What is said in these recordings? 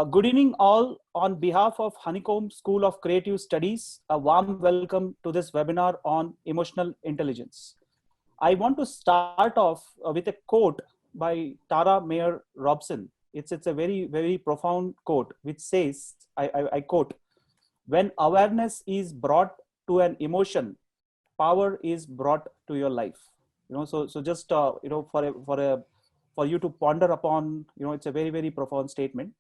Good evening, all. On behalf of Honeycomb School of Creative Studies, a warm welcome to this webinar on emotional intelligence. I want to start off with a quote by Tara Mayer Robson. It's a very profound quote, which says, I quote, "When awareness is brought to an emotion, power is brought to your life." So just for you to ponder upon. It's a very profound statement.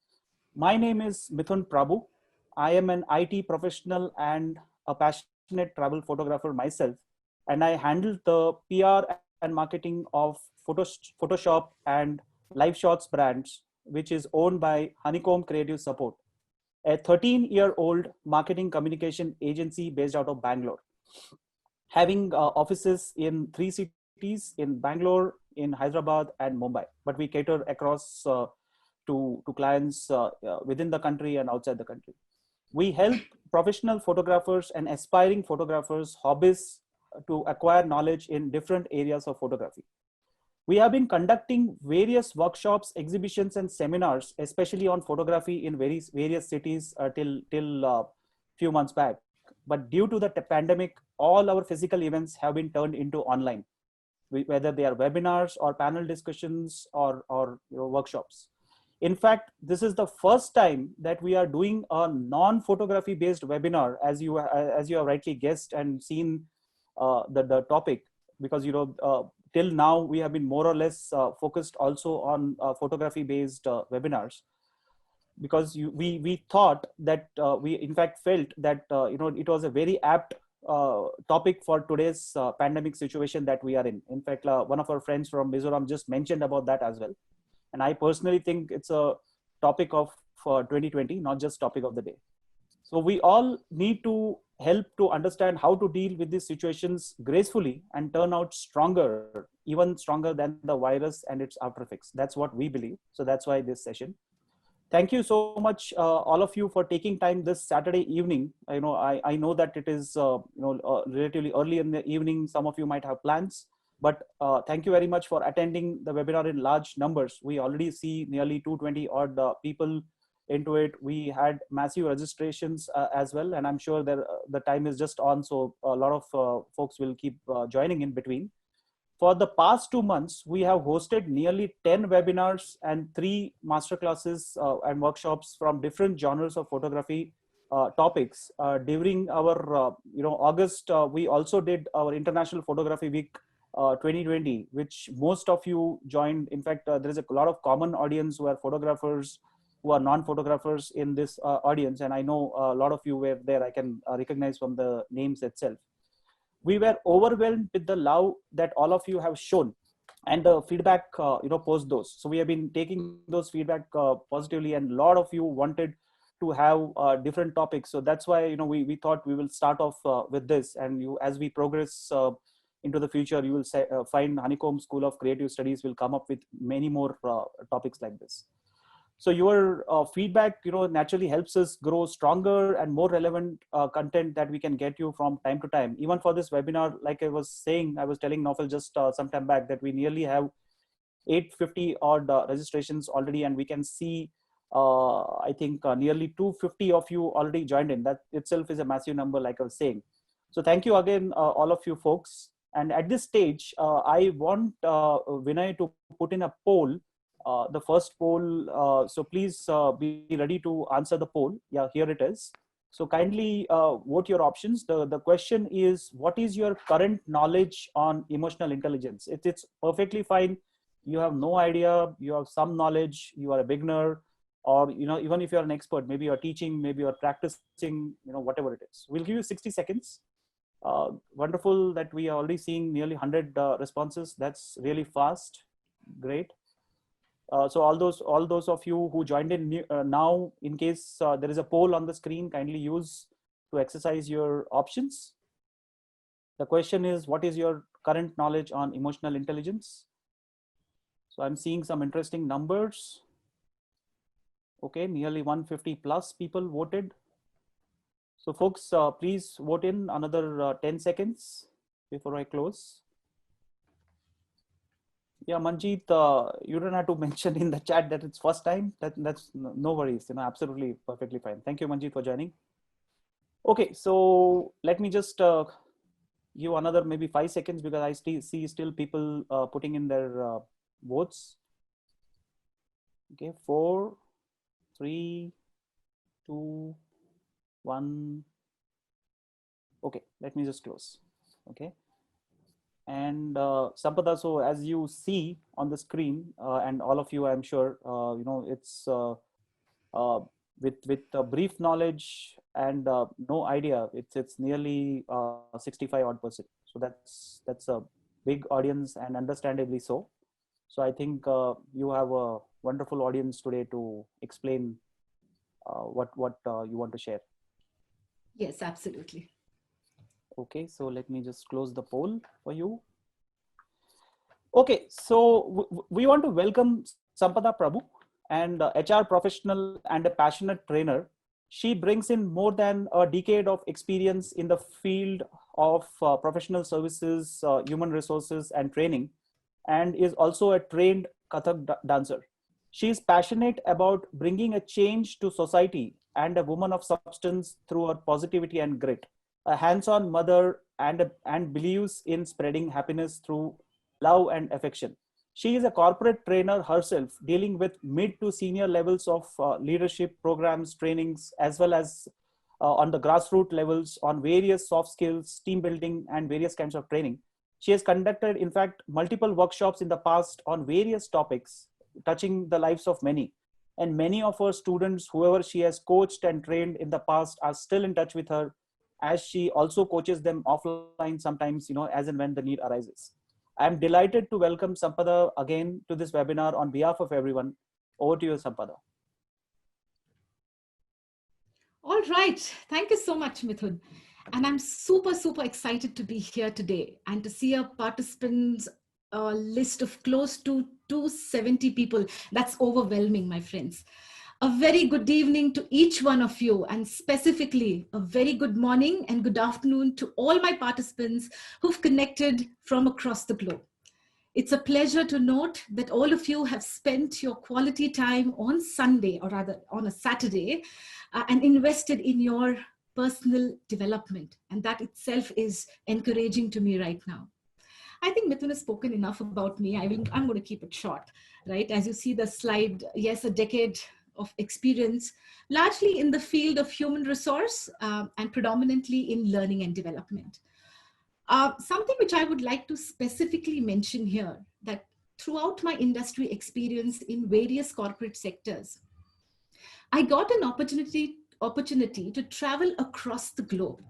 My name is Mithun Prabhu. I am an IT professional and a passionate travel photographer myself, and I handle the PR and marketing of Photoshop and Live Shots brands, which is owned by Honeycomb Creative Support, a 13-year-old marketing communication agency based out of Bangalore, having offices in 3 cities, in Bangalore, in Hyderabad, and Mumbai. But we cater across to clients within the country and outside the country. We help professional photographers and aspiring photographers, hobbyists, to acquire knowledge in different areas of photography. We have been conducting various workshops, exhibitions, and seminars, especially on photography in various cities till few months back. But due to the pandemic, all our physical events have been turned into online, whether they are webinars or panel discussions or workshops. In fact, this is the first time that we are doing a non-photography based webinar, as you have rightly guessed and seen the topic, because till now we have been more or less focused also on photography based webinars, because we thought that we in fact felt that it was a very apt topic for today's pandemic situation that we are in. In fact, one of our friends from Mizoram just mentioned about that as well. And I personally think it's a topic of 2020, not just topic of the day. So we all need to help to understand how to deal with these situations gracefully and turn out stronger, even stronger than the virus and its after effects. That's what we believe. So that's why this session. Thank you so much, all of you, for taking time this Saturday evening. I know that it is relatively early in the evening. Some of you might have plans. But thank you very much for attending the webinar in large numbers. We already see nearly 220 odd people into it. We had massive registrations as well, and I'm sure that the time is just on, so a lot of folks will keep joining in between. For the past 2 months, we have hosted nearly 10 webinars and 3 masterclasses and workshops from different genres of photography topics. During our August, we also did our International Photography Week 2020, which most of you joined. In fact, there is a lot of common audience who are photographers, who are non-photographers in this audience, and I know a lot of you were there. I can recognize from the names itself. We were overwhelmed with the love that all of you have shown, and the feedback post those. So we have been taking those feedback positively, and a lot of you wanted to have different topics. So that's why we thought we will start off with this, and as we progress into the future, you will find Honeycomb School of Creative Studies will come up with many more topics like this. So your feedback, naturally helps us grow stronger and more relevant content that we can get you from time to time. Even for this webinar, like I was telling Naufal just some time back that we nearly have 850 odd registrations already, and we can see I think nearly 250 of you already joined in. That itself is a massive number, like I was saying. So thank you again, all of you folks. And at this stage, I want Vinay to put in a poll, the first poll. So please be ready to answer the poll. Yeah, here it is. So kindly vote your options. The question is, what is your current knowledge on emotional intelligence? It's perfectly fine. You have no idea, you have some knowledge, you are a beginner, or even if you're an expert, maybe you're teaching, maybe you're practicing, whatever it is. We'll give you 60 seconds. Wonderful that we are already seeing nearly 100 responses. That's really fast. Great. So all those of you who joined in now, in case there is a poll on the screen, kindly use to exercise your options. The question is, what is your current knowledge on emotional intelligence? So I'm seeing some interesting numbers. Okay, nearly 150 plus people voted. So folks, please vote in another 10 seconds before I close. Yeah, Manjeet, you don't have to mention in the chat that it's first time. That's no worries. Absolutely perfectly fine. Thank you, Manjeet, for joining. Okay, so let me just give another maybe 5 seconds because I see still people putting in their votes. Okay, 4, 3, 2, 1. Okay, let me just close. Okay. And Sampada, so as you see on the screen, and all of you, I'm sure, it's uh, with brief knowledge and no idea, it's nearly 65 odd percent. So that's a big audience, and understandably so. So I think you have a wonderful audience today to explain what you want to share. Yes, absolutely. Okay, so let me just close the poll for you. Okay, so we want to welcome Sampada Prabhu, and HR professional and a passionate trainer. She brings in more than a decade of experience in the field of professional services, human resources, and training, and is also a trained Kathak dancer. She is passionate about bringing a change to society and a woman of substance through her positivity and grit. A hands-on mother and believes in spreading happiness through love and affection. She is a corporate trainer herself, dealing with mid to senior levels of leadership programs, trainings, as well as on the grassroots levels on various soft skills, team building, and various kinds of training. She has conducted, in fact, multiple workshops in the past on various topics, touching the lives of many. And many of her students, whoever she has coached and trained in the past, are still in touch with her, as she also coaches them offline sometimes, as and when the need arises. I'm delighted to welcome Sampada again to this webinar on behalf of everyone. Over to you, Sampada. All right. Thank you so much, Mithun. And I'm super excited to be here today and to see a participants list of close to 270 people. That's overwhelming, my friends. A very good evening to each one of you, and specifically a very good morning and good afternoon to all my participants who've connected from across the globe. It's a pleasure to note that all of you have spent your quality time on Sunday, or rather on a Saturday, and invested in your personal development. And that itself is encouraging to me right now. I think Mithun has spoken enough about me. I'm going to keep it short, right? As you see the slide, yes, a decade of experience, largely in the field of human resource and predominantly in learning and development. Something which I would like to specifically mention here, that throughout my industry experience in various corporate sectors, I got an opportunity to travel across the globe.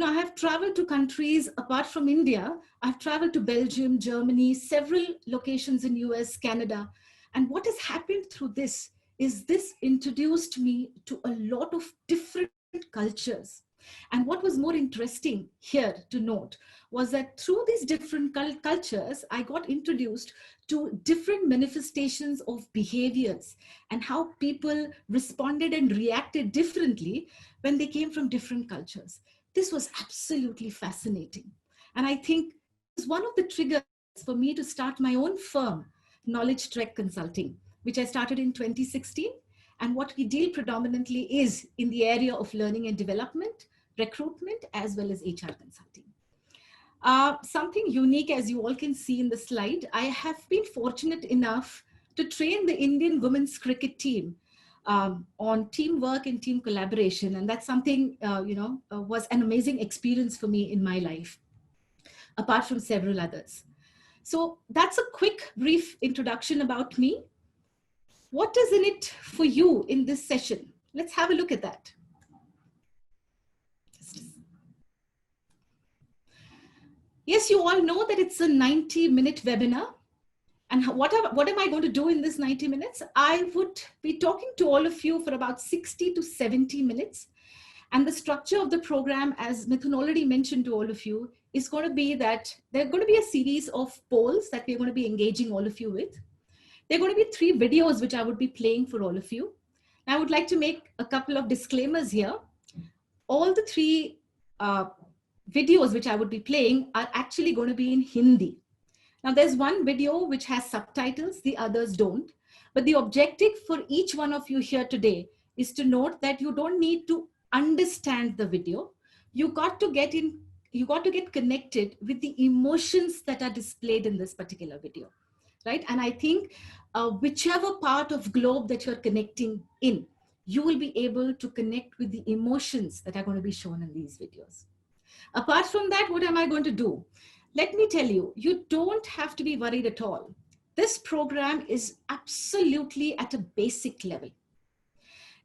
I have traveled to countries apart from India. I've traveled to Belgium, Germany, several locations in US, Canada. And what has happened through this is this introduced me to a lot of different cultures. And what was more interesting here to note was that through these different cultures, I got introduced to different manifestations of behaviors and how people responded and reacted differently when they came from different cultures. This was absolutely fascinating. And I think this was one of the triggers for me to start my own firm, Knowledge Trek Consulting, which I started in 2016. And what we deal predominantly is in the area of learning and development, recruitment, as well as HR consulting. Something unique, as you all can see in the slide, I have been fortunate enough to train the Indian women's cricket team on teamwork and team collaboration. And that's something, was an amazing experience for me in my life, apart from several others. So that's a quick, brief introduction about me. What is in it for you in this session? Let's have a look at that. Yes, you all know that it's a 90-minute webinar. And what am I going to do in this 90 minutes? I would be talking to all of you for about 60 to 70 minutes. And the structure of the program, as Mithun already mentioned to all of you, is going to be that there are going to be a series of polls that we're going to be engaging all of you with. There are going to be 3 videos which I would be playing for all of you. I would like to make a couple of disclaimers here. All the 3 videos which I would be playing are actually going to be in Hindi. Now, there's one video which has subtitles, the others don't. But the objective for each one of you here today is to note that you don't need to understand the video. You got to get in, you got to get connected with the emotions that are displayed in this particular video, right? And I think whichever part of globe that you're connecting in, you will be able to connect with the emotions that are going to be shown in these videos. Apart from that, what am I going to do? Let me tell you, you don't have to be worried at all. This program is absolutely at a basic level.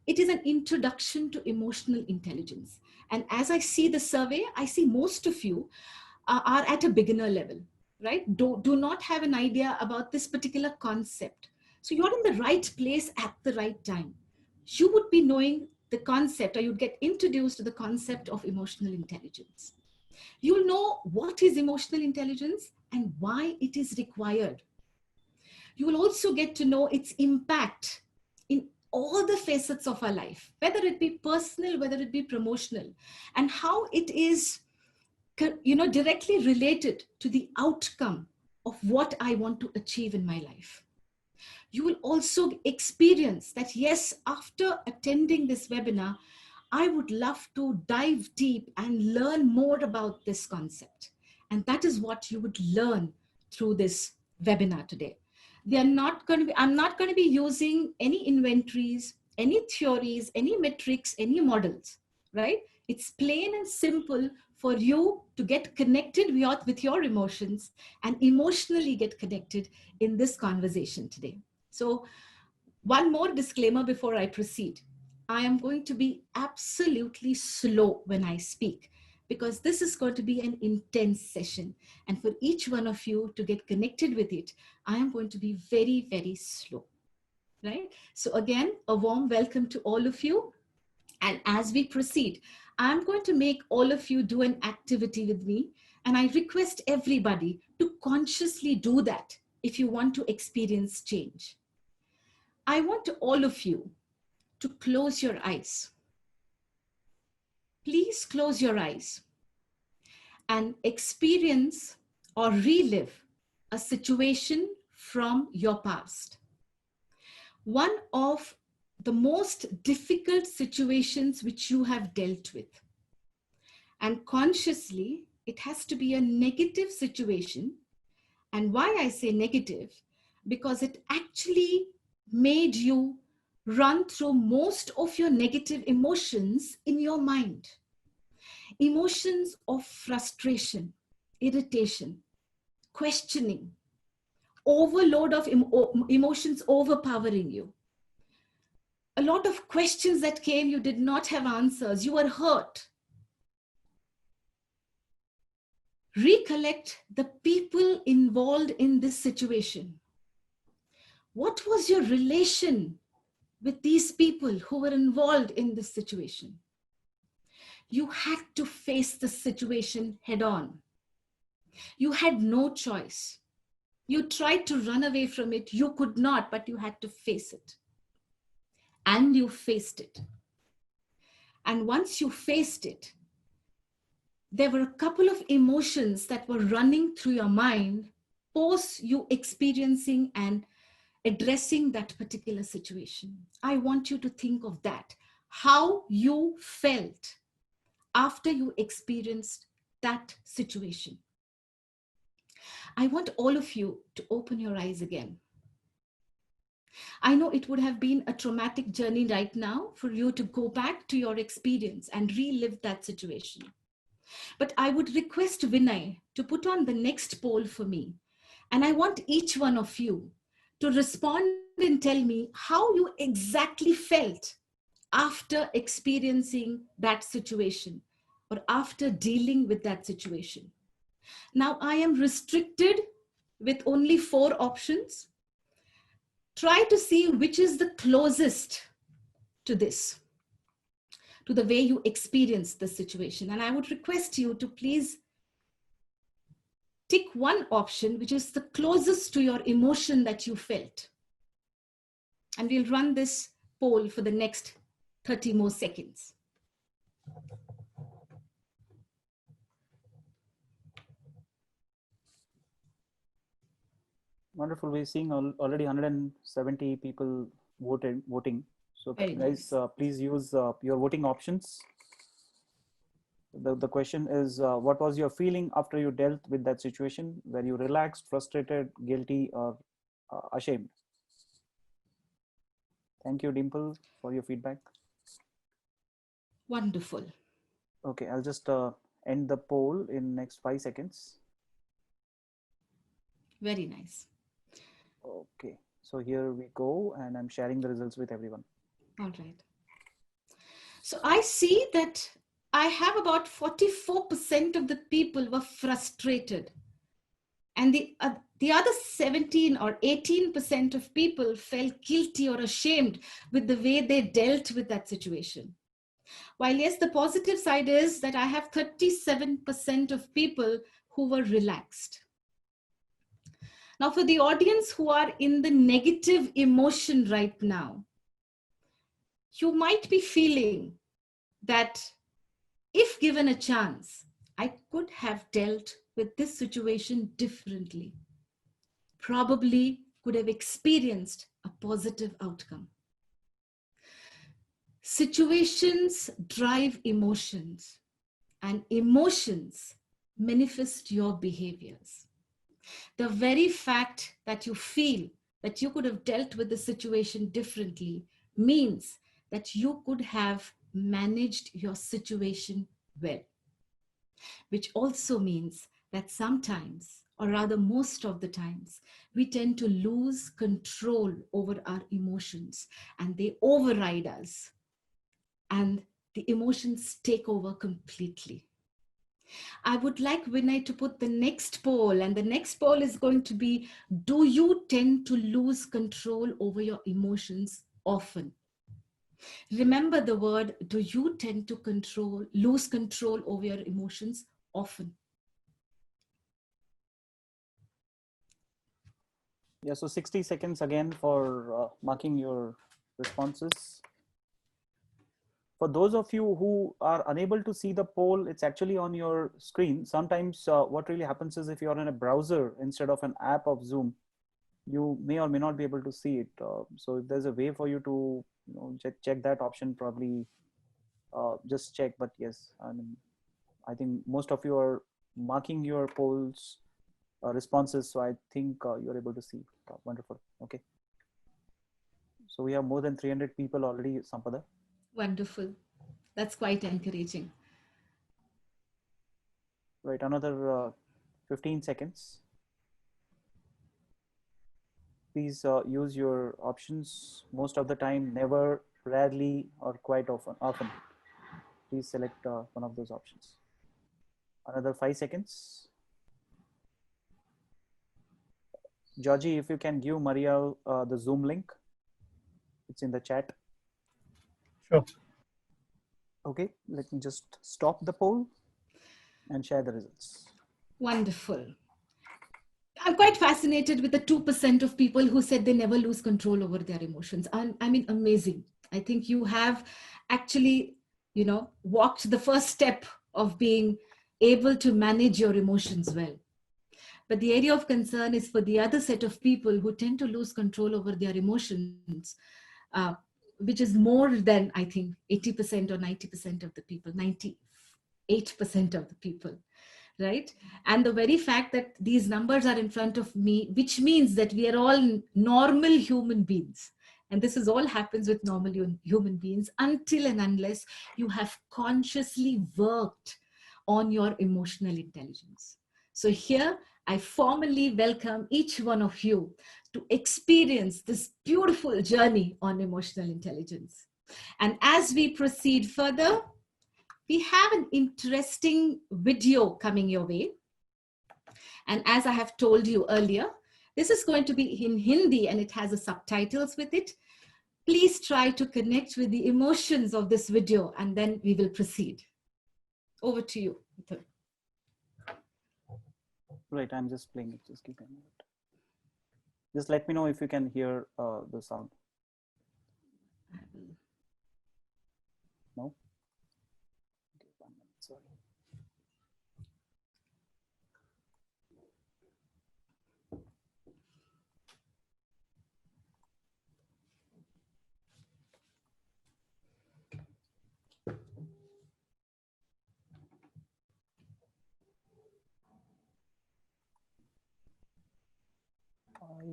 It is an introduction to emotional intelligence. And as I see the survey, I see most of you are at a beginner level, right? Do not have an idea about this particular concept. So you're in the right place at the right time. You would be knowing the concept, or you'd get introduced to the concept of emotional intelligence. You'll know what is emotional intelligence and why it is required. You will also get to know its impact in all the facets of our life, whether it be personal, whether it be promotional, and how it is, directly related to the outcome of what I want to achieve in my life. You will also experience that, yes, after attending this webinar, I would love to dive deep and learn more about this concept. And that is what you would learn through this webinar today. I'm not going to be using any inventories, any theories, any metrics, any models, right? It's plain and simple for you to get connected with your emotions and emotionally get connected in this conversation today. So one more disclaimer before I proceed. I am going to be absolutely slow when I speak, because this is going to be an intense session. And for each one of you to get connected with it, I am going to be very, very slow, right? So again, a warm welcome to all of you. And as we proceed, I'm going to make all of you do an activity with me. And I request everybody to consciously do that if you want to experience change. I want all of you to close your eyes. Please close your eyes and experience or relive a situation from your past. One of the most difficult situations which you have dealt with. And consciously, it has to be a negative situation. And why I say negative? Because it actually made you run through most of your negative emotions in your mind. Emotions of frustration, irritation, questioning, overload of emotions overpowering you. A lot of questions that came, you did not have answers. You were hurt. Recollect the people involved in this situation. What was your relation with these people who were involved in this situation? You had to face the situation head on. You had no choice. You tried to run away from it. You could not, but you had to face it. And you faced it. And once you faced it, there were a couple of emotions that were running through your mind post you experiencing and addressing that particular situation. I want you to think of that, how you felt after you experienced that situation. I want all of you to open your eyes again. I know it would have been a traumatic journey right now for you to go back to your experience and relive that situation. But I would request Vinay to put on the next poll for me. And I want each one of you to respond and tell me how you exactly felt after experiencing that situation or after dealing with that situation. Now, I am restricted with only 4 options. Try to see which is the closest to this, to the way you experience the situation. And I would request you to please tick one option which is the closest to your emotion that you felt. And we'll run this poll for the next 30 more seconds. Wonderful. We're seeing already 170 people voting. So Very guys, nice. please use your voting options. The question is, what was your feeling after you dealt with that situation? Were you relaxed, frustrated, guilty, or ashamed? Thank you, Dimple, for your feedback. Wonderful. Okay, I'll just end the poll in next 5 seconds. Very nice. Okay, so here we go, and I'm sharing the results with everyone. All right. So I see that I have about 44% of the people were frustrated. And the other 17 or 18% of people felt guilty or ashamed with the way they dealt with that situation. While yes, the positive side is that I have 37% of people who were relaxed. Now, for the audience who are in the negative emotion right now, you might be feeling that if given a chance, I could have dealt with this situation differently. Probably could have experienced a positive outcome. Situations drive emotions, and emotions manifest your behaviors. The very fact that you feel that you could have dealt with the situation differently means that you could have managed your situation well, which also means that sometimes, or rather most of the times, we tend to lose control over our emotions and they override us and the emotions take over completely. I would like Vinay to put the next poll, and the next poll is going to be, do you tend to lose control over your emotions often? Remember the word, do you tend to lose control over your emotions often? Yeah, so 60 seconds again for marking your responses. For those of you who are unable to see the poll, it's actually on your screen. Sometimes what really happens is if you're in a browser instead of an app of Zoom, you may or may not be able to see it. So if there's a way for you to check that option, probably just check. But yes, I think most of you are marking your polls responses. So I think you're able to see. Wonderful. Okay. So we have more than 300 people already, Sampada. Wonderful. That's quite encouraging. Right, another 15 seconds. Please use your options. Most of the time, never, rarely, or quite often. Please select one of those options. Another 5 seconds. Georgie, if you can give Maria the Zoom link. It's in the chat. Sure. Okay, let me just stop the poll and share the results. Wonderful. I'm quite fascinated with the 2% of people who said they never lose control over their emotions. I mean, amazing. I think you have actually, walked the first step of being able to manage your emotions well. But the area of concern is for the other set of people who tend to lose control over their emotions, which is more than, I think, 80% or 90% of the people, 98% of the people. Right? And the very fact that these numbers are in front of me, which means that we are all normal human beings. And this is all happens with normal human beings until and unless you have consciously worked on your emotional intelligence. So here, I formally welcome each one of you to experience this beautiful journey on emotional intelligence. And as we proceed further, we have an interesting video coming your way. And as I have told you earlier, this is going to be in Hindi and it has the subtitles with it. Please try to connect with the emotions of this video and then we will proceed. Over to you, Mithun. Right, I'm just playing it. Just keep a minute. Just let me know if you can hear the sound. No? Okay, 1 minute, sorry.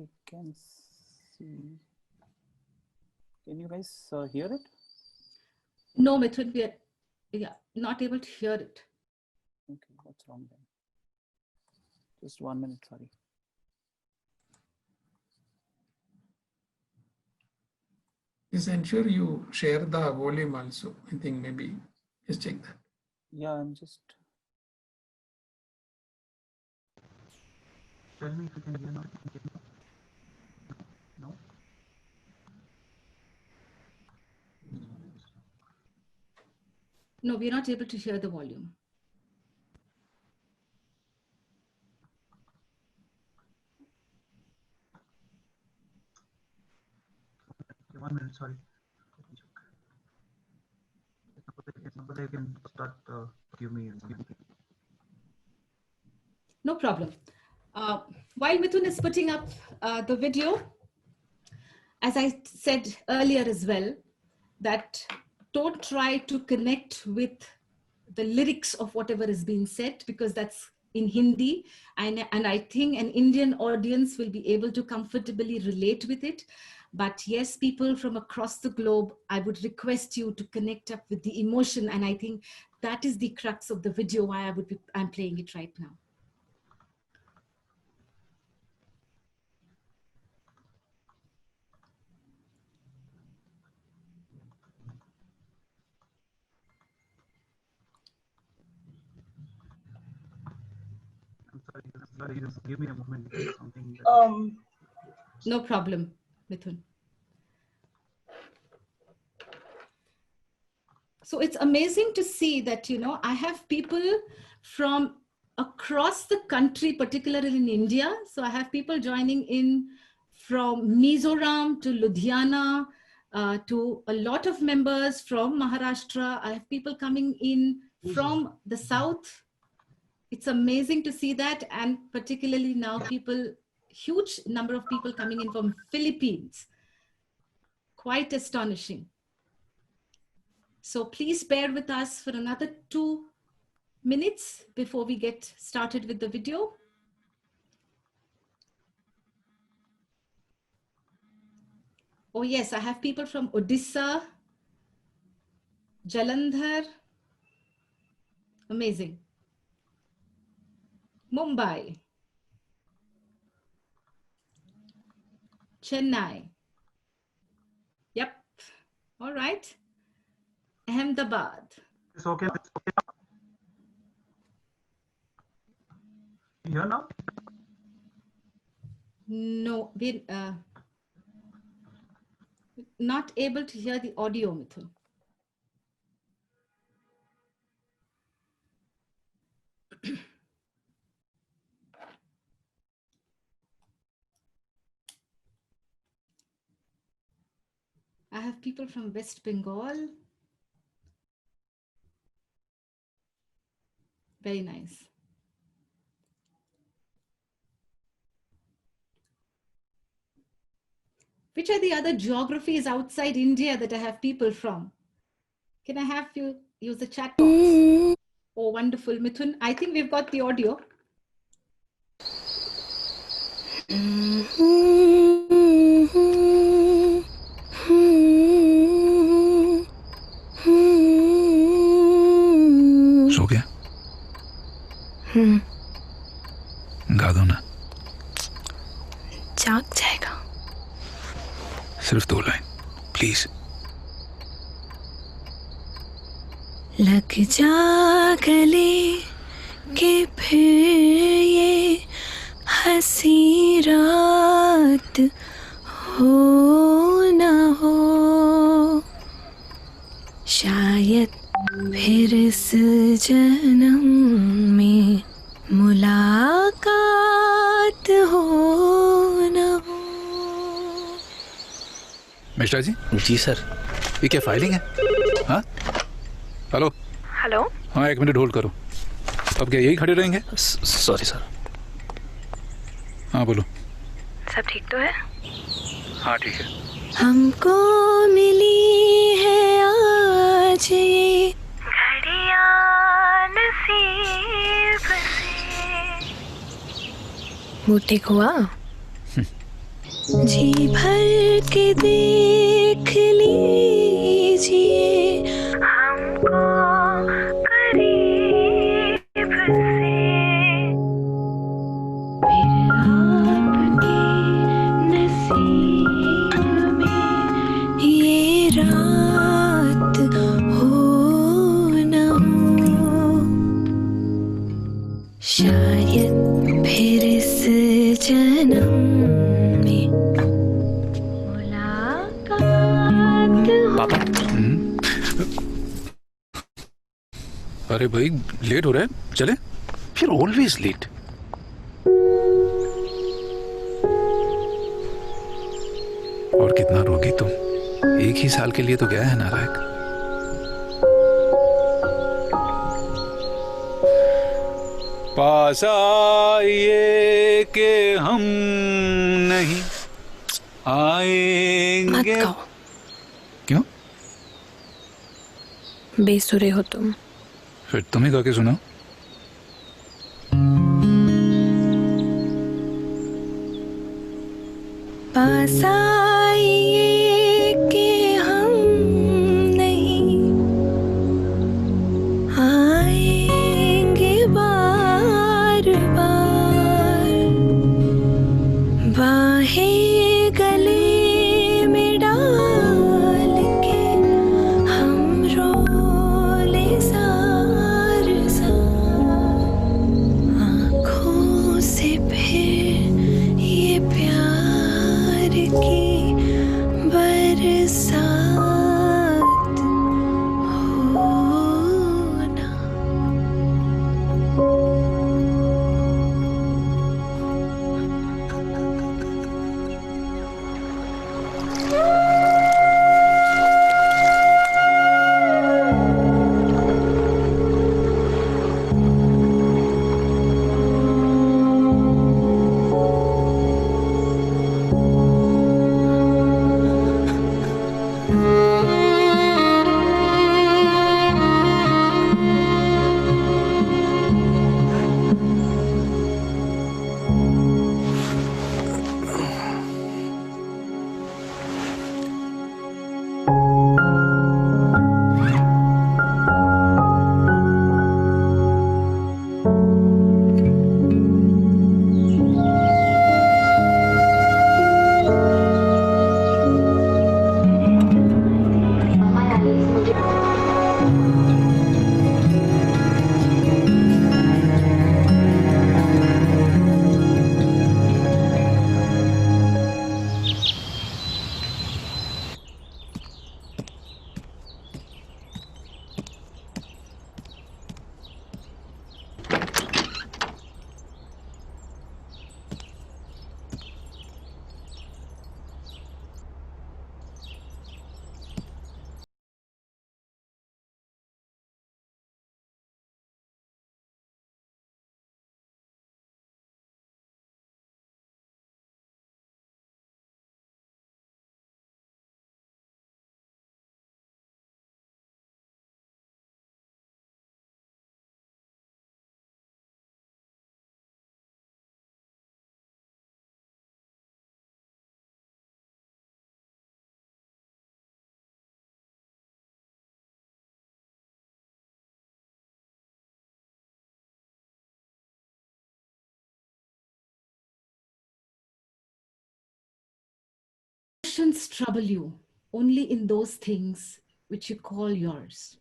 I can see. Can you guys hear it? No, Mithun, we are not able to hear it. Okay, what's wrong then? Just 1 minute, sorry. Please ensure you share the volume also. I think maybe just check that. Yeah, I'm just. Tell me if you can hear now. No? No, we're not able to hear the volume. Okay, 1 minute, sorry. Let me check. It's not that you can start give me. No problem. While Mithun is putting up the video, as I said earlier as well, that don't try to connect with the lyrics of whatever is being said, because that's in Hindi, and I think an Indian audience will be able to comfortably relate with it. But yes, people from across the globe, I would request you to connect up with the emotion, and I think that is the crux of the video, why I'm playing it right now. I'm sorry, just give me a moment. Something that No problem, Mithun. So it's amazing to see that, I have people from across the country, particularly in India. So I have people joining in from Mizoram to Ludhiana, to a lot of members from Maharashtra. I have people coming in from the south. It's amazing to see that. And particularly now huge number of people coming in from Philippines. Quite astonishing. So please bear with us for another 2 minutes before we get started with the video. Oh yes, I have people from Odisha, Jalandhar, amazing. Mumbai, Chennai, yep, all right. Ahmedabad. it's okay. It's okay. You hear now? No, we're not able to hear the audio, Mithun. I have people from West Bengal. Very nice. Which are the other geographies outside India that I have people from? Can I have you use the chat box? Oh, wonderful, Mithun. I think we've got the audio. सो गया गा दो ना जाग जाएगा सिर्फ 2 line please लग जा गले के फिर ये हंसी रात हो न हो शायद फिर इस जन्म में मुलाकात हो न हो। मिश्रा जी जी सर। ये क्या फाइलिंग है? हाँ हेलो हेलो हाँ 1 मिनट होल्ड करो। अब क्या यही खड़े रहेंगे? Sorry sir. हाँ बोलो। सब ठीक तो है? हाँ ठीक है। हमको मिली है आज ये घड़ियां नसीब से। वो ठीक हुआ? जी भर के देख लीजिए हमको करीब से, फिर आपके नसीब में ये रात हो न हो, शायद फिर इस जन्म में मुलाकात पापा। अरे भाई लेट हो रहा है, चले? फिर ऑलवेज लेट। और कितना रोगी तुम? एक ही साल के लिए तो गया है नालायक। पास आइए कि हम नहीं आएंगे। मत गाओ, क्यों? बेसुरे हो तुम। फिर तुम्हें गा के सुनाओ। पास आइए कि हम नहीं आएंगे बार बार, बाहें गले में डाल के हम रोले जार जार, आँखों से फिर ये प्यार की बरसात होना। Emotions trouble you only in those things which you call yours.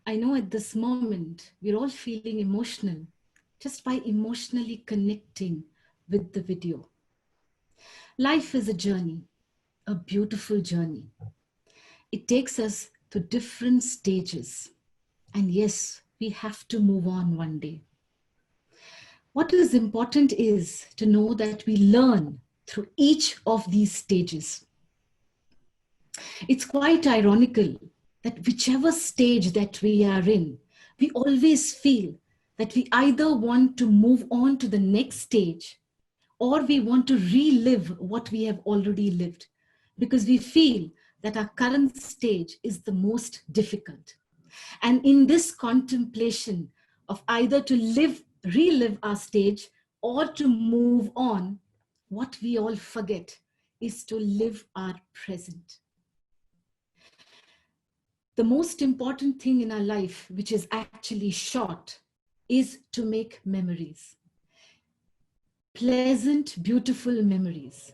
I know at this moment we're all feeling emotional just by emotionally connecting with the video. Life is a journey, a beautiful journey. It takes us to different stages. And yes, we have to move on one day. What is important is to know that we learn through each of these stages. It's quite ironical that whichever stage that we are in, we always feel that we either want to move on to the next stage or we want to relive what we have already lived, because we feel that our current stage is the most difficult. And in this contemplation of either to relive our stage or to move on, what we all forget is to live our present. The most important thing in our life, which is actually short, is to make memories. Pleasant, beautiful memories.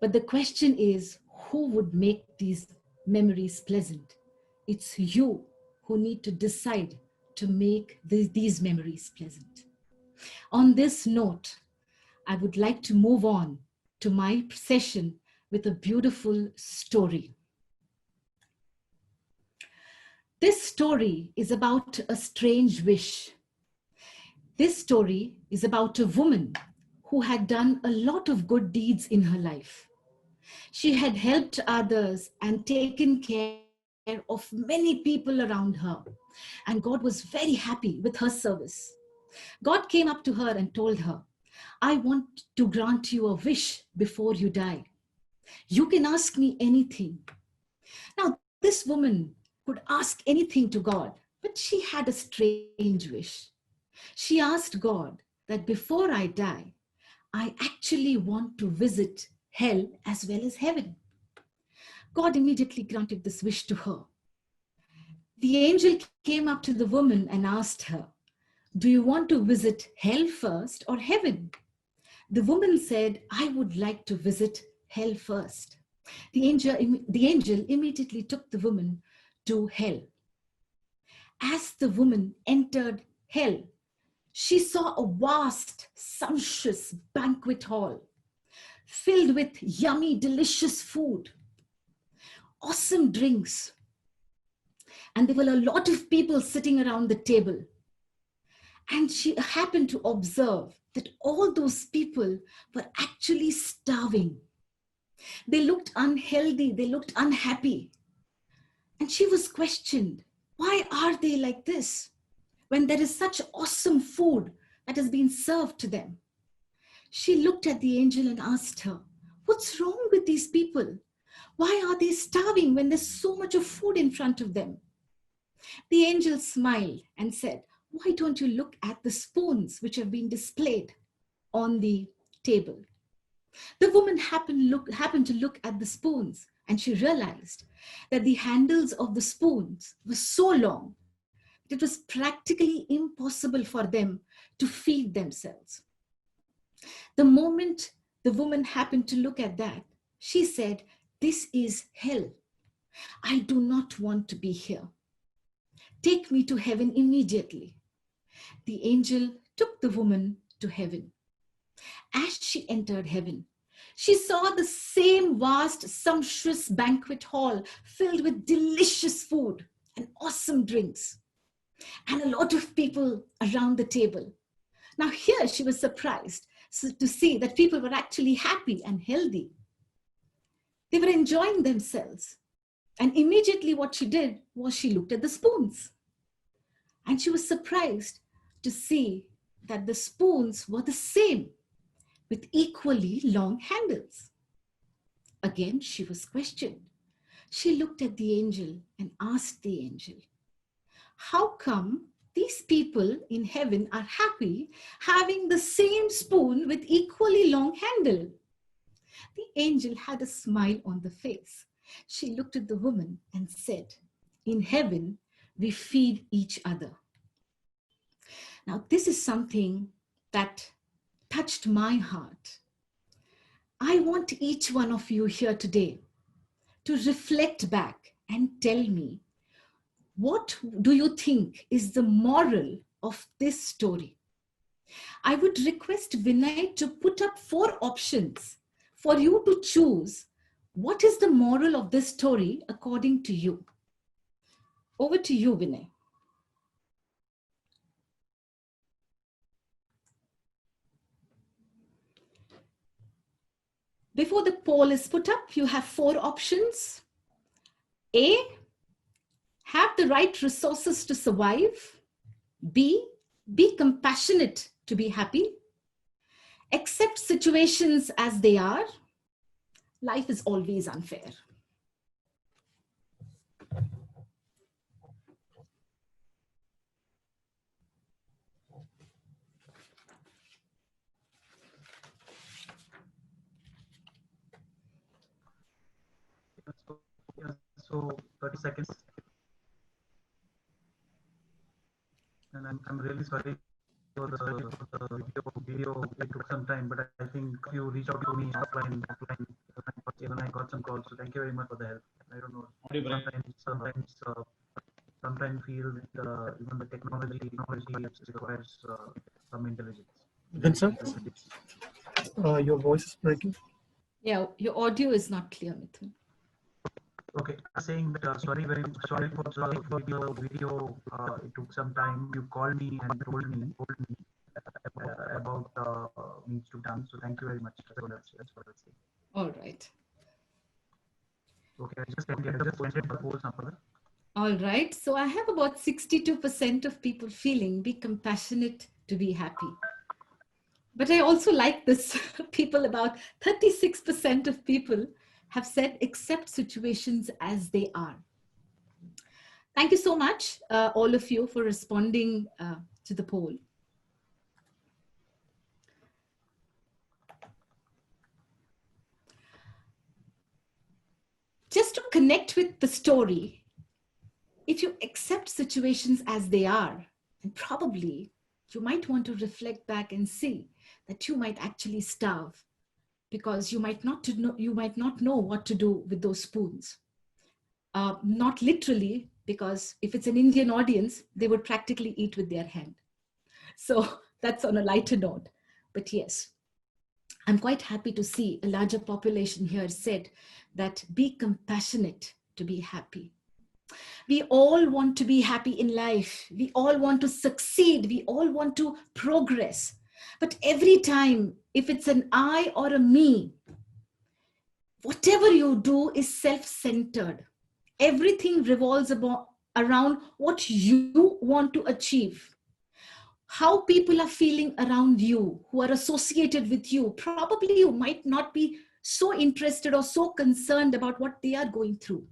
But the question is, who would make these memories pleasant? It's you who need to decide to make these memories pleasant. On this note, I would like to move on to my session with a beautiful story. This story is about a strange wish. This story is about a woman who had done a lot of good deeds in her life. She had helped others and taken care of many people around her. And God was very happy with her service. God came up to her and told her, I want to grant you a wish before you die. You can ask me anything. Now, this woman could ask anything to God, but she had a strange wish. She asked God that before I die, I actually want to visit hell as well as heaven. God immediately granted this wish to her. The angel came up to the woman and asked her, do you want to visit hell first or heaven? The woman said, I would like to visit hell first. The angel immediately took the woman to hell. As the woman entered hell, she saw a vast, sumptuous banquet hall filled with yummy, delicious food, awesome drinks. And there were a lot of people sitting around the table. And she happened to observe that all those people were actually starving. They looked unhealthy, they looked unhappy. And she was questioned, why are they like this when there is such awesome food that has been served to them? She looked at the angel and asked her, what's wrong with these people? Why are they starving when there's so much of food in front of them? The angel smiled and said, why don't you look at the spoons which have been displayed on the table? The woman happened to look at the spoons, and she realized that the handles of the spoons were so long that it was practically impossible for them to feed themselves. The moment the woman happened to look at that, she said, this is hell. I do not want to be here. Take me to heaven immediately. The angel took the woman to heaven. As she entered heaven, she saw the same vast, sumptuous banquet hall filled with delicious food and awesome drinks, and a lot of people around the table. Now here she was surprised to see that people were actually happy and healthy. They were enjoying themselves. And immediately what she did was she looked at the spoons. And she was surprised to see that the spoons were the same, with equally long handles. Again, she was questioned. She looked at the angel and asked the angel, how come these people in heaven are happy having the same spoon with equally long handle? The angel had a smile on the face. She looked at the woman and said, in heaven, we feed each other. Now, this is something that touched my heart. I want each one of you here today to reflect back and tell me, what do you think is the moral of this story? I would request Vinay to put up 4 options for you to choose what is the moral of this story according to you. Over to you, Vinay. Before the poll is put up, you have 4 options. A, have the right resources to survive. B, be compassionate to be happy. Accept situations as they are. Life is always unfair. So 30 seconds. And I'm really sorry for the video. It took some time, but I think you reached out to me offline, even I got some calls. So thank you very much for the help. I don't know. Sometimes feel that even the technology requires some intelligence. Vincent, your voice is breaking. Yeah, your audio is not clear, Mithun. Okay, I'm saying that sorry for the video. It took some time. You called me and told me about needs to be done. So thank you very much. That's what I'll say. All right. Okay, I just ended the whole sample. All right. So I have about 62% of people feeling be compassionate to be happy. But I also like this. People, about 36% of people have said accept situations as they are. Thank you so much, all of you, for responding to the poll. Just to connect with the story, if you accept situations as they are, then probably you might want to reflect back and see that you might actually starve because you might not know what to do with those spoons. Not literally, because if it's an Indian audience, they would practically eat with their hand. So that's on a lighter note. But yes, I'm quite happy to see a larger population here said that be compassionate to be happy. We all want to be happy in life. We all want to succeed. We all want to progress. But every time, if it's an I or a me, whatever you do is self-centered. Everything revolves around what you want to achieve. How people are feeling around you, who are associated with you, probably you might not be so interested or so concerned about what they are going through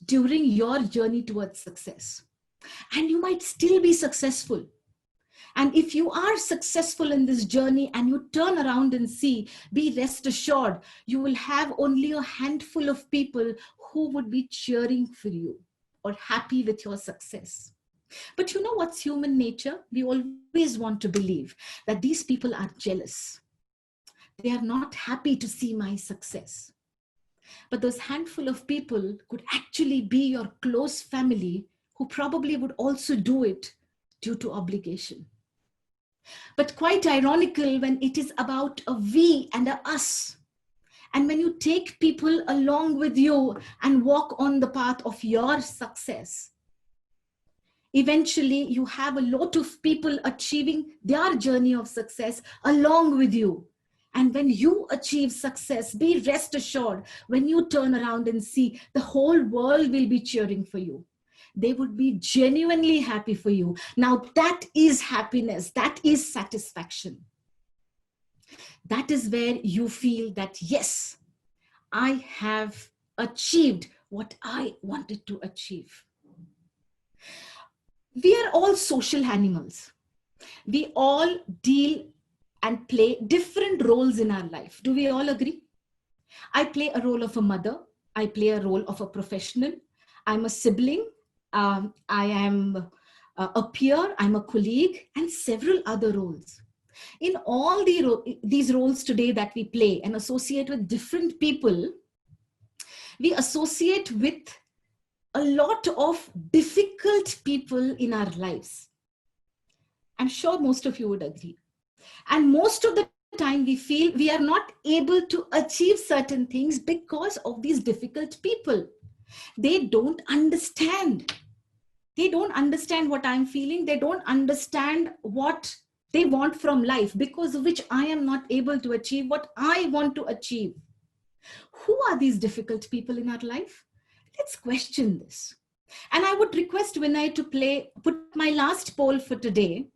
during your journey towards success. And you might still be successful. And if you are successful in this journey and you turn around and see, be rest assured, you will have only a handful of people who would be cheering for you or happy with your success. But you know what's human nature? We always want to believe that these people are jealous. They are not happy to see my success. But those handful of people could actually be your close family who probably would also do it due to obligation. But quite ironical when it is about a we and a us. And when you take people along with you and walk on the path of your success, eventually you have a lot of people achieving their journey of success along with you. And when you achieve success, be rest assured, when you turn around and see, the whole world will be cheering for you. They would be genuinely happy for you. Now that is happiness. That is satisfaction. That is where you feel that, yes, I have achieved what I wanted to achieve. We are all social animals. We all deal and play different roles in our life. Do we all agree? I play a role of a mother. I play a role of a professional. I'm a sibling. I am a peer. I'm a colleague, and several other roles. In all these roles today that we play and associate with different people, we associate with a lot of difficult people in our lives. I'm sure most of you would agree. And most of the time we feel we are not able to achieve certain things because of these difficult people. They don't understand. They don't understand what I'm feeling. They don't understand what they want from life, because of which I am not able to achieve what I want to achieve. Who are these difficult people in our life? Let's question this. And I would request Vinay to put my last poll for today.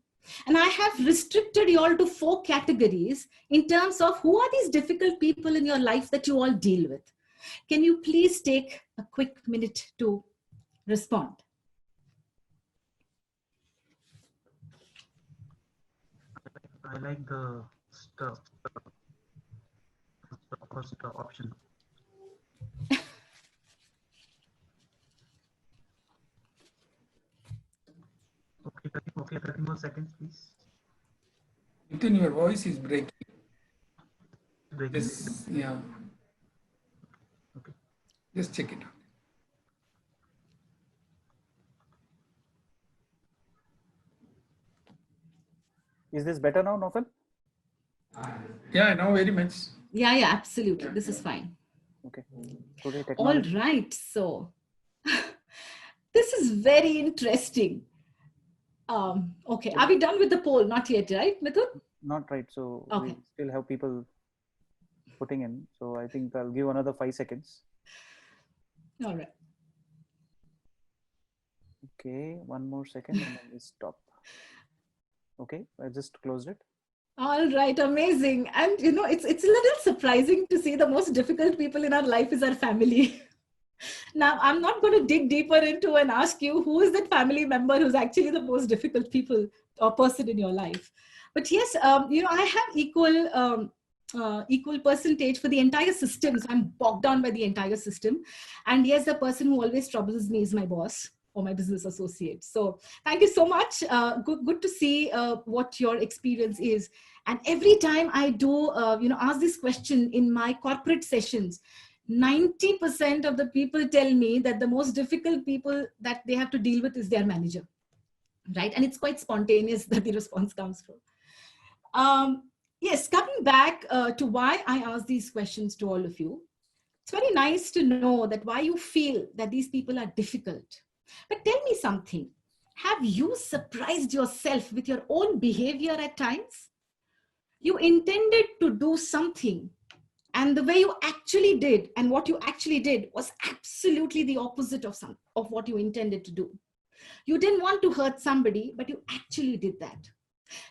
And I have restricted you all to 4 categories in terms of who are these difficult people in your life that you all deal with. Can you please take a quick minute to respond? I like the first option. 30 more seconds, please. Within your voice is breaking. Breaking. Yes, yeah. Okay. Just check it out. Is this better now, Nofel? Yeah, now very much. Yeah, absolutely. This is fine. Okay. Today All technology. right. So this is very interesting. Okay. Are we done with the poll? Not yet, right, Mithun? Not right. So Okay. we still have people putting in. So I think I'll give another 5 seconds. All right. Okay, 1 more second and then we stop. Okay, I just closed it. All right, amazing. And you know, it's a little surprising to see the most difficult people in our life is our family. Now, I'm not going to dig deeper into and ask you who is that family member who's actually the most difficult people or person in your life. But yes, you know, I have equal percentage for the entire system. So I'm bogged down by the entire system. And yes, the person who always troubles me is my boss or my business associate. So thank you so much. Good to see what your experience is. And every time I do, you know, ask this question in my corporate sessions, 90% of the people tell me that the most difficult people that they have to deal with is their manager, right? And it's quite spontaneous that the response comes from. Yes, coming back to why I ask these questions to all of you, it's very nice to know that why you feel that these people are difficult. But tell me something. Have you surprised yourself with your own behavior at times? You intended to do something, and the way you actually did and what you actually did was absolutely the opposite of what you intended to do. You didn't want to hurt somebody, but you actually did that.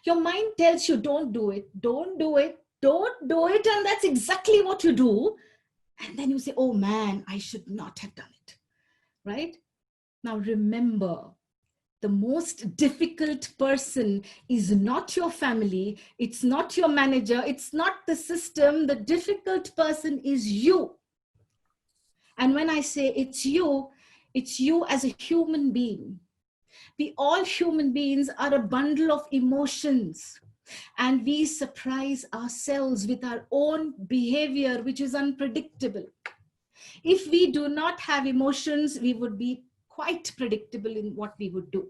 Your mind tells you, don't do it, don't do it, don't do it. And that's exactly what you do. And then you say, oh man, I should not have done it, right? Now remember, the most difficult person is not your family. It's not your manager. It's not the system. The difficult person is you. And when I say it's you as a human being. We all human beings are a bundle of emotions, and we surprise ourselves with our own behavior, which is unpredictable. If we do not have emotions, we would be quite predictable in what we would do.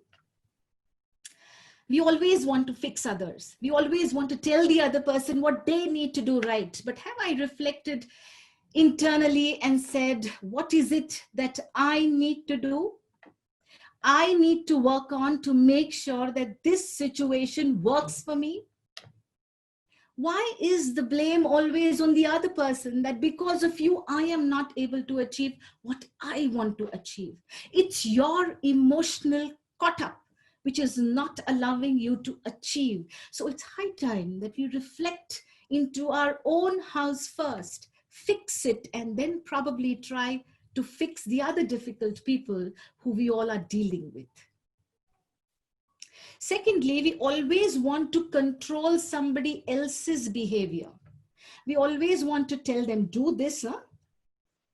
We always want to fix others. We always want to tell the other person what they need to do right. But have I reflected internally and said, what is it that I need to do? I need to work on to make sure that this situation works for me. Why is the blame always on the other person, that because of you, I am not able to achieve what I want to achieve? It's your emotional caught up, which is not allowing you to achieve. So it's high time that we reflect into our own house first, fix it, and then probably try to fix the other difficult people who we all are dealing with. Secondly, we always want to control somebody else's behavior. We always want to tell them, do this, huh?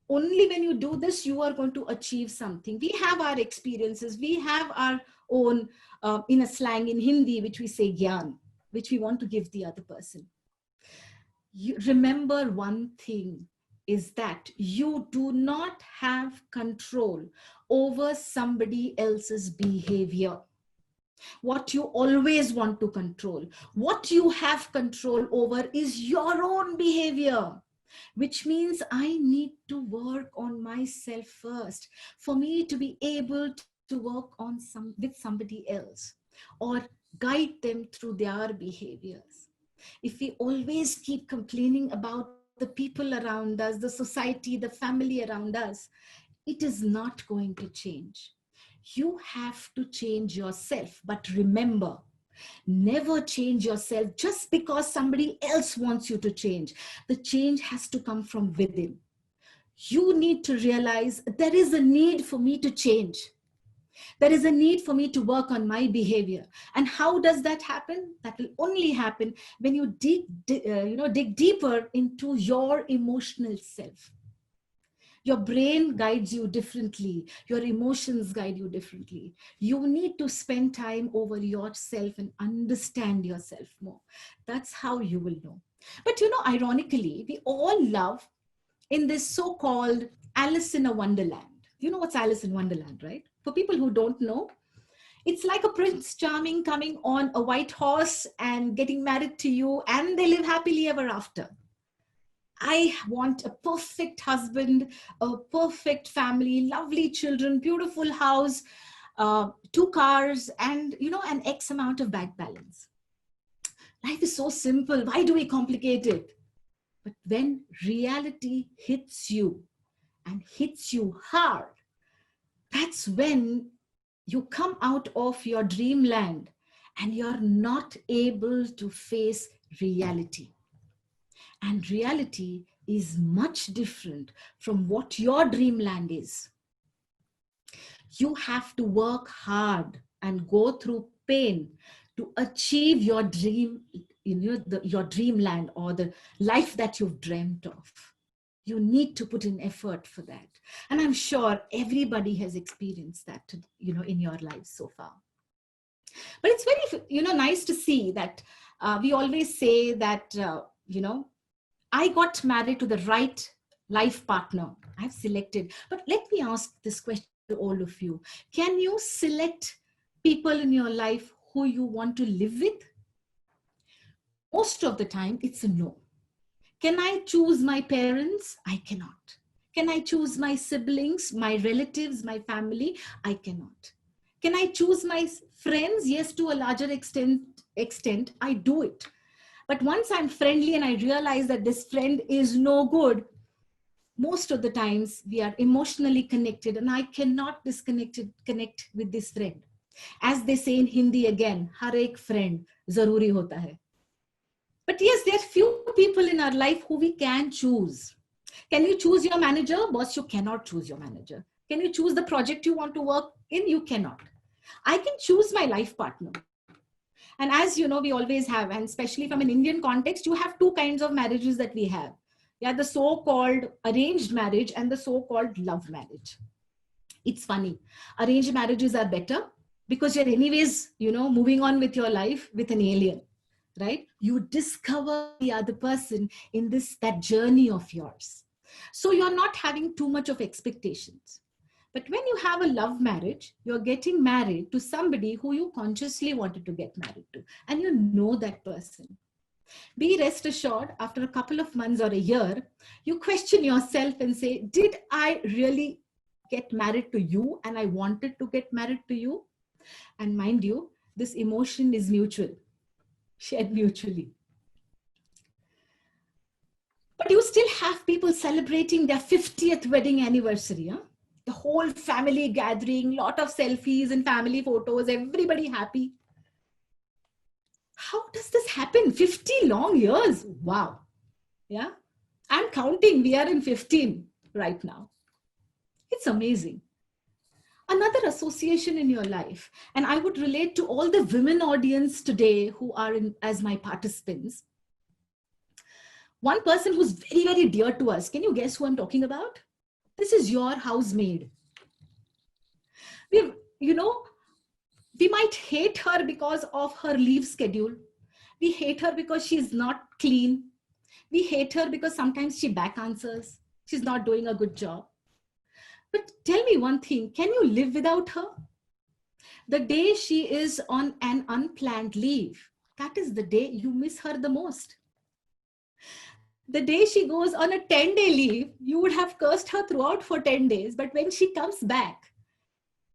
Only when you do this, you are going to achieve something. We have our experiences. We have our own, in a slang in Hindi, which we say gyan, which we want to give the other person. You remember one thing is that you do not have control over somebody else's behavior. What you always want to control, what you have control over is your own behavior, which means I need to work on myself first for me to be able to work on with somebody else or guide them through their behaviors. If we always keep complaining about the people around us, the society, the family around us, it is not going to change. You have to change yourself. But remember, never change yourself just because somebody else wants you to change. The change has to come from within. You need to realize there is a need for me to change. There is a need for me to work on my behavior. And how does that happen? That will only happen when you dig deeper into your emotional self. Your brain guides you differently. Your emotions guide you differently. You need to spend time over yourself and understand yourself more. That's how you will know. But ironically, we all love in this so-called Alice in a Wonderland. You know what's Alice in Wonderland, right? For people who don't know, it's like a Prince Charming coming on a white horse and getting married to you, and they live happily ever after. I want a perfect husband, a perfect family, lovely children, beautiful house, 2 cars, and an X amount of bank balance. Life is so simple. Why do we complicate it? But when reality hits you and hits you hard, that's when you come out of your dreamland and you're not able to face reality. And reality is much different from what your dreamland is. You have to work hard and go through pain to achieve your dream, your dreamland or the life that you've dreamt of. You need to put in effort for that. And I'm sure everybody has experienced that, in your lives so far. But it's very, nice to see that we always say that, I got married to the right life partner. I've selected. But let me ask this question to all of you. Can you select people in your life who you want to live with? Most of the time, it's a no. Can I choose my parents? I cannot. Can I choose my siblings, my relatives, my family? I cannot. Can I choose my friends? Yes, to a larger extent, I do it. But once I'm friendly and I realize that this friend is no good, most of the times we are emotionally connected and I cannot connect with this friend. As they say in Hindi again, har ek friend zaruri hota hai. But yes, there are few people in our life who we can choose. Can you choose your manager? Boss, you cannot choose your manager. Can you choose the project you want to work in? You cannot. I can choose my life partner. And as you know, we always have, and especially from an Indian context, you have 2 kinds of marriages that we have. Yeah, the so-called arranged marriage and the so-called love marriage. It's funny. Arranged marriages are better because you're anyways, moving on with your life with an alien, right? You discover the other person in that journey of yours. So you're not having too much of expectations. But when you have a love marriage, you're getting married to somebody who you consciously wanted to get married to, and you know that person. Be rest assured, after a couple of months or a year, you question yourself and say, did I really get married to you and I wanted to get married to you? And mind you, this emotion is mutual, shared mutually. But you still have people celebrating their 50th wedding anniversary. Huh? The whole family gathering, lot of selfies and family photos, everybody happy. How does this happen? 50 long years. Wow. Yeah. I'm counting. We are in 15 right now. It's amazing. Another association in your life, and I would relate to all the women audience today who are as my participants. One person who's very, very dear to us. Can you guess who I'm talking about? This is your housemaid. We might hate her because of her leave schedule. We hate her because she's not clean. We hate her because sometimes she back answers. She's not doing a good job. But tell me one thing, can you live without her? The day she is on an unplanned leave, that is the day you miss her the most. The day she goes on a 10-day leave, you would have cursed her throughout for 10 days. But when she comes back,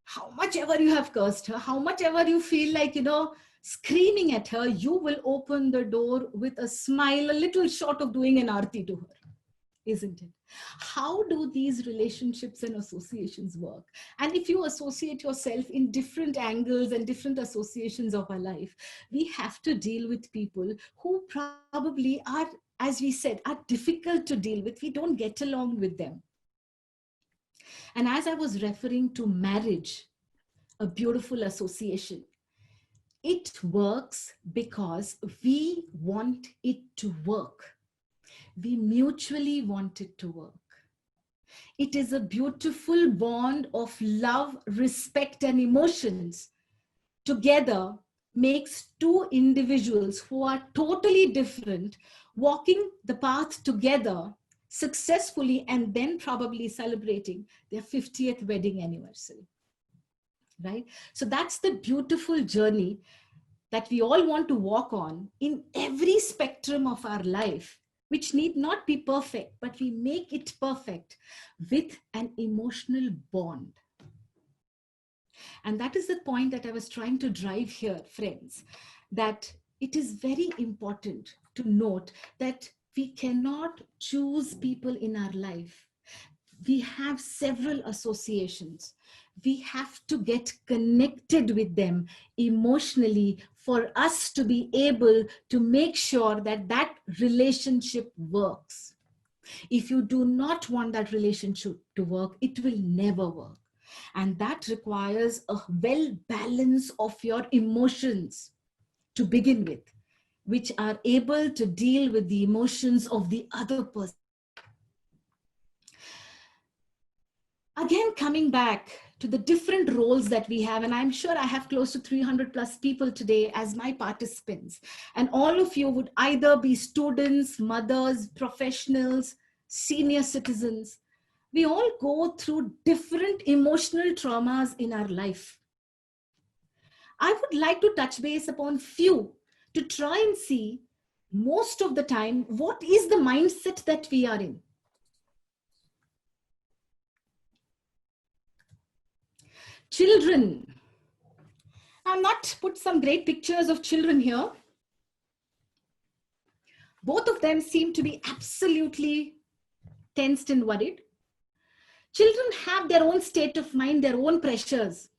how much ever you have cursed her, how much ever you feel like, screaming at her, you will open the door with a smile, a little short of doing an aarti to her, isn't it? How do these relationships and associations work? And if you associate yourself in different angles and different associations of our life, we have to deal with people who probably are, as we said, are difficult to deal with. We don't get along with them. And as I was referring to marriage, a beautiful association, it works because we want it to work. We mutually want it to work. It is a beautiful bond of love, respect, and emotions. Together makes two individuals who are totally different walking the path together successfully and then probably celebrating their 50th wedding anniversary. Right? So that's the beautiful journey that we all want to walk on in every spectrum of our life, which need not be perfect, but we make it perfect with an emotional bond. And that is the point that I was trying to drive here, friends, that it is very important to note that we cannot choose people in our life. We have several associations. We have to get connected with them emotionally for us to be able to make sure that that relationship works. If you do not want that relationship to work, it will never work. And that requires a well balance of your emotions to begin with, which are able to deal with the emotions of the other person. Again, coming back to the different roles that we have, and I'm sure I have close to 300 plus people today as my participants. And all of you would either be students, mothers, professionals, senior citizens. We all go through different emotional traumas in our life. I would like to touch base upon few to try and see most of the time what is the mindset that we are in. Children. I've not put some great pictures of children here. Both of them seem to be absolutely tensed and worried. Children have their own state of mind, their own pressures.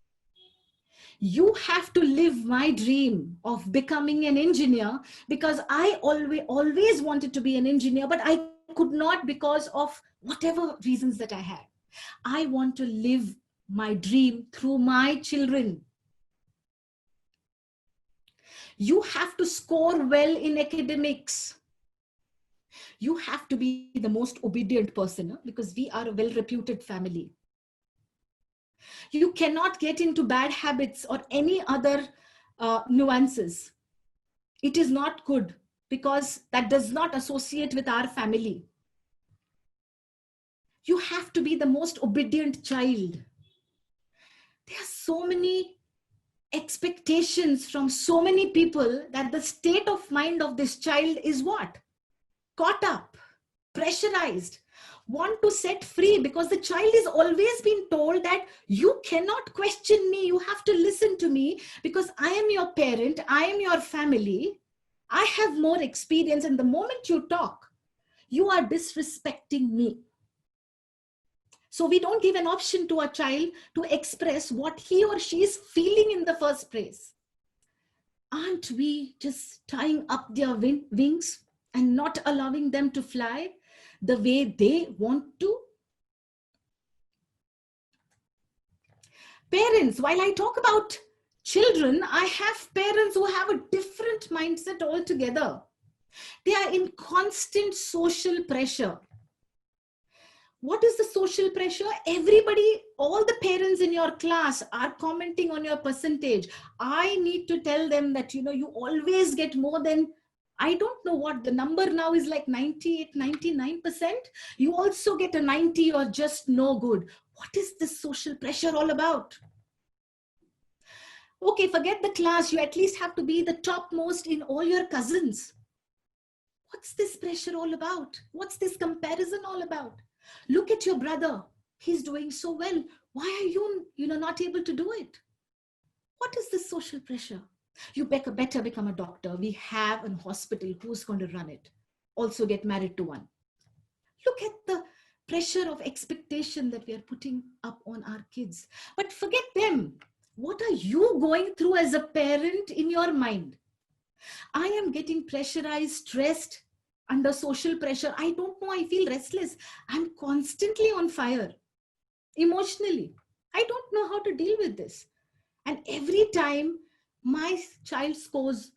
You have to live my dream of becoming an engineer because I always wanted to be an engineer, but I could not because of whatever reasons that I had. I want to live my dream through my children. You have to score well in academics. You have to be the most obedient person because we are a well-reputed family. You cannot get into bad habits or any other nuances. It is not good because that does not associate with our family. You have to be the most obedient child. There are so many expectations from so many people that the state of mind of this child is what? Caught up, pressurized, want to set free because the child is always been told that you cannot question me, you have to listen to me because I am your parent, I am your family, I have more experience, and the moment you talk, you are disrespecting me. So we don't give an option to a child to express what he or she is feeling in the first place. Aren't we just tying up their wings and not allowing them to fly the way they want to? Parents, while I talk about children, I have parents who have a different mindset altogether. They are in constant social pressure. What is the social pressure? Everybody, all the parents in your class are commenting on your percentage. I need to tell them that, you always get more than, I don't know what the number now is, like 98, 99%. You also get a 90 or just no good. What is this social pressure all about? Okay, forget the class. You at least have to be the topmost in all your cousins. What's this pressure all about? What's this comparison all about? Look at your brother. He's doing so well. Why are you, not able to do it? What is this social pressure? You better become a doctor. We have a hospital. Who's going to run it? Also get married to one. Look at the pressure of expectation that we are putting up on our kids. But forget them. What are you going through as a parent in your mind? I am getting pressurized, stressed, under social pressure. I don't know. I feel restless. I'm constantly on fire emotionally. I don't know how to deal with this. And every time my child scores,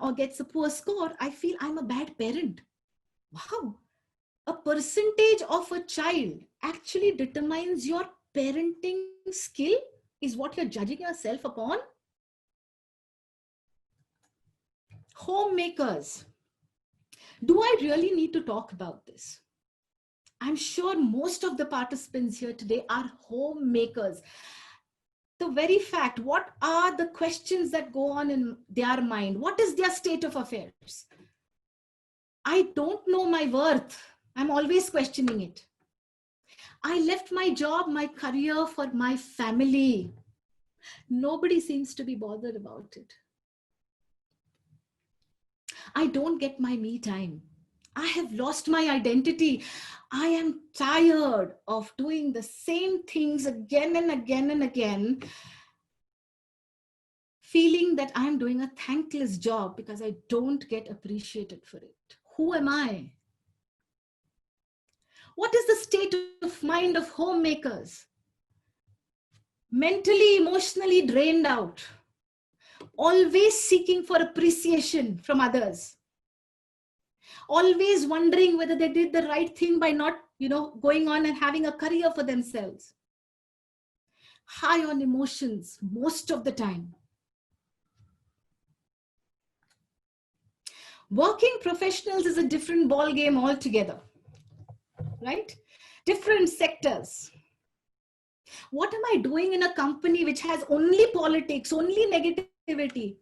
or gets a poor score, I feel I'm a bad parent. Wow. a percentage of a child actually determines your parenting skill, is what you're judging yourself upon. Homemakers. Do I really need to talk about this? I'm sure most of the participants here today are homemakers. The very fact, what are the questions that go on in their mind? What is their state of affairs? I don't know my worth. I'm always questioning it. I left my job, my career for my family. Nobody seems to be bothered about it. I don't get my me time. I have lost my identity. I am tired of doing the same things again and again and again, feeling that I'm doing a thankless job because I don't get appreciated for it. Who am I? What is the state of mind of homemakers? Mentally, emotionally drained out, always seeking for appreciation from others, always wondering whether they did the right thing by not, going on and having a career for themselves. High on emotions most of the time. Working professionals is a different ball game altogether, right? Different sectors. What am I doing in a company which has only politics, only negativity?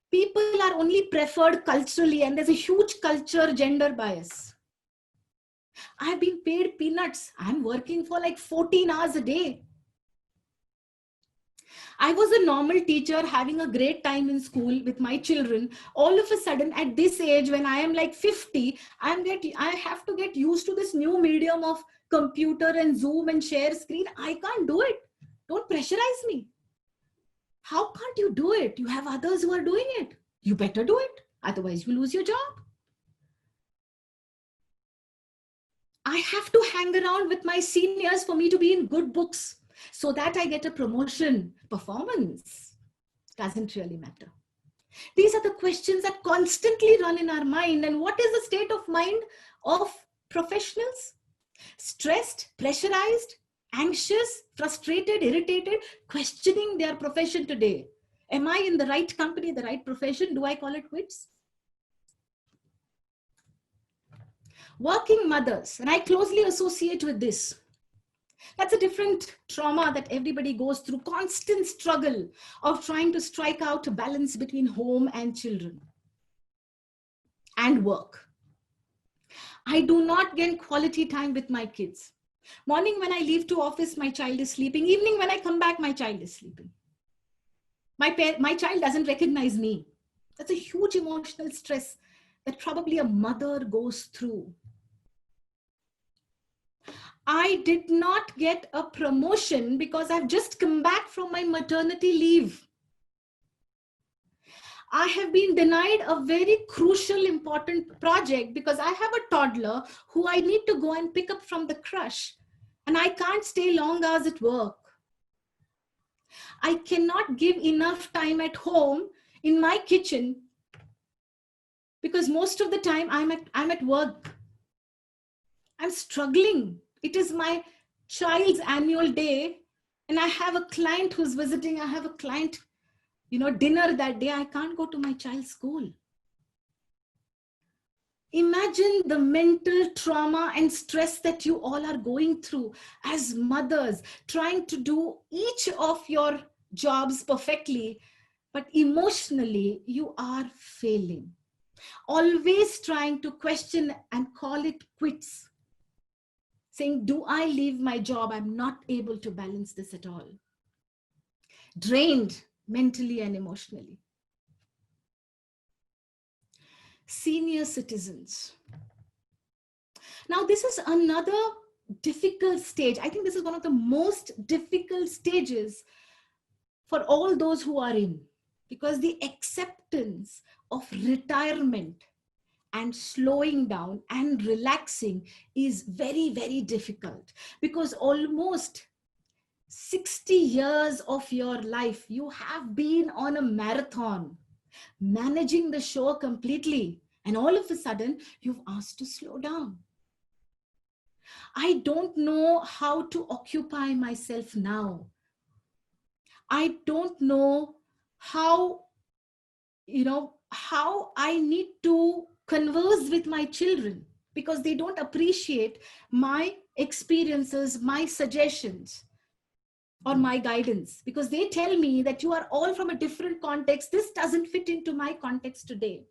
People are only preferred culturally, and there's a huge culture gender bias. I've been paid peanuts. I'm working for like 14 hours a day. I was a normal teacher having a great time in school with my children. All of a sudden, at this age, when I am like 50, I have to get used to this new medium of computer and Zoom and share screen. I can't do it. Don't pressurize me. How can't you do it? You have others who are doing it. You better do it. Otherwise, you lose your job. I have to hang around with my seniors for me to be in good books so that I get a promotion. Performance doesn't really matter. These are the questions that constantly run in our mind. And what is the state of mind of professionals? Stressed, pressurized, anxious, frustrated, irritated, questioning their profession today. Am I in the right company, the right profession? Do I call it quits? Working mothers, and I closely associate with this. That's a different trauma that everybody goes through, constant struggle of trying to strike out a balance between home and children and work. I do not get quality time with my kids. Morning when I leave to office, my child is sleeping. Evening when I come back, my child is sleeping. My child doesn't recognize me. That's a huge emotional stress that probably a mother goes through. I did not get a promotion because I've just come back from my maternity leave. I have been denied a very crucial, important project because I have a toddler who I need to go and pick up from the crush, and I can't stay long hours at work. I cannot give enough time at home in my kitchen because most of the time I'm at work. I'm struggling. It is my child's annual day and I have a client who's visiting. I have a client, dinner that day. I can't go to my child's school. Imagine the mental trauma and stress that you all are going through as mothers, trying to do each of your jobs perfectly, but emotionally you are failing. Always trying to question and call it quits. Saying, do I leave my job? I'm not able to balance this at all. Drained mentally and emotionally. Senior citizens. Now, this is another difficult stage. I think this is one of the most difficult stages for all those who are in, because the acceptance of retirement and slowing down and relaxing is very, very difficult, because almost 60 years of your life, you have been on a marathon, managing the show completely. And all of a sudden, you've asked to slow down. I don't know how to occupy myself now. I don't know how, how I need to converse with my children, because they don't appreciate my experiences, my suggestions, or my guidance, because they tell me that you are all from a different context. This doesn't fit into my context today.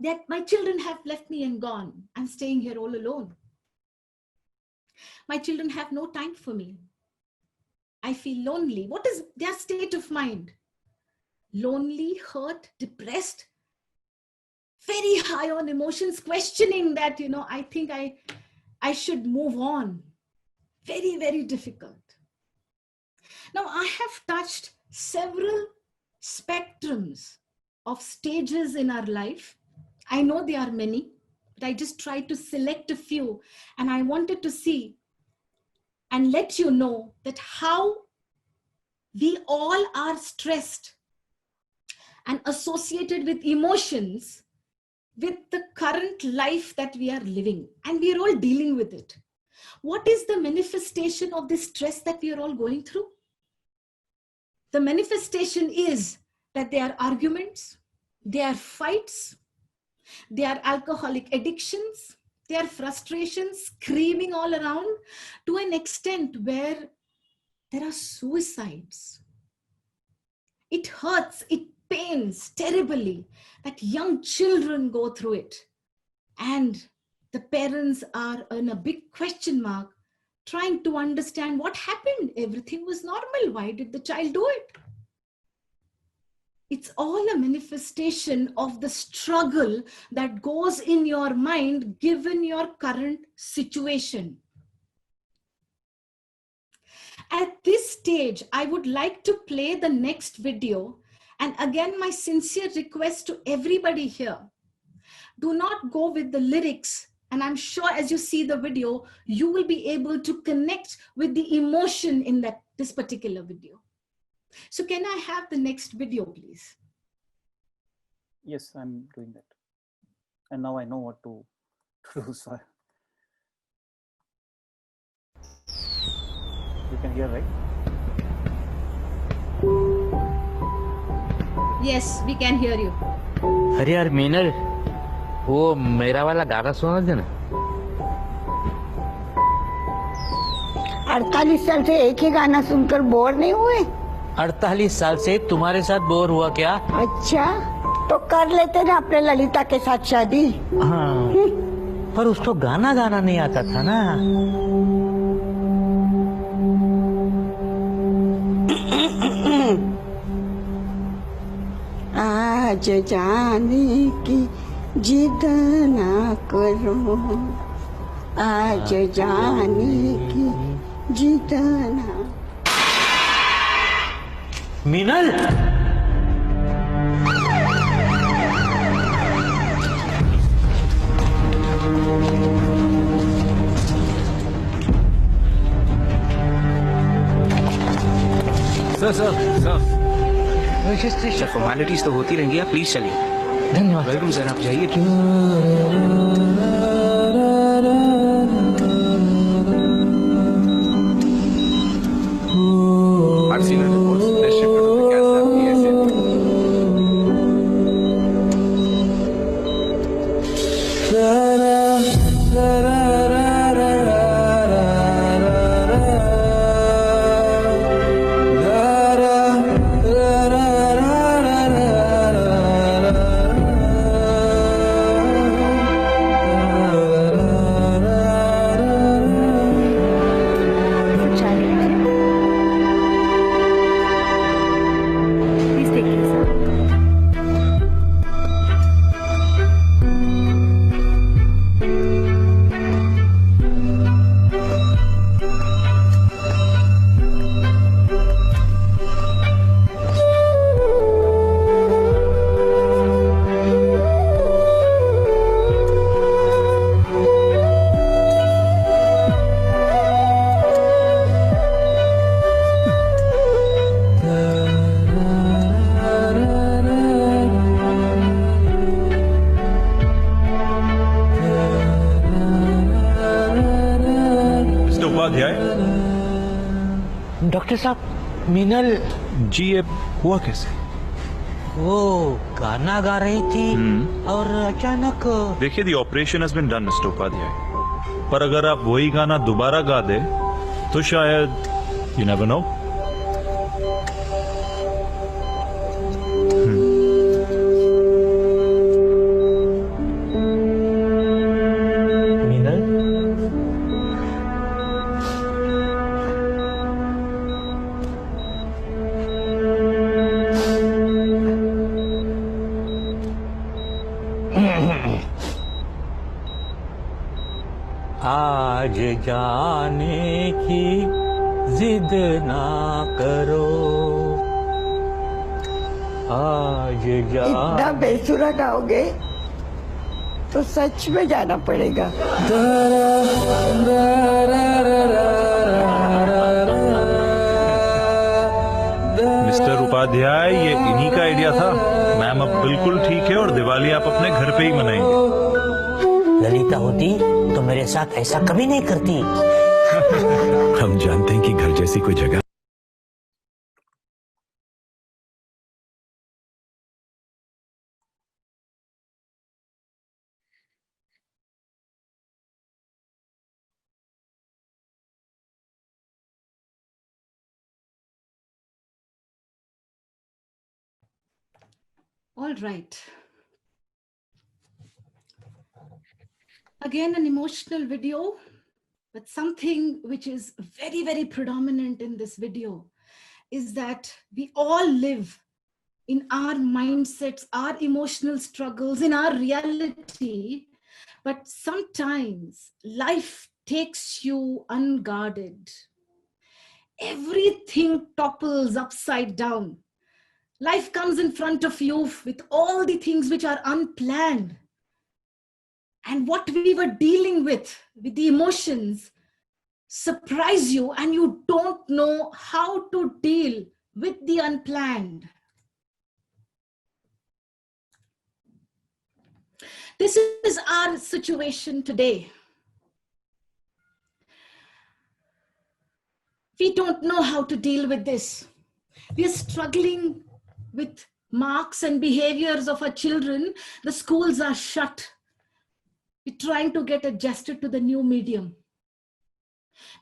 That my children have left me and gone. I'm staying here all alone. My children have no time for me. I feel lonely. What is their state of mind? Lonely, hurt, depressed, very high on emotions, questioning that, I think I should move on. Very, very difficult. Now, I have touched several spectrums of stages in our life. I know there are many, but I just tried to select a few, and I wanted to see and let you know that how we all are stressed and associated with emotions with the current life that we are living, and we are all dealing with it. What is the manifestation of this stress that we are all going through? The manifestation is that there are arguments, there are fights, there are alcoholic addictions, there are frustrations, screaming all around, to an extent where there are suicides. It hurts, it pains terribly that young children go through it. And the parents are in a big question mark, trying to understand what happened. Everything was normal. Why did the child do it? It's all a manifestation of the struggle that goes in your mind given your current situation. At this stage, I would like to play the next video. And again, my sincere request to everybody here, do not go with the lyrics. And I'm sure as you see the video, you will be able to connect with the emotion in this particular video. So can I have the next video, please? Yes, I'm doing that. And now I know what to do. So you can hear, right? Yes, we can hear you. अरे यार मीनल, वो मेरा वाला गाना सुना देना। 48 साल से एक ही गाना सुनकर बोर नहीं हुए? 48 साल से तुम्हारे साथ बोर हुआ क्या? अच्छा, तो कर लेते ना अपने ललिता के साथ शादी। हाँ, पर उसको गाना गाना नहीं आता था ना। आज जाने की जिद ना करो, आज जाने की जिद ना। मीनल, सर फॉर्मेलिटीज तो होती रहेंगी, आप प्लीज चलिए। धन्यवाद। वेलकम सर, आप जाइए। I've seen the reports. They're shifted to the cath lab Upadhyay. Doctor साहब, मीनल जी ये हुआ कैसे? वो गाना गा रही थी और अचानक। देखिए, the operation has been done mister Upadhyay, पर अगर आप वही गाना दोबारा गा दे तो शायद, यू नेवर नो। आज जाने की जिद ना करो, आज इतना बेसुरा गाओगे तो सच में जाना पड़ेगा। मिस्टर उपाध्याय, ये इन्हीं का आइडिया था। मैम अब बिल्कुल ठीक है और दिवाली आप अपने घर पे ही मनाएंगे। ललिता होती तो मेरे साथ ऐसा कभी नहीं करती। हम जानते हैं कि घर जैसी कोई जगह। All right. Again, an emotional video, but something which is very, very predominant in this video is that we all live in our mindsets, our emotional struggles, in our reality, but sometimes life takes you unguarded. Everything topples upside down. Life comes in front of you with all the things which are unplanned. And what we were dealing with the emotions, surprise you and you don't know how to deal with the unplanned. This is our situation today. We don't know how to deal with this. We are struggling with marks and behaviors of our children. The schools are shut. We're trying to get adjusted to the new medium.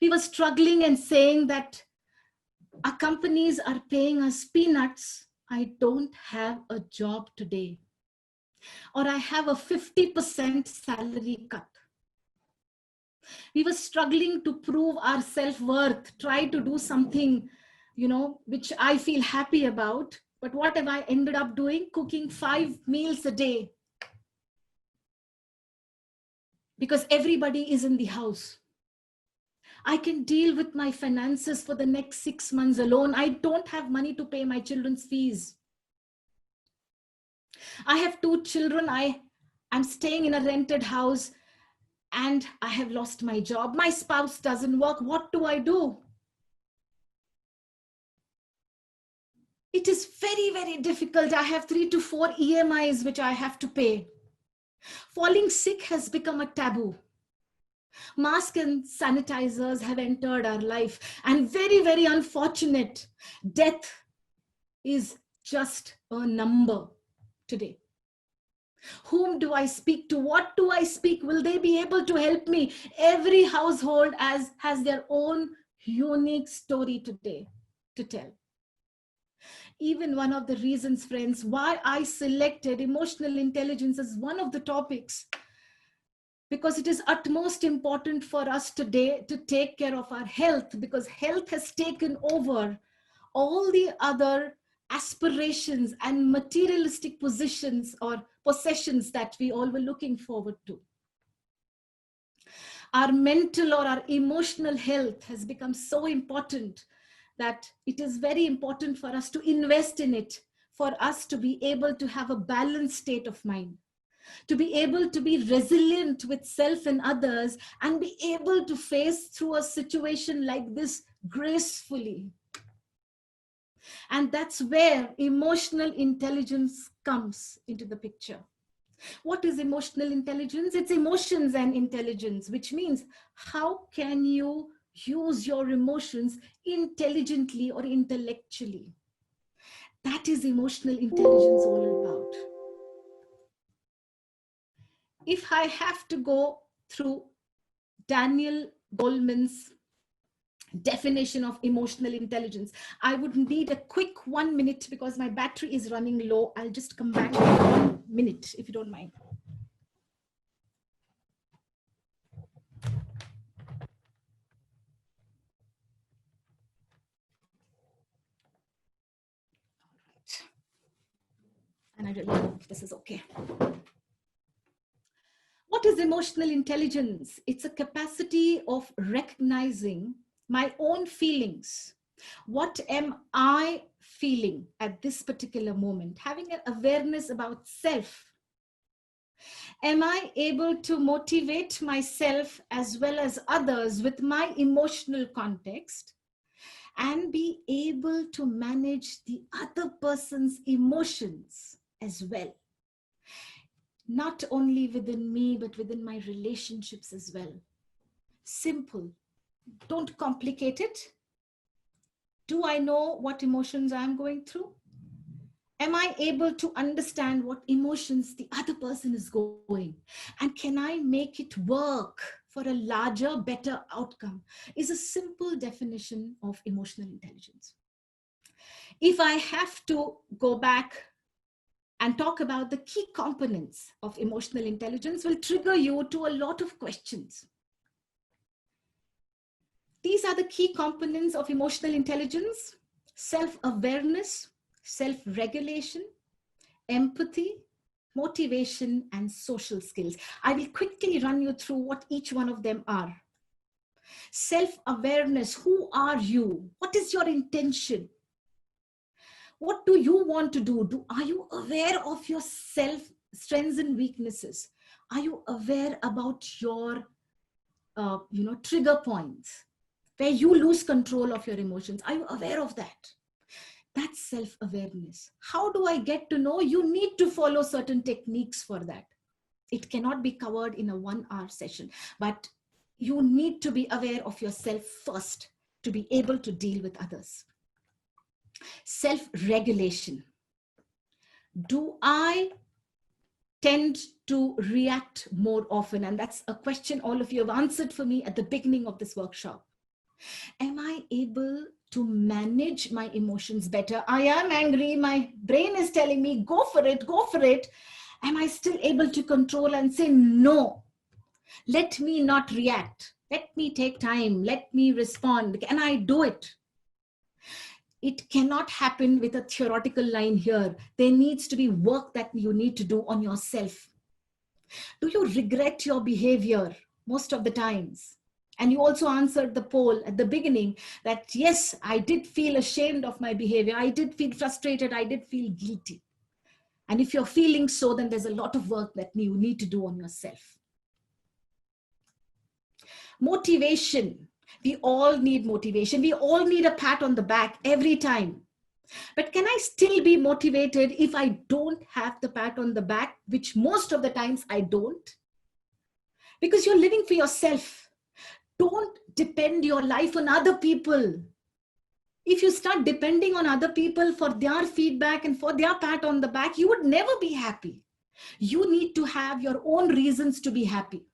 We were struggling and saying that our companies are paying us peanuts. I don't have a job today. Or I have a 50% salary cut. We were struggling to prove our self-worth, try to do something, which I feel happy about. But what have I ended up doing? Cooking 5 meals a day. Because everybody is in the house. I can deal with my finances for the next 6 months alone. I don't have money to pay my children's fees. I have 2 children. I'm staying in a rented house and I have lost my job. My spouse doesn't work. What do I do? It is very, very difficult. I have 3 to 4 EMIs which I have to pay. Falling sick has become a taboo. Masks and sanitizers have entered our life, and very, very unfortunate, death is just a number today. Whom do I speak to? What do I speak? Will they be able to help me? Every household has their own unique story today to tell. Even one of the reasons, friends, why I selected emotional intelligence as one of the topics, because it is utmost important for us today to take care of our health, because health has taken over all the other aspirations and materialistic positions or possessions that we all were looking forward to. Our mental or our emotional health has become so important that it is very important for us to invest in it, for us to be able to have a balanced state of mind, to be able to be resilient with self and others, and be able to face through a situation like this gracefully. And that's where emotional intelligence comes into the picture. What is emotional intelligence? It's emotions and intelligence, which means how can you use your emotions intelligently or intellectually. That is emotional intelligence all about. If I have to go through Daniel Goleman's definition of emotional intelligence, I would need a quick 1 minute because my battery is running low. I'll just come back in 1 minute, if you don't mind. And I really hope this is okay. What is emotional intelligence? It's a capacity of recognizing my own feelings. What am I feeling at this particular moment? Having an awareness about self. Am I able to motivate myself as well as others with my emotional context and be able to manage the other person's emotions as well? Not only within me, but within my relationships as well. Simple. Don't complicate it. Do I know what emotions I'm going through? Am I able to understand what emotions the other person is going? And can I make it work for a larger, better outcome? Is a simple definition of emotional intelligence. If I have to go back and talk about the key components of emotional intelligence, will trigger you to a lot of questions. These are the key components of emotional intelligence: self-awareness, self-regulation, empathy, motivation, and social skills. I will quickly run you through what each one of them are. Self-awareness: who are you? What is your intention? What do you want to do? Are you aware of your self strengths and weaknesses? Are you aware about your trigger points where you lose control of your emotions? Are you aware of that? That's self-awareness. How do I get to know? You need to follow certain techniques for that. It cannot be covered in a 1-hour session, but you need to be aware of yourself first to be able to deal with others. Self-regulation. Do I tend to react more often? And that's a question all of you have answered for me at the beginning of this workshop. Am I able to manage my emotions better? I am angry. My brain is telling me, go for it, go for it. Am I still able to control and say, no, let me not react. Let me take time. Let me respond. Can I do it? It cannot happen with a theoretical line here. There needs to be work that you need to do on yourself. Do you regret your behavior most of the times? And you also answered the poll at the beginning that, yes, I did feel ashamed of my behavior. I did feel frustrated. I did feel guilty. And if you're feeling so, then there's a lot of work that you need to do on yourself. Motivation. We all need motivation. We all need a pat on the back every time. But can I still be motivated if I don't have the pat on the back, which most of the times I don't? Because you're living for yourself. Don't depend your life on other people. If you start depending on other people for their feedback and for their pat on the back, you would never be happy. You need to have your own reasons to be happy.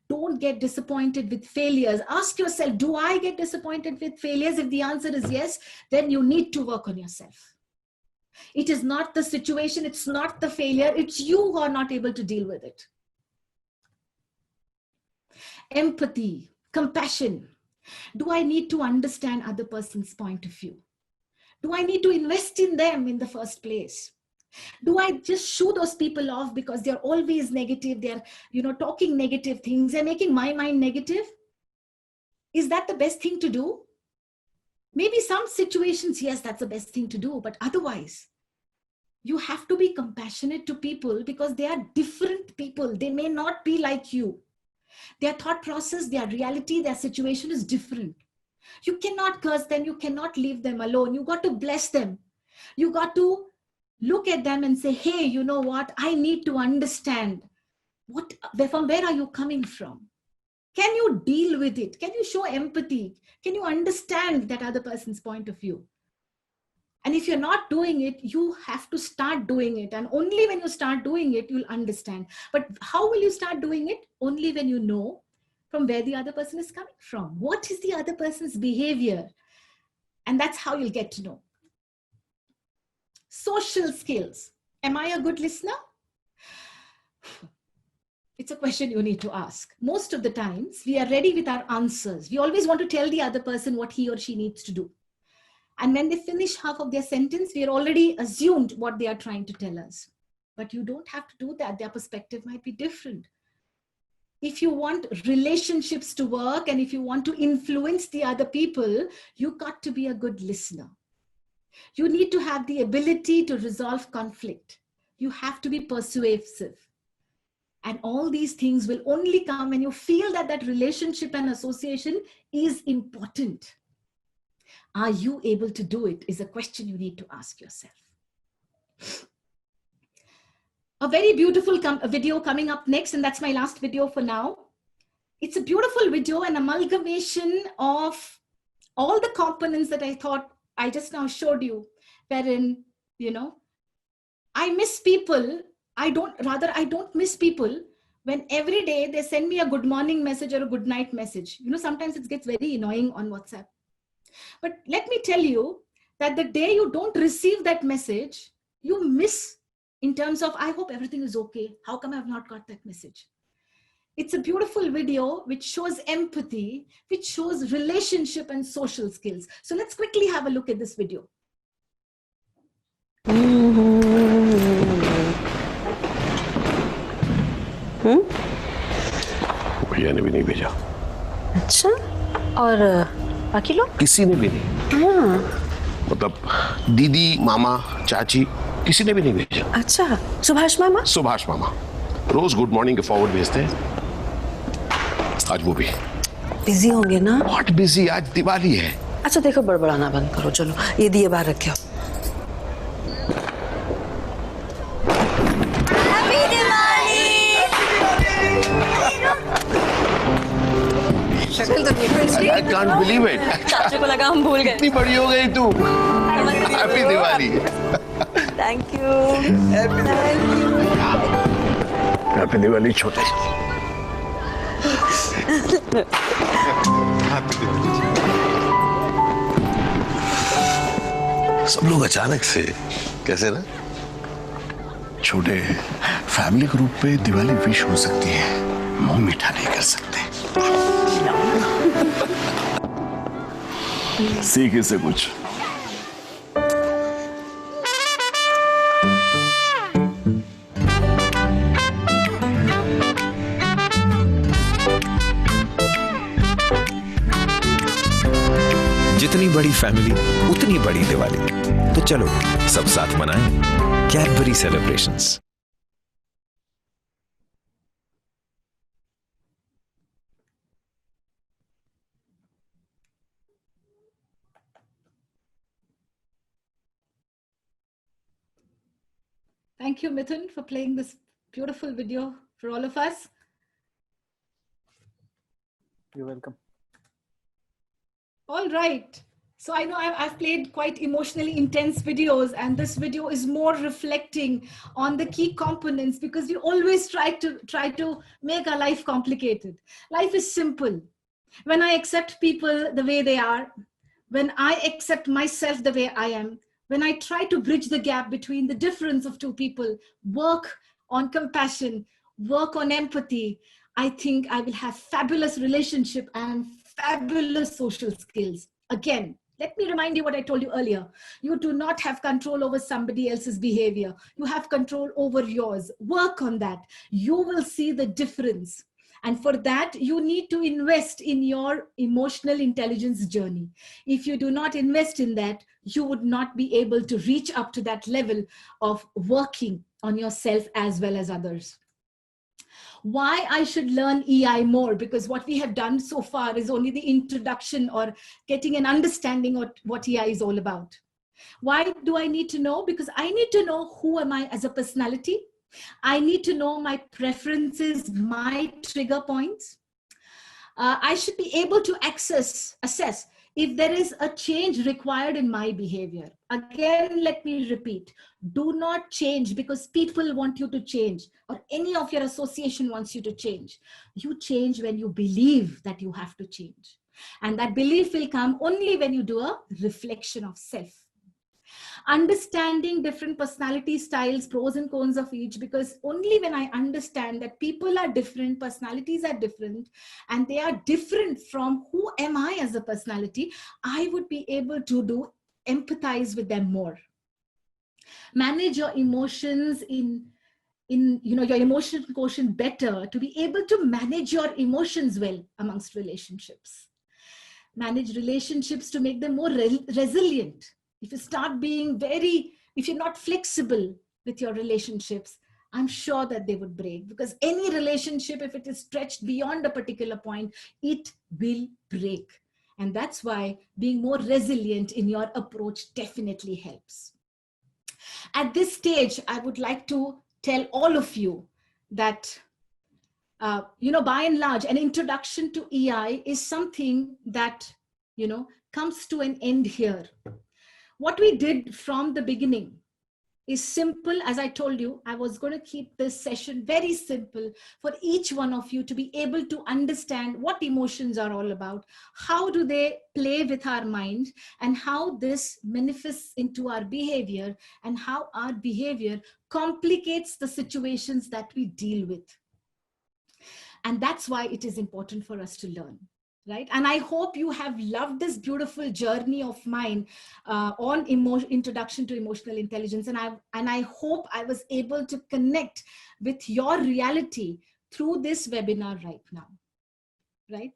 Don't get disappointed with failures. Ask yourself, do I get disappointed with failures? If the answer is yes, then you need to work on yourself. It is not the situation, it's not the failure, it's you who are not able to deal with it. Empathy, compassion. Do I need to understand other person's point of view? Do I need to invest in them in the first place? Do I just shoo those people off because they're always negative? They're, talking negative things. They're making my mind negative. Is that the best thing to do? Maybe some situations, yes, that's the best thing to do. But otherwise, you have to be compassionate to people because they are different people. They may not be like you. Their thought process, their reality, their situation is different. You cannot curse them. You cannot leave them alone. You got to bless them. You got to look at them and say, hey, you know what? I need to understand from where are you coming from? Can you deal with it? Can you show empathy? Can you understand that other person's point of view? And if you're not doing it, you have to start doing it. And only when you start doing it, you'll understand. But how will you start doing it? Only when you know from where the other person is coming from. What is the other person's behavior? And that's how you'll get to know. Social skills. Am I a good listener? It's a question you need to ask. Most of the times, we are ready with our answers. We always want to tell the other person what he or she needs to do. And when they finish half of their sentence, we are already assumed what they are trying to tell us. But you don't have to do that. Their perspective might be different. If you want relationships to work and if you want to influence the other people, you got to be a good listener. You need to have the ability to resolve conflict. You have to be persuasive. And all these things will only come when you feel that that relationship and association is important. Are you able to do it is a question you need to ask yourself. A very beautiful video coming up next, and that's my last video for now. It's a beautiful video, an amalgamation of all the components that I thought I just now showed you, wherein, I miss people. I don't miss people when every day they send me a good morning message or a good night message. Sometimes it gets very annoying on WhatsApp. But let me tell you that the day you don't receive that message, you miss in terms of, I hope everything is okay. How come I've not got that message? It's a beautiful video which shows empathy, which shows relationship and social skills. So let's quickly have a look at this video. भैया ने भी नहीं भेजा। अच्छा, और बाकी लोग? किसी ने भी नहीं। मतलब दीदी, मामा, चाची, किसी ने भी नहीं भेजा। अच्छा, सुभाष मामा? सुभाष मामा रोज गुड मॉर्निंग के फॉरवर्ड भेजते हैं, आज वो भी। बिजी होंगे ना? व्हाट बिजी, आज दिवाली है। अच्छा देखो, बड़बड़ाना बंद करो, चलो ये दिए बाहर रखे हो। शक्ल तो देखो। I can't believe it। चाचू को लगा हम भूल गए। इतनी बड़ी हो गई तू। Happy Diwali. Thank you. Happy Diwali छोटे। हैप्पी दिवाली। सब लोग अचानक से कैसे ना, छोटे फैमिली ग्रुप पे दिवाली विश हो सकती है, मुंह मीठा नहीं कर सकते। सीख इससे कुछ। जितनी बड़ी फैमिली उतनी बड़ी दिवाली। तो चलो सब साथ मनाएं Cadbury celebrations. Thank you, Mithun, for playing this beautiful video for all of us. You're welcome. All right. So I know I've played quite emotionally intense videos, and this video is more reflecting on the key components, because we always try to make our life complicated. Life is simple. When I accept people the way they are, when I accept myself the way I am, when I try to bridge the gap between the difference of two people, work on compassion, work on empathy, I think I will have fabulous relationship and fabulous social skills. Again, let me remind you what I told you earlier. You do not have control over somebody else's behavior. You have control over yours. Work on that. You will see the difference. And for that, you need to invest in your emotional intelligence journey. If you do not invest in that, you would not be able to reach up to that level of working on yourself as well as others. Why I should learn EI more? Because what we have done so far is only the introduction or getting an understanding of what EI is all about. Why do I need to know? Because I need to know who am I as a personality. I need to know my preferences, my trigger points. I should be able to assess if there is a change required in my behavior. Again, let me repeat, do not change because people want you to change or any of your association wants you to change. You change when you believe that you have to change. And that belief will come only when you do a reflection of self. Understanding different personality styles, pros and cons of each, because only when I understand that people are different, personalities are different, and they are different from who am I as a personality, I would be able to empathize with them more. Manage your emotions in your emotional quotient better to be able to manage your emotions well amongst relationships. Manage relationships to make them more resilient. If you start being if you're not flexible with your relationships, I'm sure that they would break, because any relationship, if it is stretched beyond a particular point, it will break. And that's why being more resilient in your approach definitely helps. At this stage, I would like to tell all of you that by and large, an introduction to EI is something that, comes to an end here. What we did from the beginning is simple. As I told you, I was going to keep this session very simple for each one of you to be able to understand what emotions are all about, how do they play with our mind, and how this manifests into our behavior, and how our behavior complicates the situations that we deal with. And that's why it is important for us to learn, right? And I hope you have loved this beautiful journey of mine on introduction to emotional intelligence. And I hope I was able to connect with your reality through this webinar right now, right?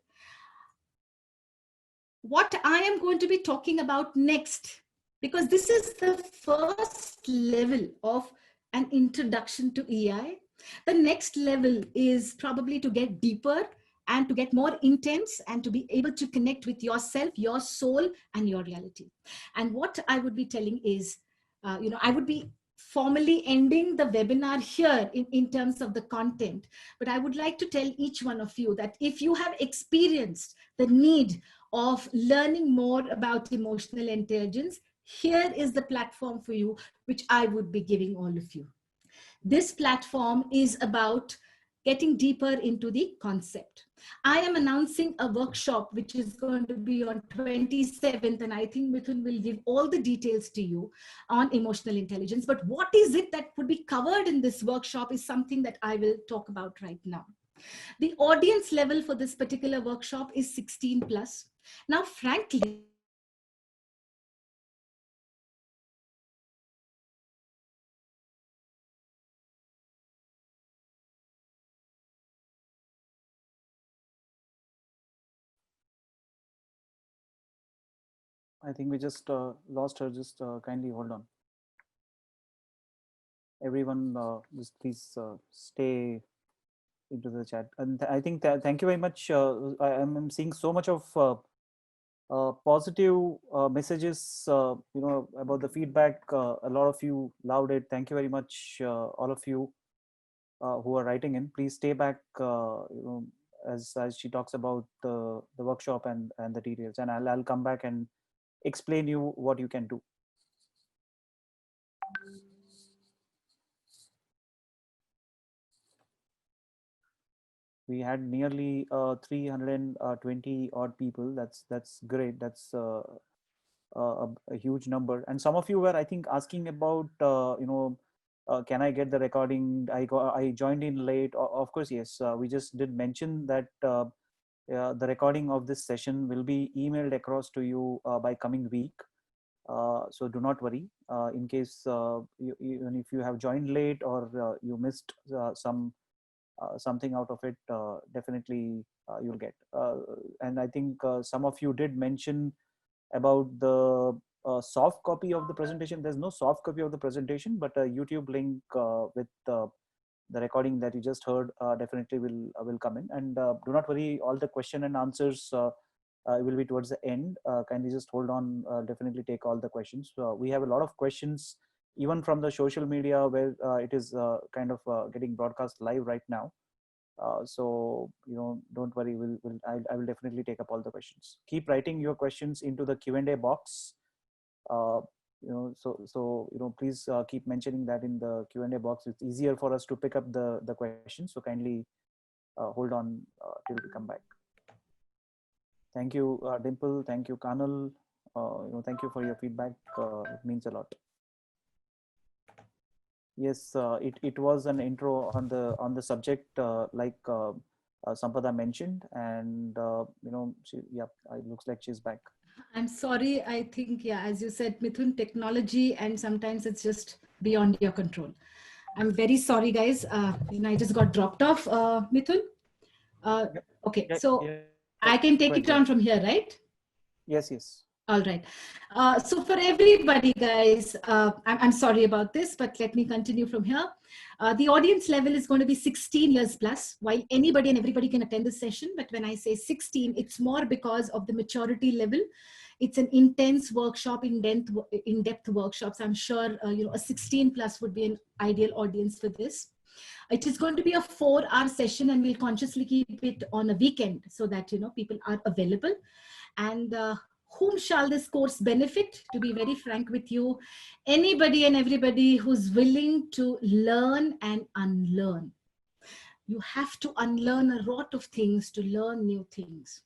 What I am going to be talking about next, because this is the first level of an introduction to EI. The next level is probably to get deeper and to get more intense and to be able to connect with yourself, your soul, and your reality. And what I would be telling is, I would be formally ending the webinar here in terms of the content. But I would like to tell each one of you that if you have experienced the need of learning more about emotional intelligence, here is the platform for you, which I would be giving all of you. This platform is about getting deeper into the concept. I am announcing a workshop which is going to be on 27th, and I think Mithun will give all the details to you on emotional intelligence. But what is it that would be covered in this workshop is something that I will talk about right now. The audience level for this particular workshop is 16 plus. Now, frankly, I think we just lost her. Just kindly hold on. Everyone, just please stay into the chat. And I think thank you very much. I'm seeing so much of positive messages, about the feedback. A lot of you loved it. Thank you very much, all of you who are writing in. Please stay back, as she talks about the workshop and the details. And I'll come back and explain you what you can do. We had nearly 320 odd people. That's great. That's a huge number. And some of you were, I think, asking about, can I get the recording? I joined in late. Of course, yes. We just did mention that the recording of this session will be emailed across to you by coming week. So do not worry. In case even if you have joined late or you missed something out of it, definitely you'll get. And I think some of you did mention about the soft copy of the presentation. There's no soft copy of the presentation, but a YouTube link with the recording that you just heard definitely will come in. And do not worry, all the question and answers will be towards the end. Kindly just hold on, definitely take all the questions. We have a lot of questions even from the social media where it is kind of getting broadcast live right now. So don't worry. I will definitely take up all the questions. Keep writing your questions into the Q&A box. Please keep mentioning that in the Q&A box. It's easier for us to pick up the questions. So kindly hold on till we come back. Thank you, Dimple. Thank you, Kanal. Thank you for your feedback. It means a lot. Yes, it was an intro on the subject, like Sampada mentioned, and it looks like she's back. I'm sorry. I think, yeah, as you said, Mithun, technology, and sometimes it's just beyond your control. I'm very sorry, guys. I just got dropped off, Mithun. Okay, so I can take it on from here, right? Yes, yes. All right. So for everybody, guys, I'm sorry about this, but let me continue from here. The audience level is going to be 16 years plus, while anybody and everybody can attend this session. But when I say 16, it's more because of the maturity level. It's an intense workshop, in-depth workshops. I'm sure, a 16 plus would be an ideal audience for this. It is going to be a 4-hour session, and we'll consciously keep it on a weekend so that, people are available. And whom shall this course benefit? To be very frank with you, anybody and everybody who's willing to learn and unlearn. You have to unlearn a lot of things to learn new things.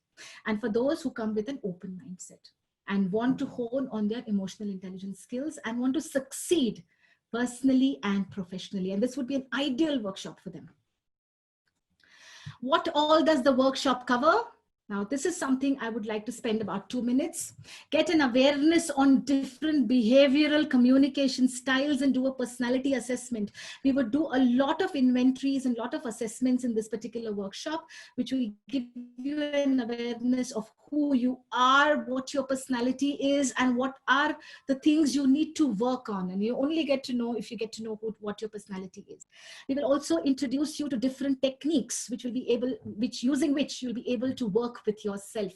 And for those who come with an open mindset and want to hone on their emotional intelligence skills and want to succeed personally and professionally. And this would be an ideal workshop for them. What all does the workshop cover? Now, this is something I would like to spend about 2 minutes. Get an awareness on different behavioral communication styles and do a personality assessment. We would do a lot of inventories and a lot of assessments in this particular workshop, which will give you an awareness of who you are, what your personality is, and what are the things you need to work on. And you only get to know if you get to know what your personality is. We will also introduce you to different techniques, using which you'll be able to work with yourself.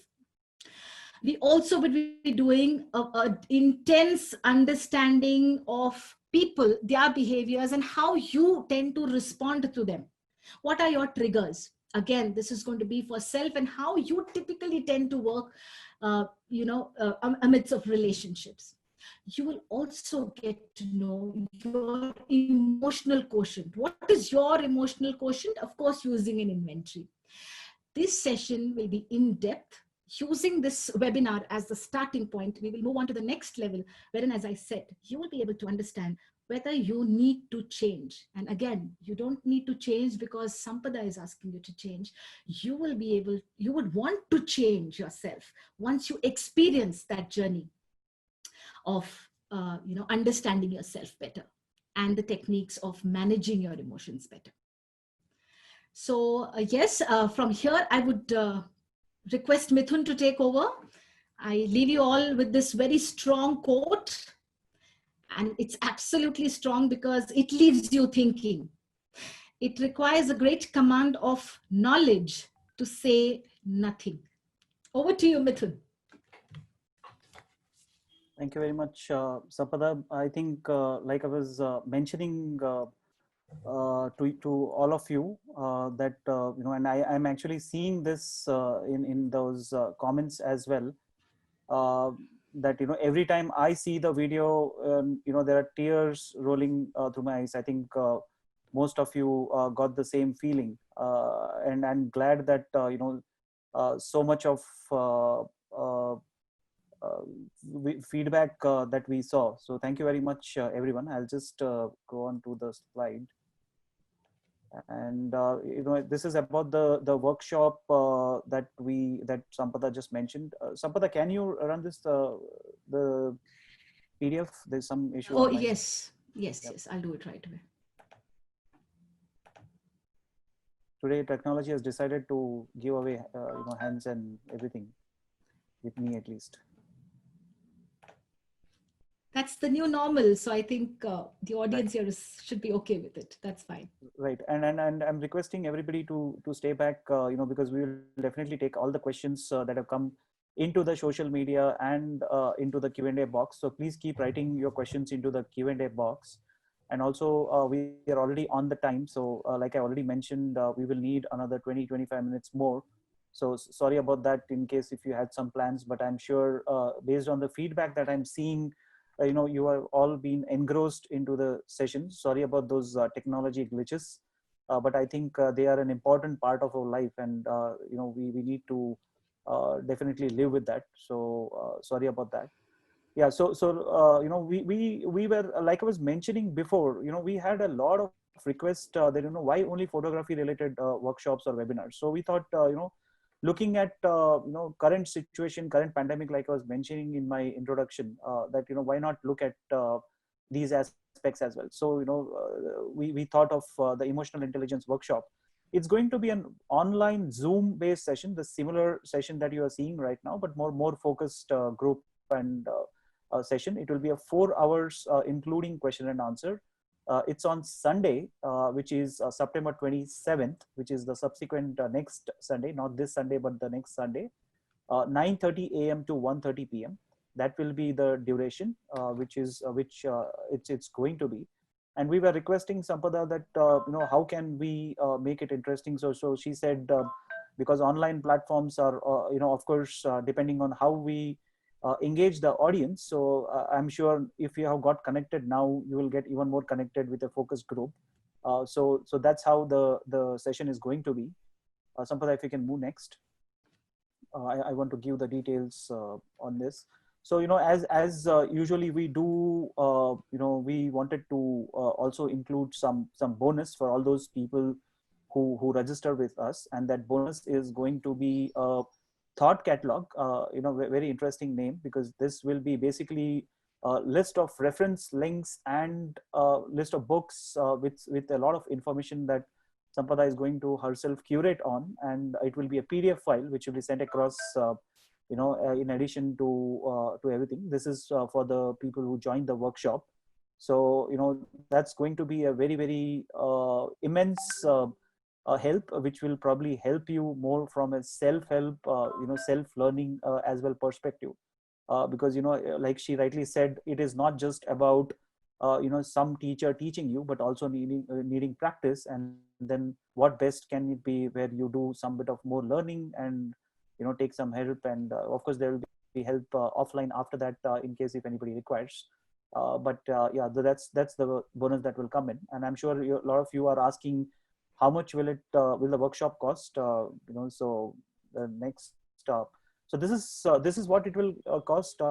We also will be doing an intense understanding of people, their behaviors, and how you tend to respond to them. What are your triggers? Again, this is going to be for self and how you typically tend to work, amidst of relationships. You will also get to know your emotional quotient. What is your emotional quotient? Of course, using an inventory. This session will be in depth. Using this webinar as the starting point, we will move on to the next level, wherein, as I said, you will be able to understand whether you need to change. And again, you don't need to change because Sampada is asking you to change. You would want to change yourself once you experience that journey of understanding yourself better and the techniques of managing your emotions better. So yes, from here, I would request Mithun to take over. I leave you all with this very strong quote. And it's absolutely strong because it leaves you thinking. It requires a great command of knowledge to say nothing. Over to you, Mithun. Thank you very much, Sampada. I think, like I was mentioning to all of you, that and I'm actually seeing this in those comments as well. That every time I see the video, there are tears rolling through my eyes. I think most of you got the same feeling, and I'm glad that so much of feedback that we saw. So thank you very much, everyone. I'll just go on to the slide. And this is about the workshop that Sampada just mentioned. Sampada, can you run this the PDF? There's some issue. Oh yes, yes, I'll do it right away. Today, technology has decided to give away hands and everything, with me at least. That's the new normal. So I think the audience here should be okay with it. That's fine. Right. And I'm requesting everybody to stay back, because we will definitely take all the questions that have come into the social media and into the Q&A box. So please keep writing your questions into the Q&A box. And also we are already on the time. So like I already mentioned, we will need another 20-25 minutes more. So sorry about that in case if you had some plans, but I'm sure based on the feedback that I'm seeing, you have all been engrossed into the session. Sorry about those technology glitches, but I think they are an important part of our life, and we need to definitely live with that. So sorry about that. Yeah, we were, like I was mentioning before, we had a lot of requests that why only photography related workshops or webinars. So we thought looking at current situation, current pandemic, like I was mentioning in my introduction, that why not look at these aspects as well. So we thought of the emotional intelligence workshop. It's going to be an online Zoom based session, the similar session that you are seeing right now, but more focused group and session. It will be a 4 hours including question and answer. It's on Sunday, which is September 27th, which is the subsequent next Sunday, not this Sunday, but the next Sunday, 9:30 a.m. to 1:30 p.m. That will be the duration, which it's going to be. And we were requesting Sampada that how can we make it interesting. So she said because online platforms are of course depending on how we engage the audience. So I'm sure if you have got connected now, you will get even more connected with a focus group. So that's how the session is going to be. Sampada, if you can move next. I want to give the details on this. So as usually we do, we wanted to also include some bonus for all those people who register with us, and that bonus is going to be thought catalog. Very interesting name, because this will be basically a list of reference links and list of books with a lot of information that Sampada is going to herself curate on, and it will be a PDF file which will be sent across in addition to everything. This is for the people who join the workshop. So that's going to be a very immense help, which will probably help you more from a self-help, self-learning as well perspective. Because like she rightly said, it is not just about some teacher teaching you, but also needing practice. And then what best can it be where you do some bit of more learning and take some help. And of course there will be help offline after that in case if anybody requires. But yeah, that's the bonus that will come in. And I'm sure a lot of you are asking, how much will the workshop cost? So the next so this is what it will cost.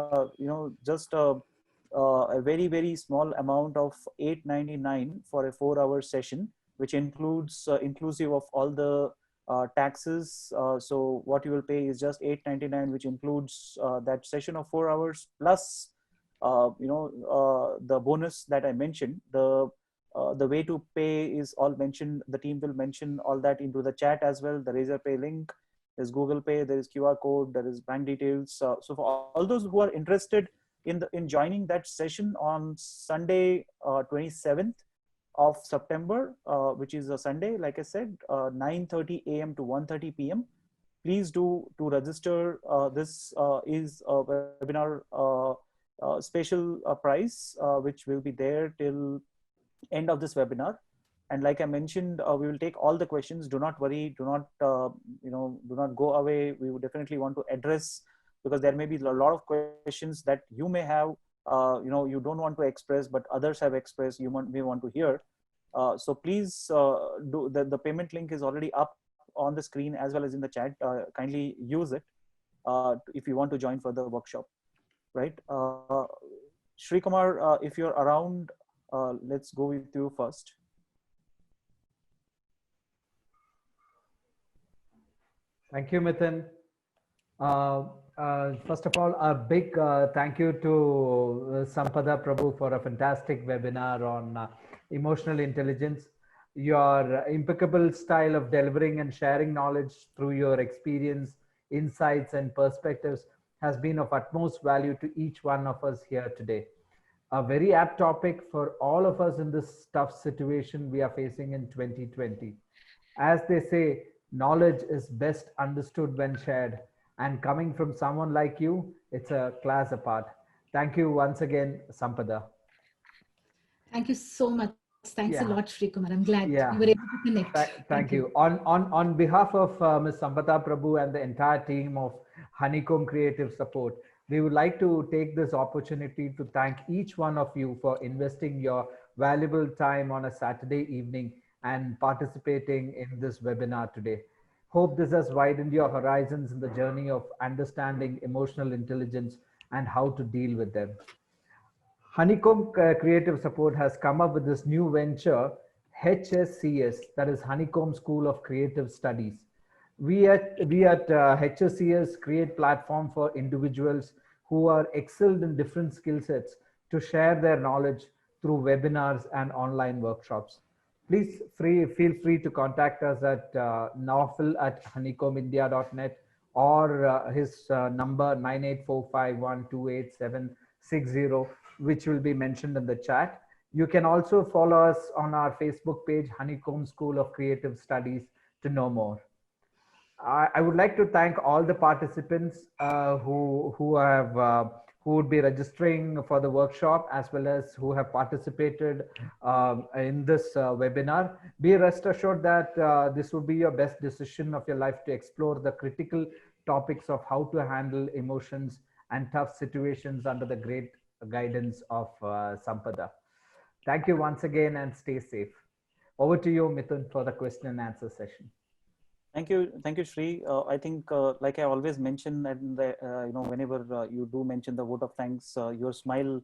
Just a very small amount of $8.99 for a 4-hour session, which includes inclusive of all the taxes. So what you will pay is just $8.99, which includes that session of 4 hours plus the bonus that I mentioned. The way to pay is all mentioned. The team will mention all that into the chat as well. The Razorpay link, there's Google Pay, there is QR code, there is bank details. So for all those who are interested in joining that session on Sunday, 27th of September, which is a Sunday, like I said, 9:30 a.m. to 1:30 p.m. Please do to register. This is a webinar special price, which will be there till end of this webinar. And like I mentioned, we will take all the questions. Do not worry. Do not do not go away. We would definitely want to address, because there may be a lot of questions that you may have you don't want to express, but others have expressed you may want to hear. So please do the payment link is already up on the screen as well as in the chat. Kindly use it if you want to join for the workshop, right? Shri Kumar, if you're around, let's go with you first. Thank you, Mithun. First of all, a big thank you to Sampada Prabhu for a fantastic webinar on emotional intelligence. Your impeccable style of delivering and sharing knowledge through your experience, insights, and perspectives has been of utmost value to each one of us here today. A very apt topic for all of us in this tough situation we are facing in 2020. As they say, knowledge is best understood when shared, and coming from someone like you, it's a class apart. Thank you once again, Sampada. Thank you so much. Thanks a Yeah. lot, Sri Kumar. I'm glad Yeah. you were able to connect. Thank you. On behalf of Ms. Sampata Prabhu and the entire team of Honeycomb Creative Support, we would like to take this opportunity to thank each one of you for investing your valuable time on a Saturday evening and participating in this webinar today. Hope this has widened your horizons in the journey of understanding emotional intelligence and how to deal with them. Honeycomb Creative Support has come up with this new venture, HSCS, that is Honeycomb School of Creative Studies. We at HSCS create platform for individuals who are excelled in different skill sets to share their knowledge through webinars and online workshops. Please feel free to contact us at naufil@honeycombindia.net or his number 9845128760, which will be mentioned in the chat. You can also follow us on our Facebook page, Honeycomb School of Creative Studies, to know more. I would like to thank all the participants who would be registering for the workshop, as well as who have participated in this webinar. Be rest assured that this would be your best decision of your life to explore the critical topics of how to handle emotions and tough situations under the great guidance of Sampada. Thank you once again and stay safe. Over to you, Mithun, for the question and answer session. Thank you, Shri. I think, like I always mention, and whenever you do mention the vote of thanks, your smile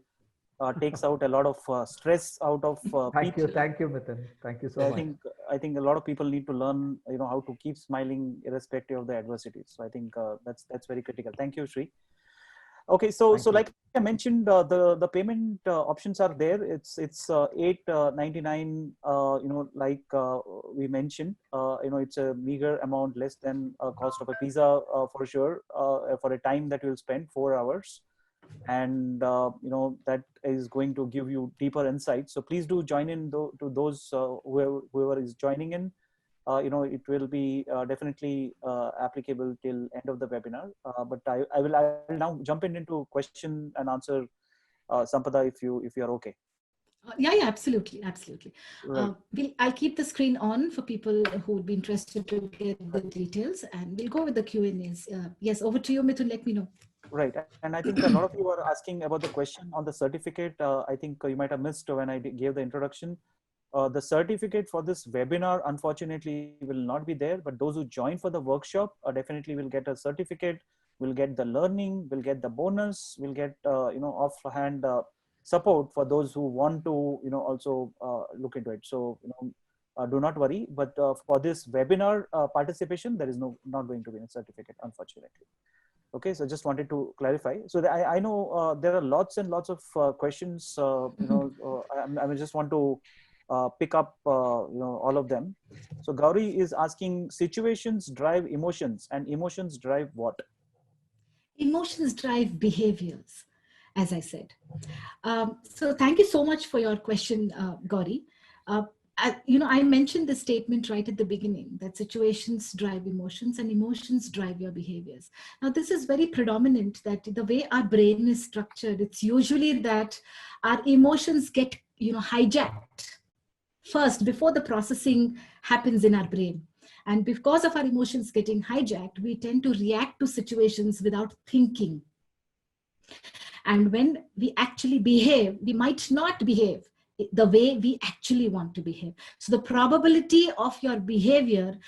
takes out a lot of stress out of people. Thank you, Mithun. Thank you so much. I think a lot of people need to learn, how to keep smiling irrespective of the adversities. So I think that's very critical. Thank you, Shri. Okay, so like I mentioned, the payment options are there. It's $8.99. Like we mentioned, it's a meager amount, less than cost of a pizza for sure, for a time that you'll spend 4 hours, and that is going to give you deeper insights. So please do join in to those whoever is joining in. It will be definitely applicable till end of the webinar. But I will now jump into question and answer, Sampada, if you are okay. Yeah, absolutely. Right. I'll keep the screen on for people who would be interested to get the details, and we'll go with the Q&As. Yes, over to you, Mithun. Let me know. Right, and I think a lot of you are asking about the question on the certificate. I think you might have missed when I gave the introduction. The certificate for this webinar, unfortunately, will not be there, but those who join for the workshop definitely will get a certificate, will get the learning, will get the bonus, will get, offhand support for those who want to, also look into it. So, do not worry, but for this webinar participation, there is not going to be a certificate, unfortunately. Okay, so just wanted to clarify. So I know there are lots and lots of questions, I just want to pick up all of them. So Gauri is asking, situations drive emotions, and emotions drive what? Emotions drive behaviors, as I said. So thank you so much for your question, Gauri. I mentioned the statement right at the beginning that situations drive emotions and emotions drive your behaviors. Now, this is very predominant, that the way our brain is structured, it's usually that our emotions get, hijacked first before the processing happens in our brain. And because of our emotions getting hijacked, we tend to react to situations without thinking. And when we actually behave, we might not behave the way we actually want to behave. So the probability of your behavior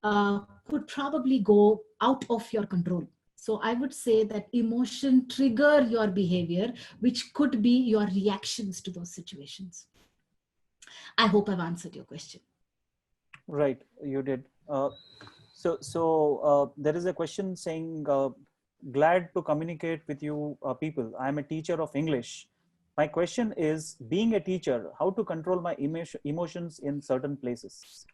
could probably go out of your control. So I would say that emotion trigger your behavior, which could be your reactions to those situations. I hope I've answered your question. Right, you did. So there is a question saying, glad to communicate with you people. I'm a teacher of English. My question is, being a teacher, how to control my emotions in certain places?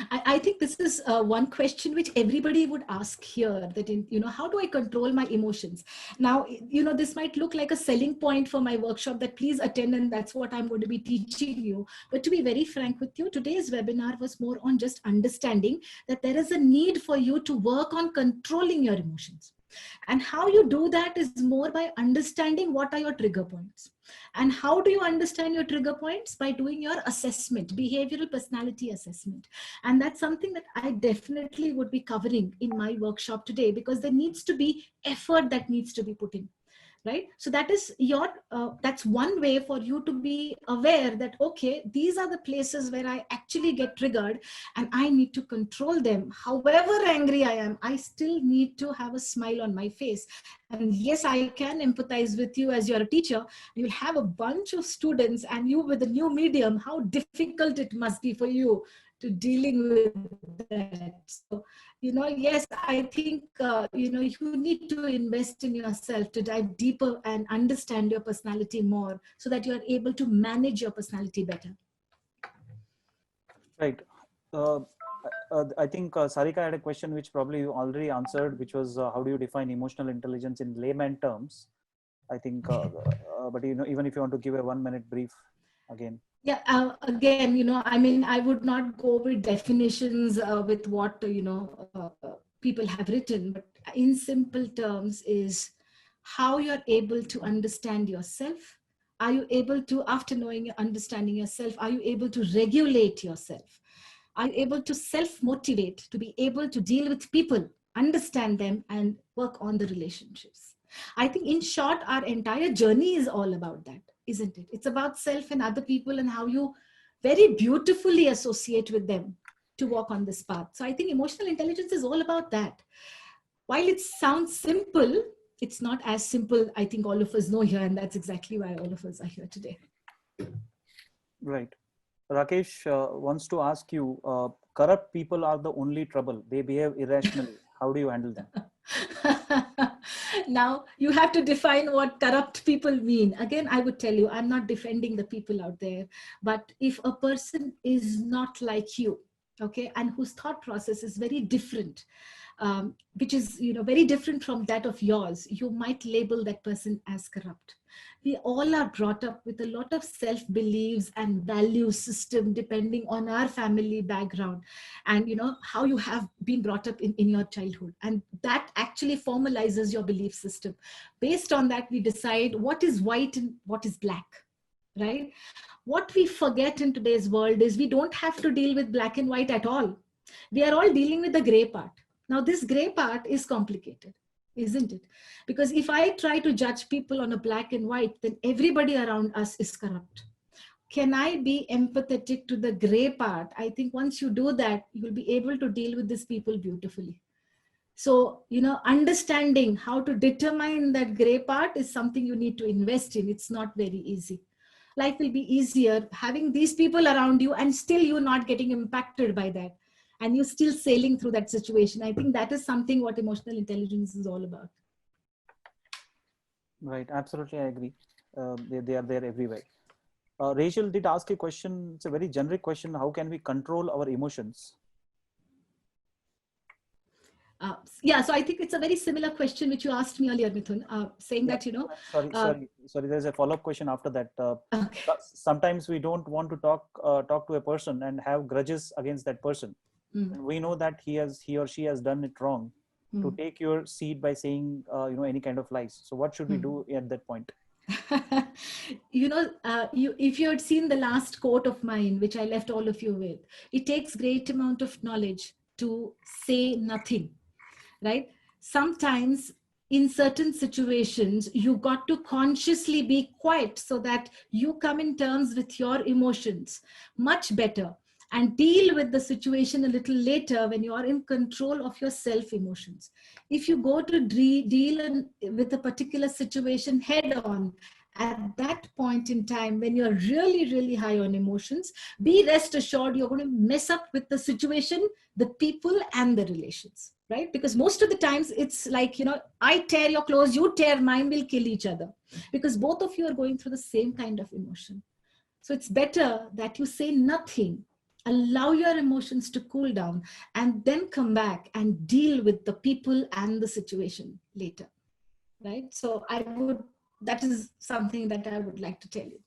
I think this is one question which everybody would ask here, that how do I control my emotions? Now, this might look like a selling point for my workshop, that please attend, and that's what I'm going to be teaching you. But to be very frank with you, today's webinar was more on just understanding that there is a need for you to work on controlling your emotions. And how you do that is more by understanding what are your trigger points. And how do you understand your trigger points? By doing your assessment, behavioral personality assessment. And that's something that I definitely would be covering in my workshop today, because there needs to be effort that needs to be put in. Right? So that is that's one way for you to be aware that, okay, these are the places where I actually get triggered and I need to control them. However angry I am, I still need to have a smile on my face. And yes, I can empathize with you as you're a teacher. You'll have a bunch of students, and you with a new medium, how difficult it must be for you to dealing with that. So, yes, I think, you need to invest in yourself to dive deeper and understand your personality more, so that you are able to manage your personality better. Right. I think Sarika had a question which probably you already answered, which was how do you define emotional intelligence in layman terms? I think, but even if you want to give a 1 minute brief again. Yeah, again, I would not go with definitions with what, people have written, but in simple terms is how you're able to understand yourself. Are you able to, after knowing, understanding yourself, are you able to regulate yourself? Are you able to self-motivate, to be able to deal with people, understand them, and work on the relationships? I think, in short, our entire journey is all about that, isn't it? It's about self and other people, and how you very beautifully associate with them to walk on this path. So I think emotional intelligence is all about that. While it sounds simple, it's not as simple, I think all of us know here, and that's exactly why all of us are here today. Right. Rakesh wants to ask you, corrupt people are the only trouble. They behave irrationally. How do you handle them? Now, you have to define what corrupt people mean. Again, I would tell you, I'm not defending the people out there, but if a person is not like you, okay, and whose thought process is very different, which is, very different from that of yours, you might label that person as corrupt. We all are brought up with a lot of self-beliefs and value system depending on our family background and how you have been brought up in your childhood, and that actually formalizes your belief system. Based on that, we decide what is white and what is black, right? What we forget in today's world is we don't have to deal with black and white at all. We are all dealing with the gray part. Now, this gray part is complicated, isn't it? Because if I try to judge people on a black and white, then everybody around us is corrupt. Can I be empathetic to the gray part? I think once you do that, you'll be able to deal with these people beautifully. So, understanding how to determine that gray part is something you need to invest in. It's not very easy. Life will be easier having these people around you and still you not getting impacted by that, and you're still sailing through that situation. I think that is something what emotional intelligence is all about. Right, absolutely, I agree. They are there everywhere. Rachel did ask a question. It's a very generic question. How can we control our emotions? Yeah, so I think it's a very similar question which you asked me earlier, Mithun, saying that, Sorry, there's a follow-up question after that. Okay. Sometimes we don't want to talk to a person and have grudges against that person. And we know that he or she has done it wrong. To take your seat by saying any kind of lies. So what should we do at that point? If you had seen the last quote of mine, which I left all of you with, it takes great amount of knowledge to say nothing, right? Sometimes in certain situations, you got to consciously be quiet so that you come in terms with your emotions much better and deal with the situation a little later when you are in control of your self emotions. If you go to deal with a particular situation head on, at that point in time, when you're really, really high on emotions, be rest assured you're going to mess up with the situation, the people, and the relations, right? Because most of the times it's like, I tear your clothes, you tear mine, we'll kill each other. Because both of you are going through the same kind of emotion. So it's better that you say nothing, allow your emotions to cool down, and then come back and deal with the people and the situation later, right? So that is something that I would like to tell you.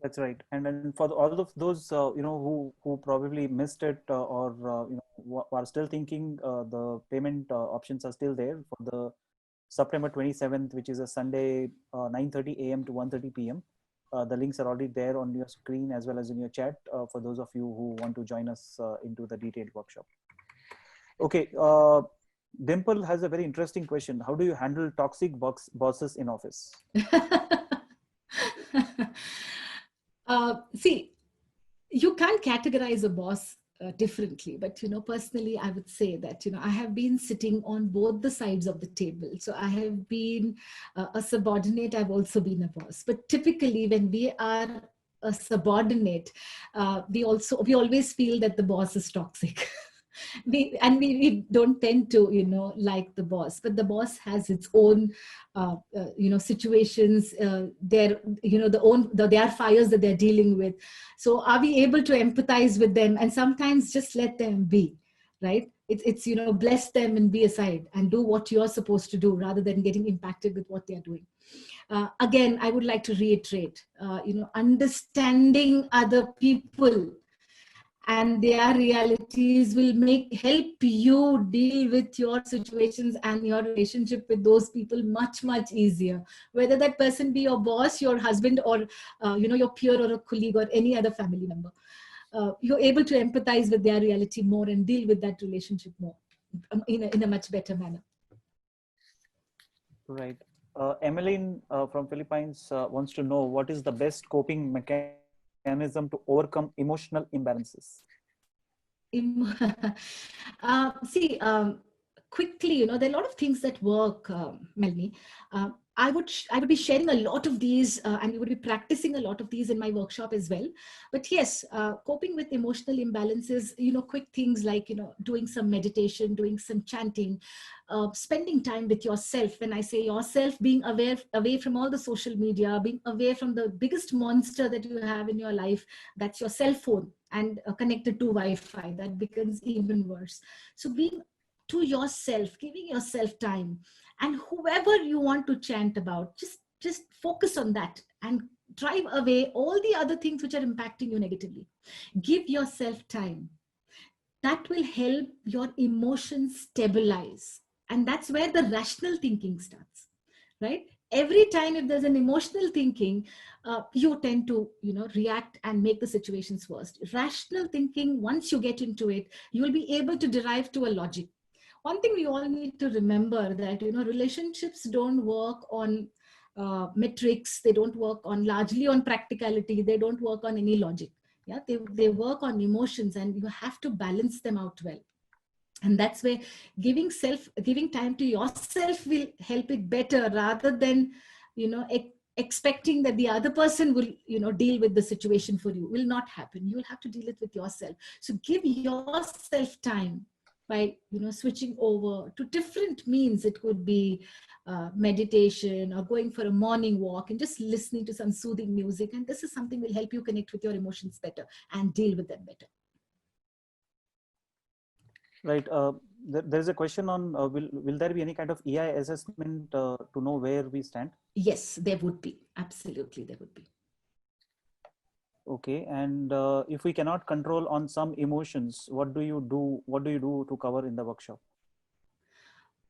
That's right. And then for all of those, who probably missed it or are still thinking, the payment options are still there for the September 27th, which is a Sunday, 9:30 a.m. to 1:30 p.m. The links are already there on your screen as well as in your chat for those of you who want to join us into the detailed workshop. Okay, Dimple has a very interesting question. How do you handle toxic bosses in office? See, you can't categorize a boss differently, but personally I would say that I have been sitting on both the sides of the table. So I have been a subordinate, I've also been a boss. But typically when we are a subordinate, we always feel that the boss is toxic. we don't tend to like the boss, but the boss has its own situations, their their fires that they're dealing with. So are we able to empathize with them and sometimes just let them be, right? It's bless them and be aside and do what you're supposed to do rather than getting impacted with what they're doing. Again, I would like to reiterate, understanding other people and their realities will help you deal with your situations and your relationship with those people much easier, whether that person be your boss, your husband, or your peer or a colleague or any other family member. You're able to empathize with their reality more and deal with that relationship more in a much better manner. Right. Emmeline from Philippines wants to know what is the best coping mechanism to overcome emotional imbalances. Quickly, there are a lot of things that work, Melanie. I would be sharing a lot of these and we would be practicing a lot of these in my workshop as well. But yes, coping with emotional imbalances, quick things like, doing some meditation, doing some chanting, spending time with yourself. When I say yourself, being away from all the social media, being away from the biggest monster that you have in your life, that's your cell phone, and connected to Wi-Fi, that becomes even worse. So being to yourself, giving yourself time, and whoever you want to chant about, just focus on that and drive away all the other things which are impacting you negatively. Give yourself time. That will help your emotions stabilize. And that's where the rational thinking starts, right? Every time if there's an emotional thinking, you tend to react and make the situations worse. Rational thinking, once you get into it, you will be able to derive to a logic. One thing we all need to remember that relationships don't work on metrics, they don't work on largely on practicality, they don't work on any logic. Yeah, they work on emotions, and you have to balance them out well. And that's where giving time to yourself will help it better, rather than expecting that the other person will deal with the situation for you. Will not happen. You'll have to deal it with yourself. So give yourself time by switching over to different means. It could be meditation or going for a morning walk and just listening to some soothing music, and this is something will help you connect with your emotions better and deal with them better. Right. There's a question on will there be any kind of EI assessment to know where we stand? Yes, there would be. Absolutely, there would be. Okay. And if we cannot control on some emotions, what do you do? What do you do to cover in the workshop?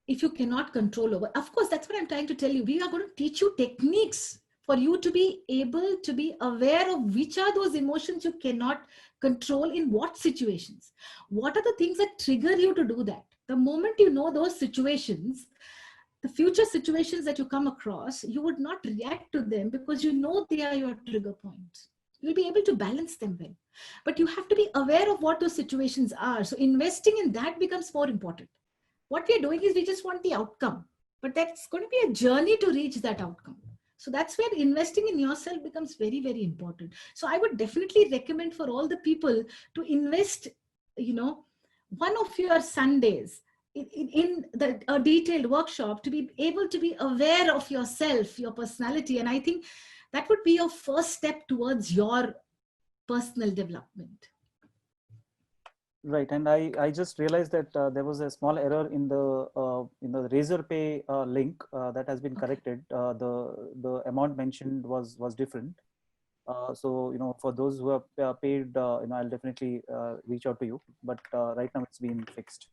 If you cannot control over, of course, that's what I'm trying to tell you. We are going to teach you techniques for you to be able to be aware of which are those emotions you cannot control in what situations. What are the things that trigger you to do that? The moment you know those situations, the future situations that you come across, you would not react to them because you know they are your trigger points. You'll be able to balance them well. But you have to be aware of what those situations are. So investing in that becomes more important. What we're doing is we just want the outcome, but that's going to be a journey to reach that outcome. So that's where investing in yourself becomes very, very important. So I would definitely recommend for all the people to invest, one of your Sundays in a detailed workshop to be able to be aware of yourself, your personality. And I think that would be your first step towards your personal development. Right, and I just realized that there was a small error in the Razorpay link that has been corrected. The amount mentioned was different. So, for those who have paid, I'll definitely reach out to you. But right now it's been fixed.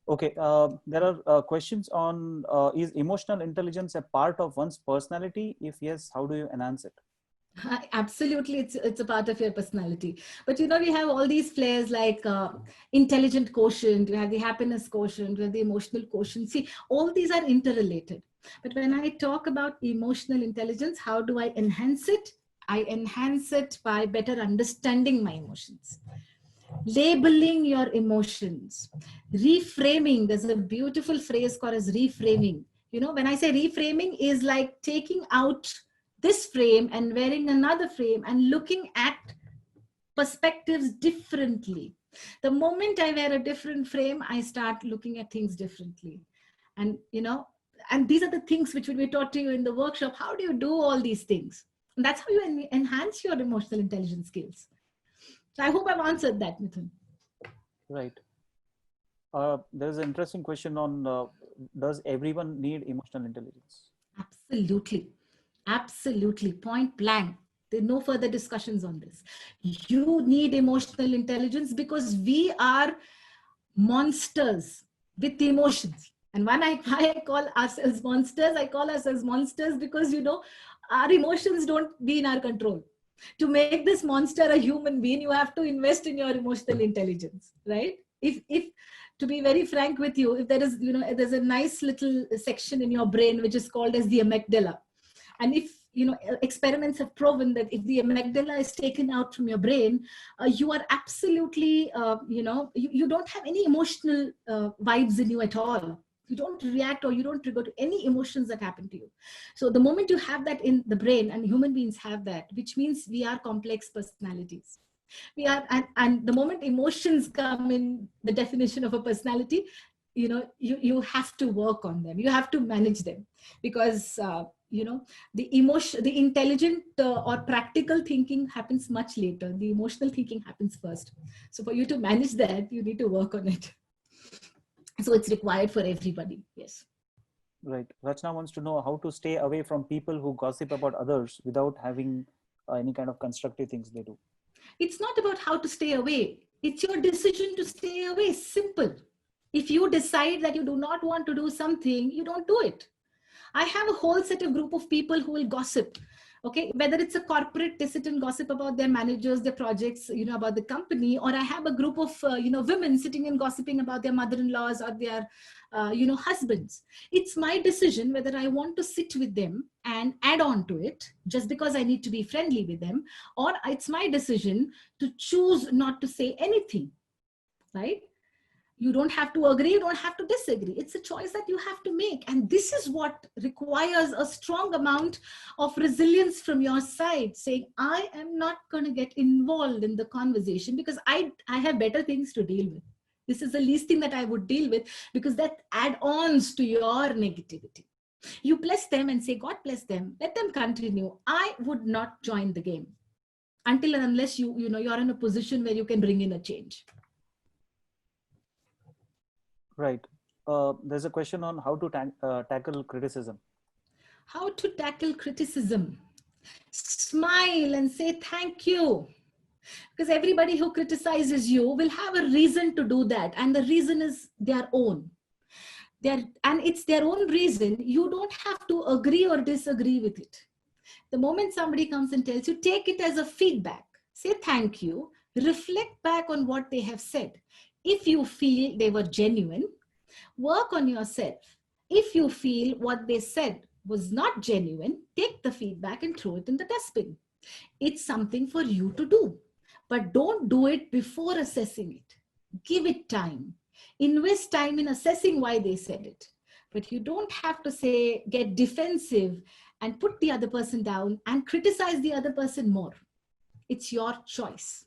Okay, there are questions on, is emotional intelligence a part of one's personality? If yes, how do you enhance it? Absolutely, it's a part of your personality. But we have all these flares like intelligent quotient, we have the happiness quotient, we have the emotional quotient. See, all these are interrelated. But when I talk about emotional intelligence, how do I enhance it? I enhance it by better understanding my emotions, labeling your emotions, reframing. There's a beautiful phrase called as reframing. When I say reframing, is like taking out this frame and wearing another frame and looking at perspectives differently. The moment I wear a different frame, I start looking at things differently. And and these are the things which will be taught to you in the workshop. How do you do all these things? And that's how you enhance your emotional intelligence skills. So I hope I've answered that, Mithun. Right. There's an interesting question on, does everyone need emotional intelligence? Absolutely. Absolutely. Point blank. There are no further discussions on this. You need emotional intelligence because we are monsters with emotions. And when I call ourselves monsters, I call ourselves monsters because, our emotions don't be in our control. To make this monster a human being, you have to invest in your emotional intelligence, right? If to be very frank with you, if there is, there's a nice little section in your brain which is called as the amygdala. And if, experiments have proven that if the amygdala is taken out from your brain, you are absolutely, you don't have any emotional vibes in you at all. You don't react or you don't trigger to any emotions that happen to you. So the moment you have that in the brain, and human beings have that, which means we are complex personalities. We are, and the moment emotions come in the definition of a personality, you have to work on them. You have to manage them because, the intelligent or practical thinking happens much later. The emotional thinking happens first. So for you to manage that, you need to work on it. So it's required for everybody. Yes. Right. Rachna wants to know how to stay away from people who gossip about others without having any kind of constructive things they do. It's not about how to stay away. It's your decision to stay away. Simple. If you decide that you do not want to do something, you don't do it. I have a whole set of group of people who will gossip. Okay, whether it's a corporate, they sit and gossip about their managers, their projects, about the company, or I have a group of, women sitting and gossiping about their mother-in-laws or their, husbands. It's my decision whether I want to sit with them and add on to it just because I need to be friendly with them, or it's my decision to choose not to say anything, right? You don't have to agree, you don't have to disagree. It's a choice that you have to make. And this is what requires a strong amount of resilience from your side, saying, I am not going to get involved in the conversation because I have better things to deal with. This is the least thing that I would deal with because that adds to your negativity. You bless them and say, God bless them. Let them continue. I would not join the game until and unless you're in a position where you can bring in a change. Right. There's a question on how to tackle criticism. How to tackle criticism? Smile and say thank you. Because everybody who criticizes you will have a reason to do that. And the reason is their own. And it's their own reason. You don't have to agree or disagree with it. The moment somebody comes and tells you, take it as a feedback. Say thank you. Reflect back on what they have said. If you feel they were genuine, work on yourself. If you feel what they said was not genuine, take the feedback and throw it in the dustbin. It's something for you to do, but don't do it before assessing it. Give it time. Invest time in assessing why they said it. But you don't have to get defensive and put the other person down and criticize the other person more. It's your choice.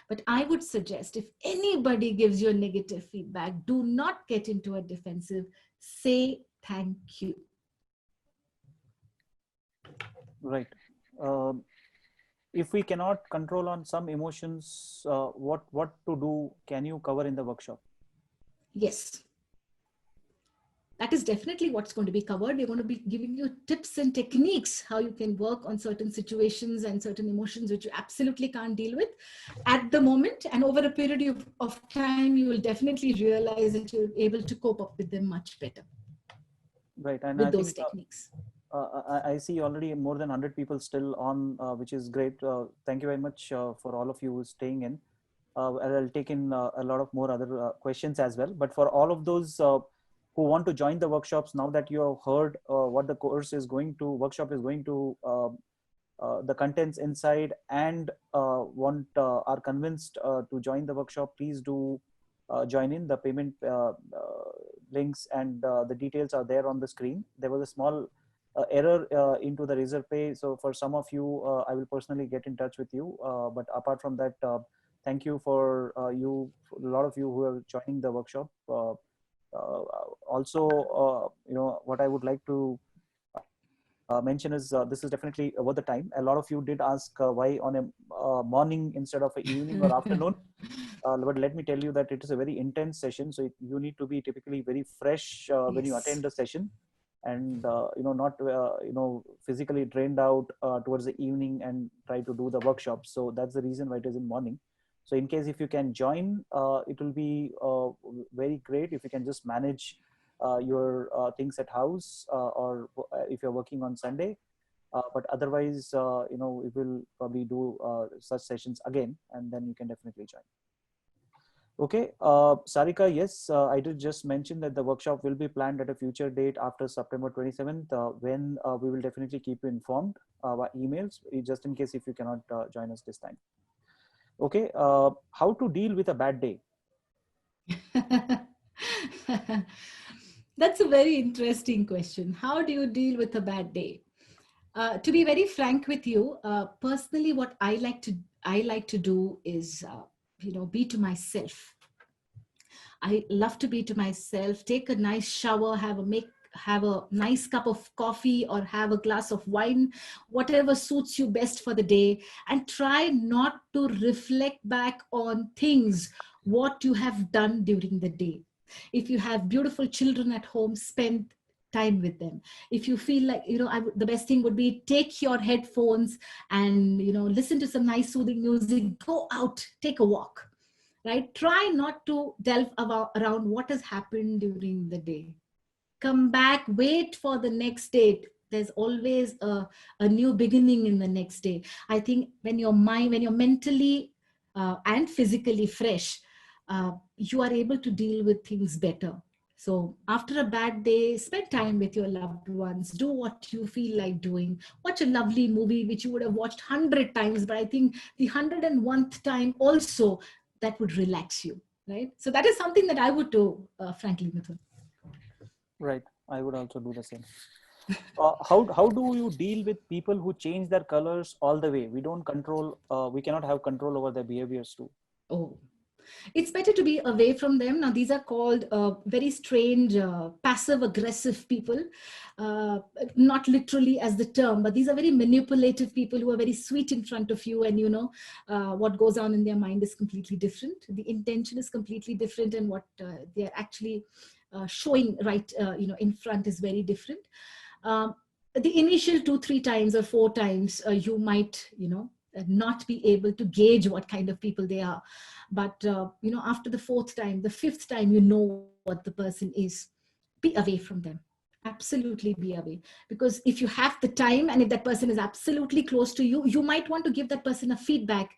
But I would suggest if anybody gives you a negative feedback, do not get into a defensive. Say thank you. Right. If we cannot control on some emotions, what to do? Can you cover in the workshop? Yes. that is definitely what's going to be covered. We're going to be giving you tips and techniques how you can work on certain situations and certain emotions which you absolutely can't deal with at the moment. And over a period of time, you will definitely realize that you're able to cope up with them much better. Right. And with I those think, techniques. I see already more than 100 people still on, which is great. Thank you very much for all of you staying in. I'll take in a lot of more other questions as well. But for all of those who want to join the workshops, now that you have heard what the workshop is going to, the contents inside, and are convinced to join the workshop, please do join in. The payment links and the details are there on the screen. There was a small error into the Razorpay, so for some of you, I will personally get in touch with you. But apart from that, thank you for a lot of you who are joining the workshop. Also, what I would like to mention is this is definitely worth the time. A lot of you did ask why on a morning instead of an evening or afternoon. But let me tell you that it is a very intense session, so you need to be typically very fresh when you attend the session, and not physically drained out towards the evening and try to do the workshop. So that's the reason why it is in morning. So in case if you can join, it will be very great if you can just manage your things at house, or if you're working on Sunday. But otherwise, we will probably do such sessions again, and then you can definitely join. Okay, Sarika, yes, I did just mention that the workshop will be planned at a future date after September 27th, when we will definitely keep you informed by emails, just in case if you cannot join us this time. Okay, how to deal with a bad day? That's a very interesting question. How do you deal with a bad day? To be very frank with you, personally, what I like to do is, be to myself. I love to be to myself, take a nice shower, have a nice cup of coffee or have a glass of wine, whatever suits you best for the day, and try not to reflect back on things, what you have done during the day. If you have beautiful children at home, spend time with them. If you feel like, the best thing would be take your headphones and, listen to some nice soothing music, go out, take a walk, right? Try not to delve around what has happened during the day. Come back, wait for the next day. There's always a new beginning in the next day. I think when you're mentally and physically fresh, you are able to deal with things better. So after a bad day, spend time with your loved ones. Do what you feel like doing. Watch a lovely movie which you would have watched 100 times, but I think the 101th time also, that would relax you, right? So that is something that I would do, frankly, Mithun. Right, I would also do the same. How do you deal with people who change their colors all the way? We don't control, we cannot have control over their behaviors too. Oh, it's better to be away from them. Now, these are called very strange, passive-aggressive people. Not literally as the term, but these are very manipulative people who are very sweet in front of you, and what goes on in their mind is completely different. The intention is completely different, and what they're actually showing right in front is very different. The initial 2-3 times or 4 times, you might not be able to gauge what kind of people they are, but after the 4th time, the 5th time, you know what the person is. Be away from them. Absolutely be away, because if you have the time and if that person is absolutely close to you, you might want to give that person a feedback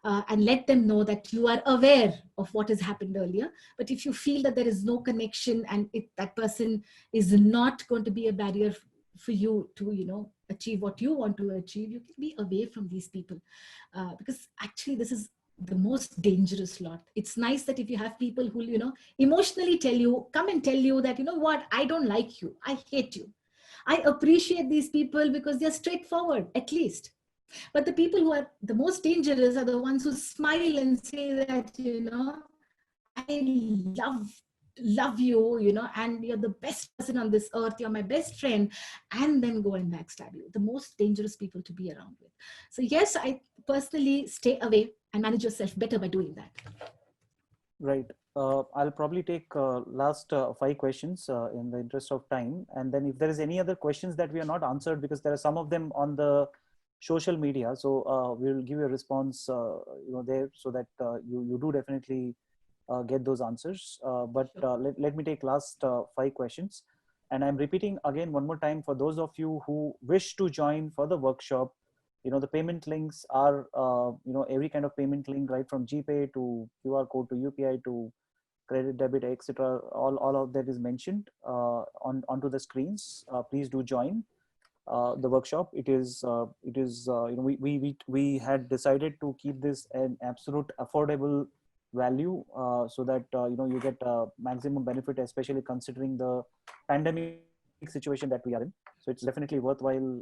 and let them know that you are aware of what has happened earlier. But if you feel that there is no connection and if that person is not going to be a barrier for you to achieve what you want to achieve, you can be away from these people, because actually this is the most dangerous lot. It's nice that if you have people who emotionally come and tell you that, what, I don't like you, I hate you. I appreciate these people because they're straightforward, at least. But the people who are the most dangerous are the ones who smile and say that, I love you, and you're the best person on this earth, you're my best friend, and then go and backstab you. The most dangerous people to be around with. So yes, I personally stay away and manage yourself better by doing that. Right. I'll probably take last 5 questions in the interest of time. And then if there is any other questions that we are not answered, because there are some of them on the social media, so we'll give you a response there, so that you do definitely get those answers. But let me take last 5 questions. And I'm repeating again one more time for those of you who wish to join for the workshop. The payment links are, every kind of payment link, right from GPay to QR code to UPI to credit, debit, etc. All of that is mentioned onto the screens. Please do join the workshop. We had decided to keep this an absolute affordable value, so that you get maximum benefit, especially considering the pandemic situation that we are in. So it's definitely worthwhile,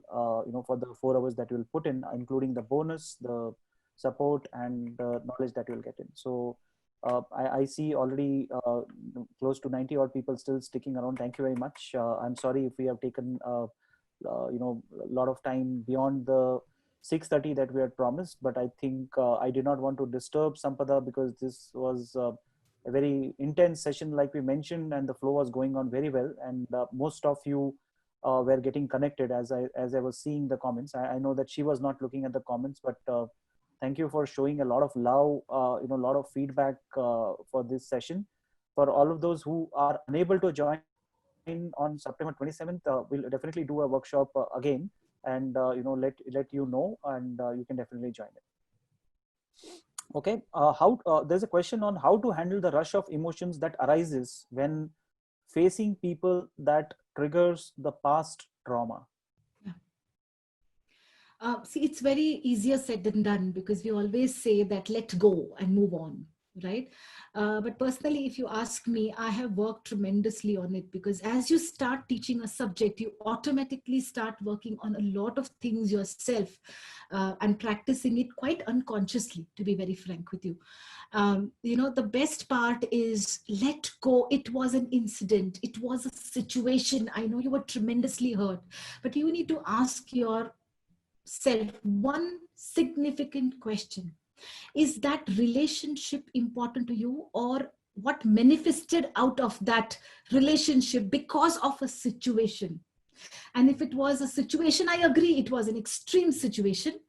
for the 4 hours that you'll put in, including the bonus, the support, and the knowledge that you'll get in. So I see already close to 90 odd people still sticking around. Thank you very much. I'm sorry if we have taken a lot of time beyond the 6:30 that we had promised, but I think I did not want to disturb Sampada, because this was a very intense session, like we mentioned, and the flow was going on very well, and most of you were getting connected as I was seeing the comments. I know that she was not looking at the comments, but thank you for showing a lot of love, a lot of feedback for this session. For all of those who are unable to join on September 27th, we'll definitely do a workshop again, and let you know, and you can definitely join it. Okay, there's a question on how to handle the rush of emotions that arises when facing people that triggers the past trauma. See, it's very easier said than done, because we always say that let go and move on, right? But personally, if you ask me, I have worked tremendously on it, because as you start teaching a subject, you automatically start working on a lot of things yourself and practicing it quite unconsciously, to be very frank with you. The best part is let go. It was an incident. It was a situation. I know you were tremendously hurt, but you need to ask yourself one significant question. Is that relationship important to you, or what manifested out of that relationship because of a situation? And if it was a situation, I agree, it was an extreme situation,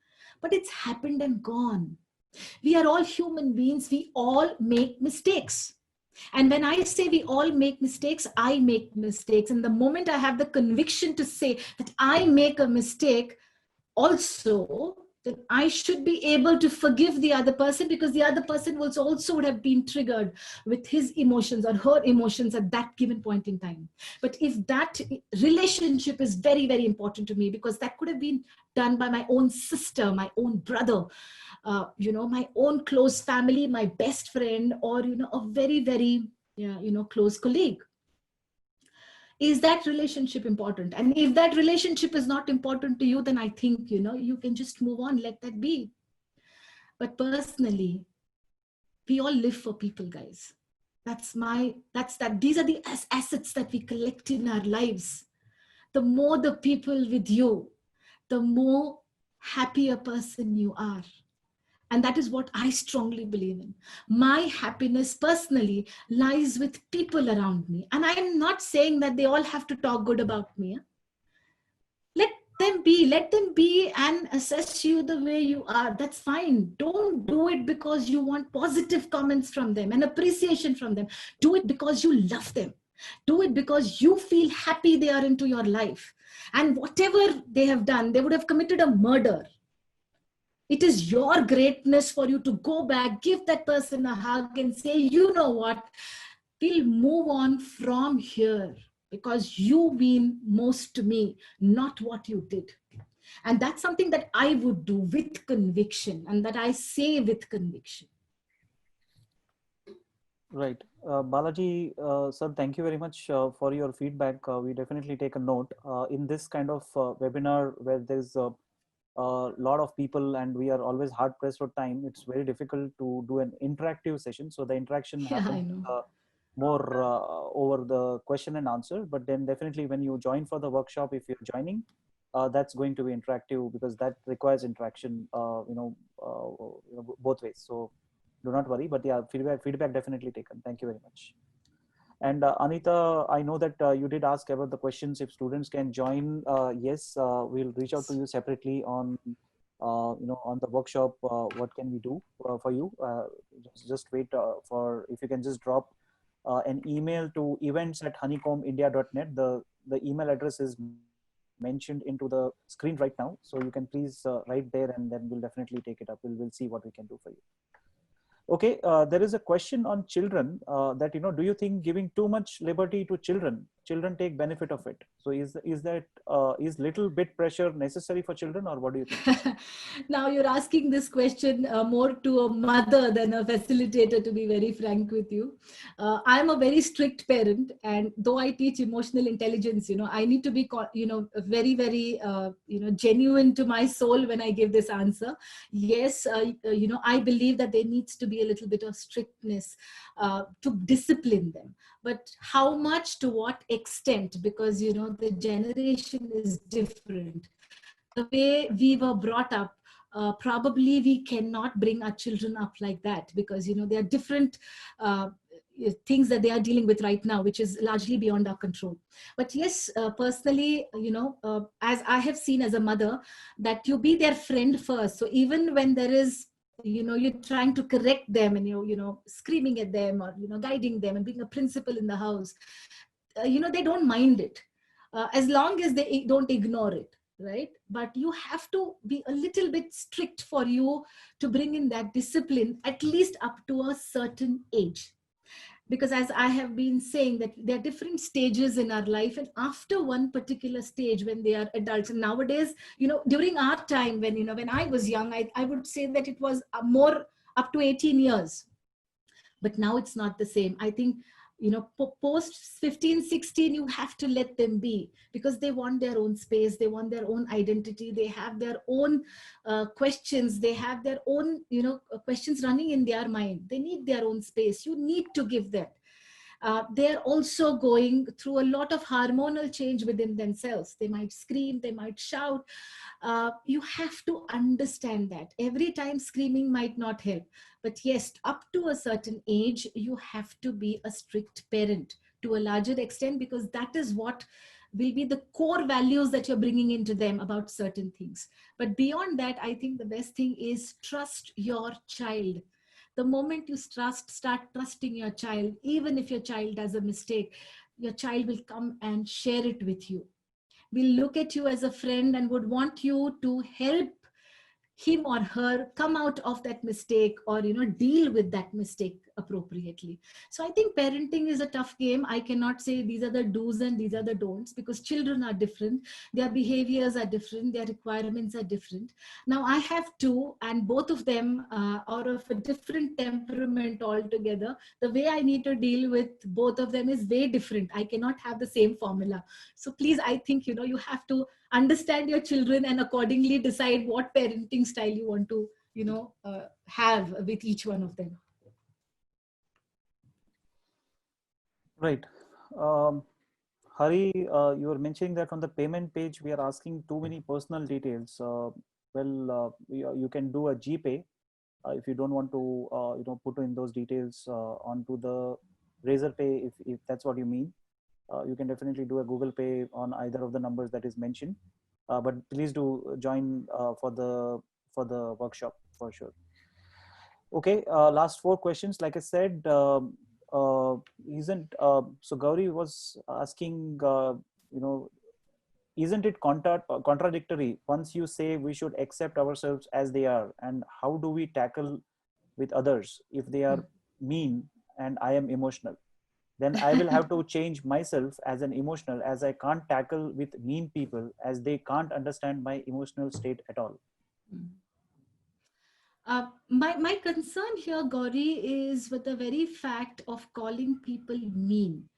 but it's happened and gone. We are all human beings. We all make mistakes. And when I say we all make mistakes, I make mistakes. And the moment I have the conviction to say that I make a mistake, also, then I should be able to forgive the other person, because the other person also would have been triggered with his emotions or her emotions at that given point in time. But if that relationship is very, very important to me, because that could have been done by my own sister, my own brother, my own close family, my best friend, or, a very, very, close colleague. Is that relationship important? And if that relationship is not important to you, then I think, you can just move on, let that be. But personally, we all live for people, guys. These are the assets that we collect in our lives. The more the people with you, the more happy a person you are. And that is what I strongly believe in. My happiness personally lies with people around me. And I am not saying that they all have to talk good about me. Let them be and assess you the way you are. That's fine. Don't do it because you want positive comments from them and appreciation from them. Do it because you love them. Do it because you feel happy they are into your life. And whatever they have done, they would have committed a murder. It is your greatness for you to go back, give that person a hug and say, you know what, we'll move on from here because you mean most to me, not what you did. And that's something that I would do with conviction, and that I say with conviction. Right. Balaji, sir, thank you very much for your feedback. We definitely take a note. In this kind of webinar where there's a lot of people and we are always hard pressed for time, it's very difficult to do an interactive session. So the interaction happens more over the question and answer. But then definitely when you join for the workshop, if you're joining, that's going to be interactive, because that requires interaction, both ways. So do not worry. But yeah, feedback definitely taken. Thank you very much. And Anita, I know that you did ask about the questions if students can join. Yes, we'll reach out to you separately on, on the workshop. What can we do for you? Just wait for, if you can just drop an email to events@honeycomb-india.net. The email address is mentioned into the screen right now. So you can please write there, and then we'll definitely take it up. We'll see what we can do for you. Okay, there is a question on children that, do you think giving too much liberty to children take benefit of it? So is little bit pressure necessary for children, or what do you think? Now you're asking this question more to a mother than a facilitator, to be very frank with you. I'm a very strict parent, and though I teach emotional intelligence, I need to be, very, very, genuine to my soul when I give this answer. Yes, I believe that there needs to be a little bit of strictness to discipline them. But how much, to what extent? Because, the generation is different. The way we were brought up, probably we cannot bring our children up like that, because, there are different things that they are dealing with right now, which is largely beyond our control. But yes, personally, as I have seen as a mother, that you be their friend first. So even when there is, you're trying to correct them, and you're screaming at them, or guiding them, and being a principal in the house, they don't mind it, as long as they don't ignore it, right? But you have to be a little bit strict for you to bring in that discipline, at least up to a certain age. Because as I have been saying, that there are different stages in our life, and after one particular stage, when they are adults, and nowadays, during our time, when I was young, I would say that it was more up to 18 years. But now it's not the same. I think, post 15, 16, you have to let them be, because they want their own space. They want their own identity. They have their own questions. They have their own, questions running in their mind. They need their own space. You need to give that. They're also going through a lot of hormonal change within themselves. They might scream, they might shout. You have to understand that. Every time screaming might not help. But yes, up to a certain age, you have to be a strict parent to a larger extent, because that is what will be the core values that you're bringing into them about certain things. But beyond that, I think the best thing is trust your child. The moment you start trusting your child, even if your child does a mistake, your child will come and share it with you. Will look at you as a friend and would want you to help him or her come out of that mistake, or deal with that mistake appropriately. So I think parenting is a tough game. I cannot say these are the do's and these are the don'ts, because children are different, their behaviors are different, their requirements are different. Now I have two, and both of them are of a different temperament altogether. The way I need to deal with both of them is way different. I cannot have the same formula. So please, I think you have to understand your children and accordingly decide what parenting style you want to have with each one of them. Right. Hari, you were mentioning that on the payment page we are asking too many personal details. You can do a GPay if you don't want to put in those details onto the Razorpay, if that's what you mean. You can definitely do a Google Pay on either of the numbers that is mentioned, but please do join for the workshop for sure. Okay, last 4 questions. Like I said, so Gauri was asking, isn't it contradictory once you say we should accept ourselves as they are, and how do we tackle with others if they are mean and I am emotional? Then I will have to change myself as an emotional, as I can't tackle with mean people, as they can't understand my emotional state at all. My concern here, Gauri, is with the very fact of calling people mean.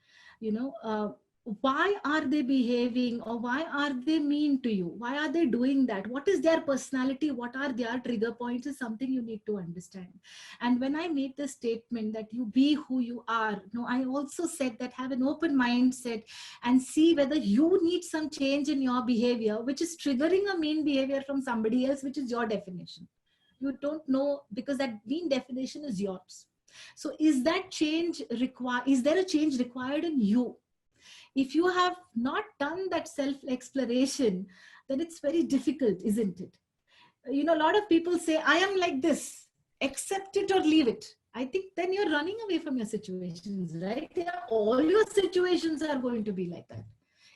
Why are they behaving, or why are they mean to you? Why are they doing that? What is their personality? What are their trigger points is something you need to understand. And when I made the statement that you be who you are, I also said that have an open mindset and see whether you need some change in your behavior, which is triggering a mean behavior from somebody else, which is your definition. You don't know because that mean definition is yours. So is that change required? Is there a change required in you? If you have not done that self-exploration, then it's very difficult, isn't it? You know, a lot of people say, I am like this, accept it or leave it. I think then you're running away from your situations, right? All your situations are going to be like that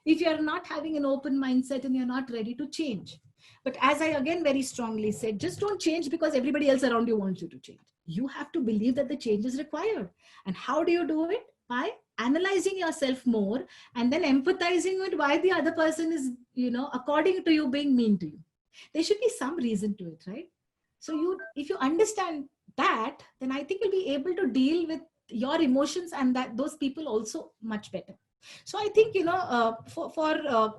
if you're not having an open mindset and you're not ready to change. But as I again very strongly said, just don't change because everybody else around you wants you to change. You have to believe that the change is required. And how do you do it? By analyzing yourself more and then empathizing with why the other person is, you know, according to you, being mean to you. There should be some reason to it, right? So if you understand that, then I think you'll be able to deal with your emotions and that those people also much better. So I think, you know, for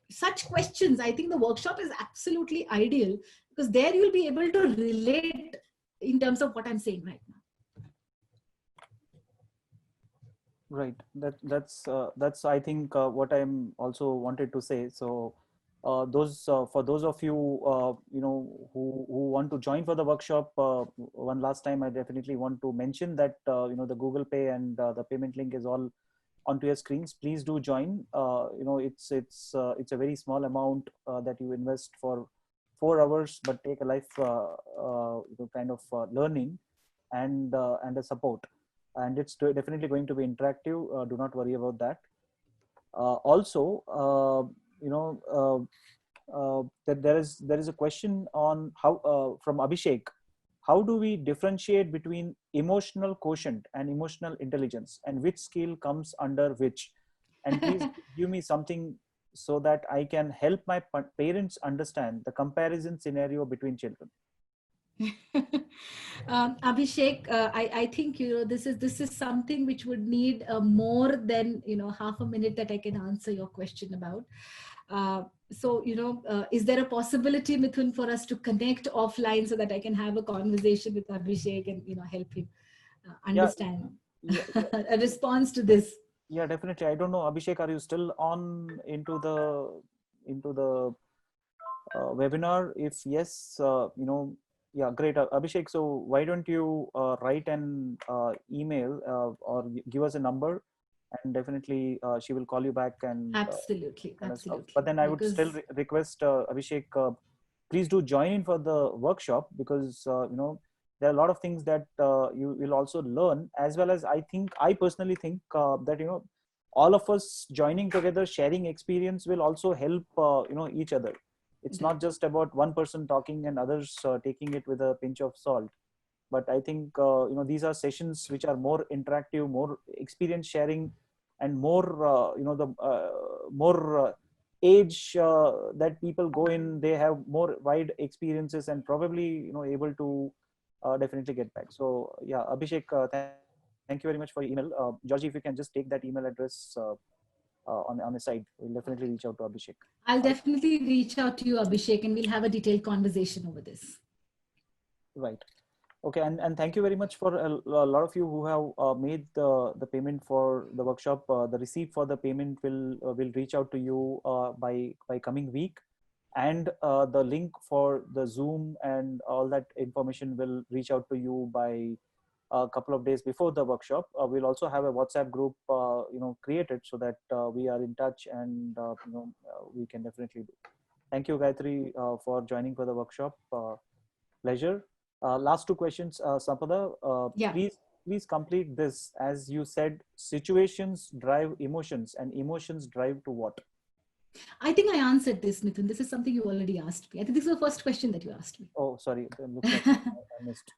such questions, I think the workshop is absolutely ideal because there you'll be able to relate in terms of what I'm saying right now. Right. That's I think what I'm also wanted to say. So for those of you you know who want to join for the workshop, one last time I definitely want to mention that you know the Google Pay and the payment link is all onto your screens. Please do join. You know, it's a very small amount that you invest for 4 hours, but take a life you know, kind of learning and a support. And it's definitely going to be interactive. Do not worry about that. Also, you know, that there is a question on how from Abhishek. How do we differentiate between emotional quotient and emotional intelligence, and which skill comes under which? And please give me something so that I can help my parents understand the comparison scenario between children. Abhishek, I think, you know, this is something which would need more than, you know, half a minute that I can answer your question about. So, you know, is there a possibility, Mithun, for us to connect offline so that I can have a conversation with Abhishek and, you know, help him understand a response to this? Yeah, definitely. I don't know, Abhishek, are you still on into the webinar? If yes, you know, yeah, great, Abhishek. So why don't you write an email or give us a number, and definitely she will call you back and absolutely. But then I would still request Abhishek, please do join in for the workshop, because you know, there are a lot of things that you will also learn, as well as I personally think that, you know, all of us joining together, sharing experience will also help you know, each other. It's not just about one person talking and others taking it with a pinch of salt. But I think you know, these are sessions which are more interactive, more experience sharing, and more you know, the more age that people go in, they have more wide experiences and probably, you know, able to definitely get back. So yeah, Abhishek, thank you very much for your email. Georgie, if you can just take that email address on the side, we'll definitely reach out to Abhishek. I'll definitely reach out to you, Abhishek, and we'll have a detailed conversation over this. Right. Okay, and thank you very much for a lot of you who have made the payment for the workshop. The receipt for the payment will reach out to you by coming week, and the link for the Zoom and all that information will reach out to you by a couple of days before the workshop. We'll also have a WhatsApp group you know, created, so that we are in touch, and you know, we can definitely do. Thank you, Gayatri, for joining for the workshop. Pleasure. Last two questions, Sampada. Yeah. Please complete this. As you said, situations drive emotions, and emotions drive to what? I think I answered this, Mithun. This is something you already asked me. I think this is the first question that you asked me. Oh, sorry. It looks like I missed.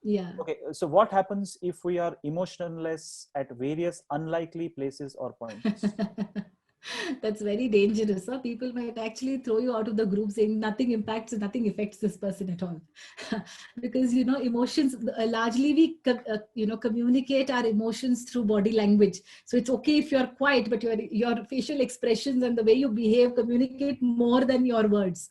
Yeah. Okay. So what happens if we are emotionless at various unlikely places or points? That's very dangerous. Huh? People might actually throw you out of the group saying nothing affects this person at all. Because, you know, emotions, largely we you know, communicate our emotions through body language. So it's okay if you're quiet, but your facial expressions and the way you behave communicate more than your words.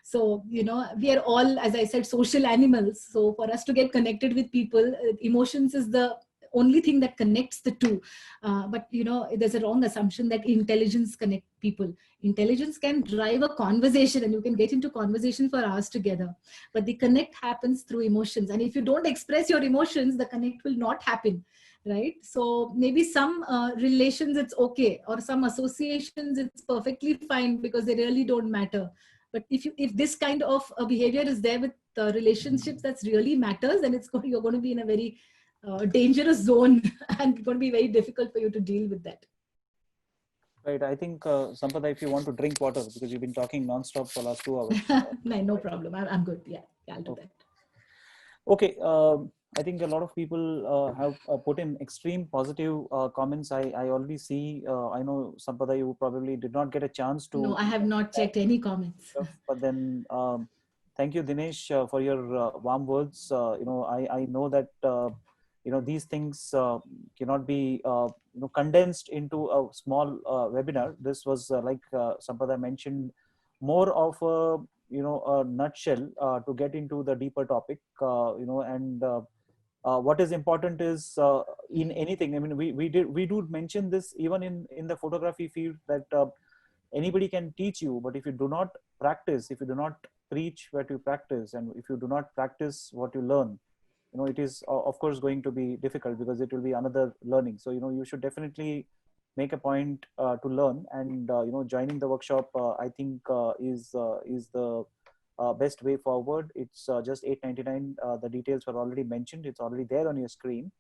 So, you know, we are all, as I said, social animals. So for us to get connected with people, emotions is the only thing that connects the two. But, you know, there's a wrong assumption that intelligence connects people. Intelligence can drive a conversation and you can get into conversation for hours together. But the connect happens through emotions. And if you don't express your emotions, the connect will not happen, right? So maybe some relations, it's okay. Or some associations, it's perfectly fine because they really don't matter. But if this kind of behavior is there with relationships that really matters, then you're going to be in a very dangerous zone and it's going to be very difficult for you to deal with that. Right. I think, Sampada, if you want to drink water, because you've been talking nonstop for the last 2 hours. No problem. I'm good. Yeah, I'll do that. Okay. I think a lot of people have put in extreme positive comments. I already see, I know, Sampada, you probably did not get a chance to. No, I have not checked any comments. But then, thank you, Dinesh, for your warm words. I know that, these things cannot be, condensed into a small webinar. This was, like Sampada mentioned, more of a, a nutshell to get into the deeper topic, and what is important is in anything. I mean, we do mention this even in the photography field, that anybody can teach you, but if you do not practice, if you do not preach what you practice, and if you do not practice what you learn, it is of course going to be difficult, because it will be another learning. So you should definitely make a point to learn, and joining the workshop I think is the best way forward. It's just $8.99. The details were already mentioned. It's already there on your screen.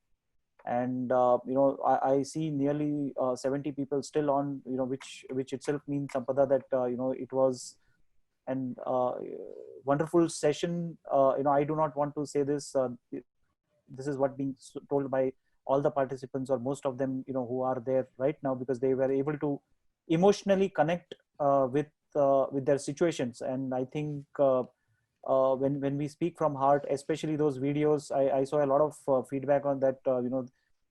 And I see nearly 70 people still on, which itself means, Sampada, that it was an wonderful session. I do not want to say this. This is what being told by all the participants, or most of them, who are there right now, because they were able to emotionally connect with their situations. And I think when we speak from heart, especially those videos, I saw a lot of feedback on that.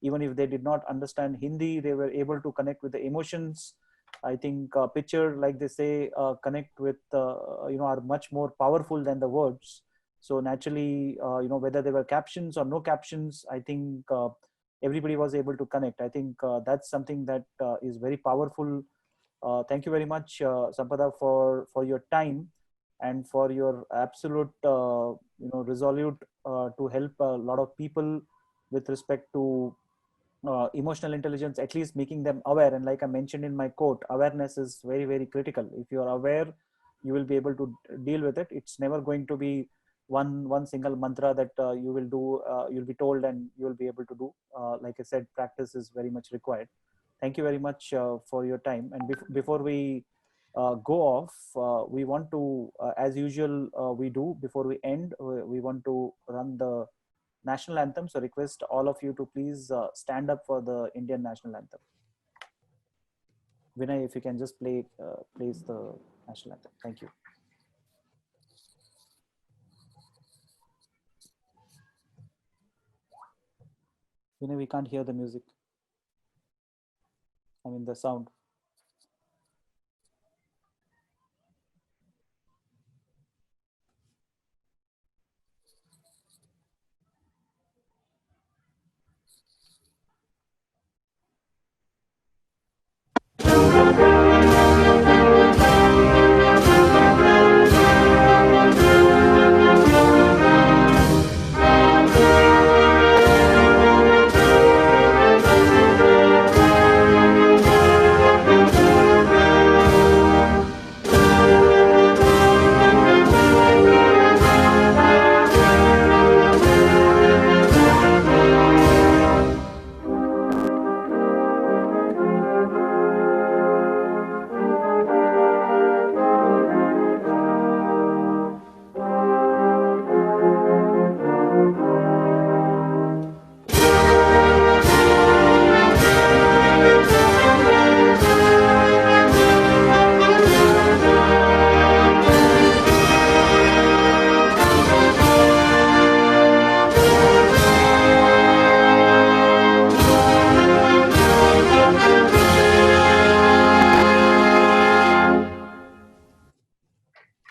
Even if they did not understand Hindi, they were able to connect with the emotions. I think picture, like they say, connect with are much more powerful than the words. So naturally, whether there were captions or no captions, I think everybody was able to connect. I think that's something that is very powerful. Thank you very much, Sampada, for your time and for your absolute resolute to help a lot of people with respect to emotional intelligence, at least making them aware. And like I mentioned in my quote, awareness is very, very critical. If you are aware, you will be able to deal with it. It's never going to be one single mantra that you will do, you'll be told and you will be able to do. Like I said, practice is very much required. Thank you very much for your time. And before we go off, we want to, as usual, we do before we end, we want to run the national anthem. So request all of you to please stand up for the Indian national anthem. Vinay, if you can just plays the national anthem. Thank you. Vinay, we can't hear the music. I mean the sound.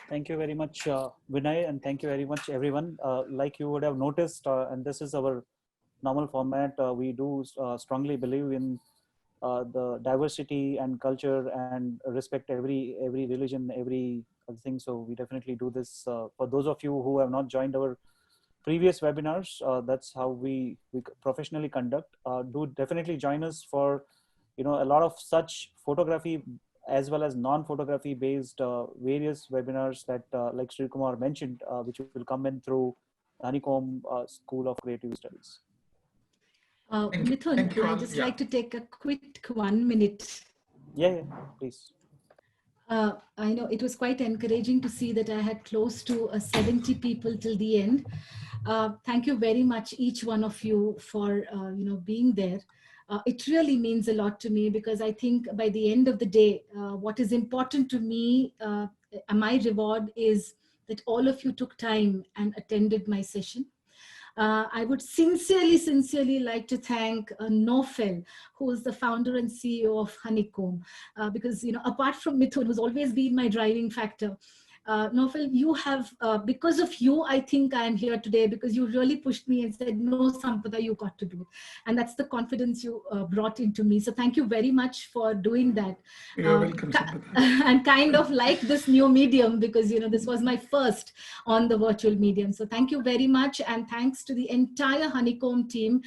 Thank you very much, Vinay, and thank you very much, everyone. Like you would have noticed, and this is our normal format, we do strongly believe in the diversity and culture and respect every religion, every thing. So we definitely do this. For those of you who have not joined our previous webinars, that's how we professionally conduct. Do definitely join us for a lot of such photography as well as non-photography based various webinars that like Sri Kumar mentioned, which will come in through Honeycomb School of Creative Studies. Mithun, I'd just like to take a quick 1 minute. Yeah, please. I know it was quite encouraging to see that I had close to 70 people till the end. Thank you very much, each one of you, for being there. It really means a lot to me, because I think by the end of the day, what is important to me, my reward is that all of you took time and attended my session. I would sincerely like to thank Nofel, who is the founder and CEO of Honeycomb, because apart from Mithun, who's always been my driving factor, Nofel, you have, because of you, I think I am here today, because you really pushed me and said, no, Sampada, you got to do it. And that's the confidence you brought into me. So thank you very much for doing that. You're welcome, Sampada. And kind of like this new medium, because, this was my first on the virtual medium. So thank you very much. And thanks to the entire Honeycomb team,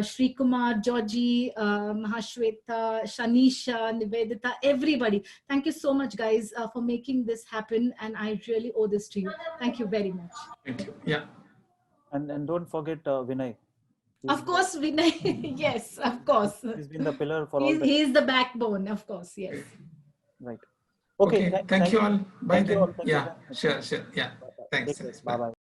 Sri Kumar, Georgie, Mahashweta, Shanisha, Nivedita, everybody. Thank you so much, guys, for making this happen. And I really owe this to you. Thank you very much. Thank you. Yeah. And don't forget Vinay. Of course, Vinay. Yes, of course. He's been the pillar for all. He's the backbone, of course. Yes. Right. Okay. Thank you all. Bye then. You all. Yeah. Sure. Yeah. Thanks. Bye bye.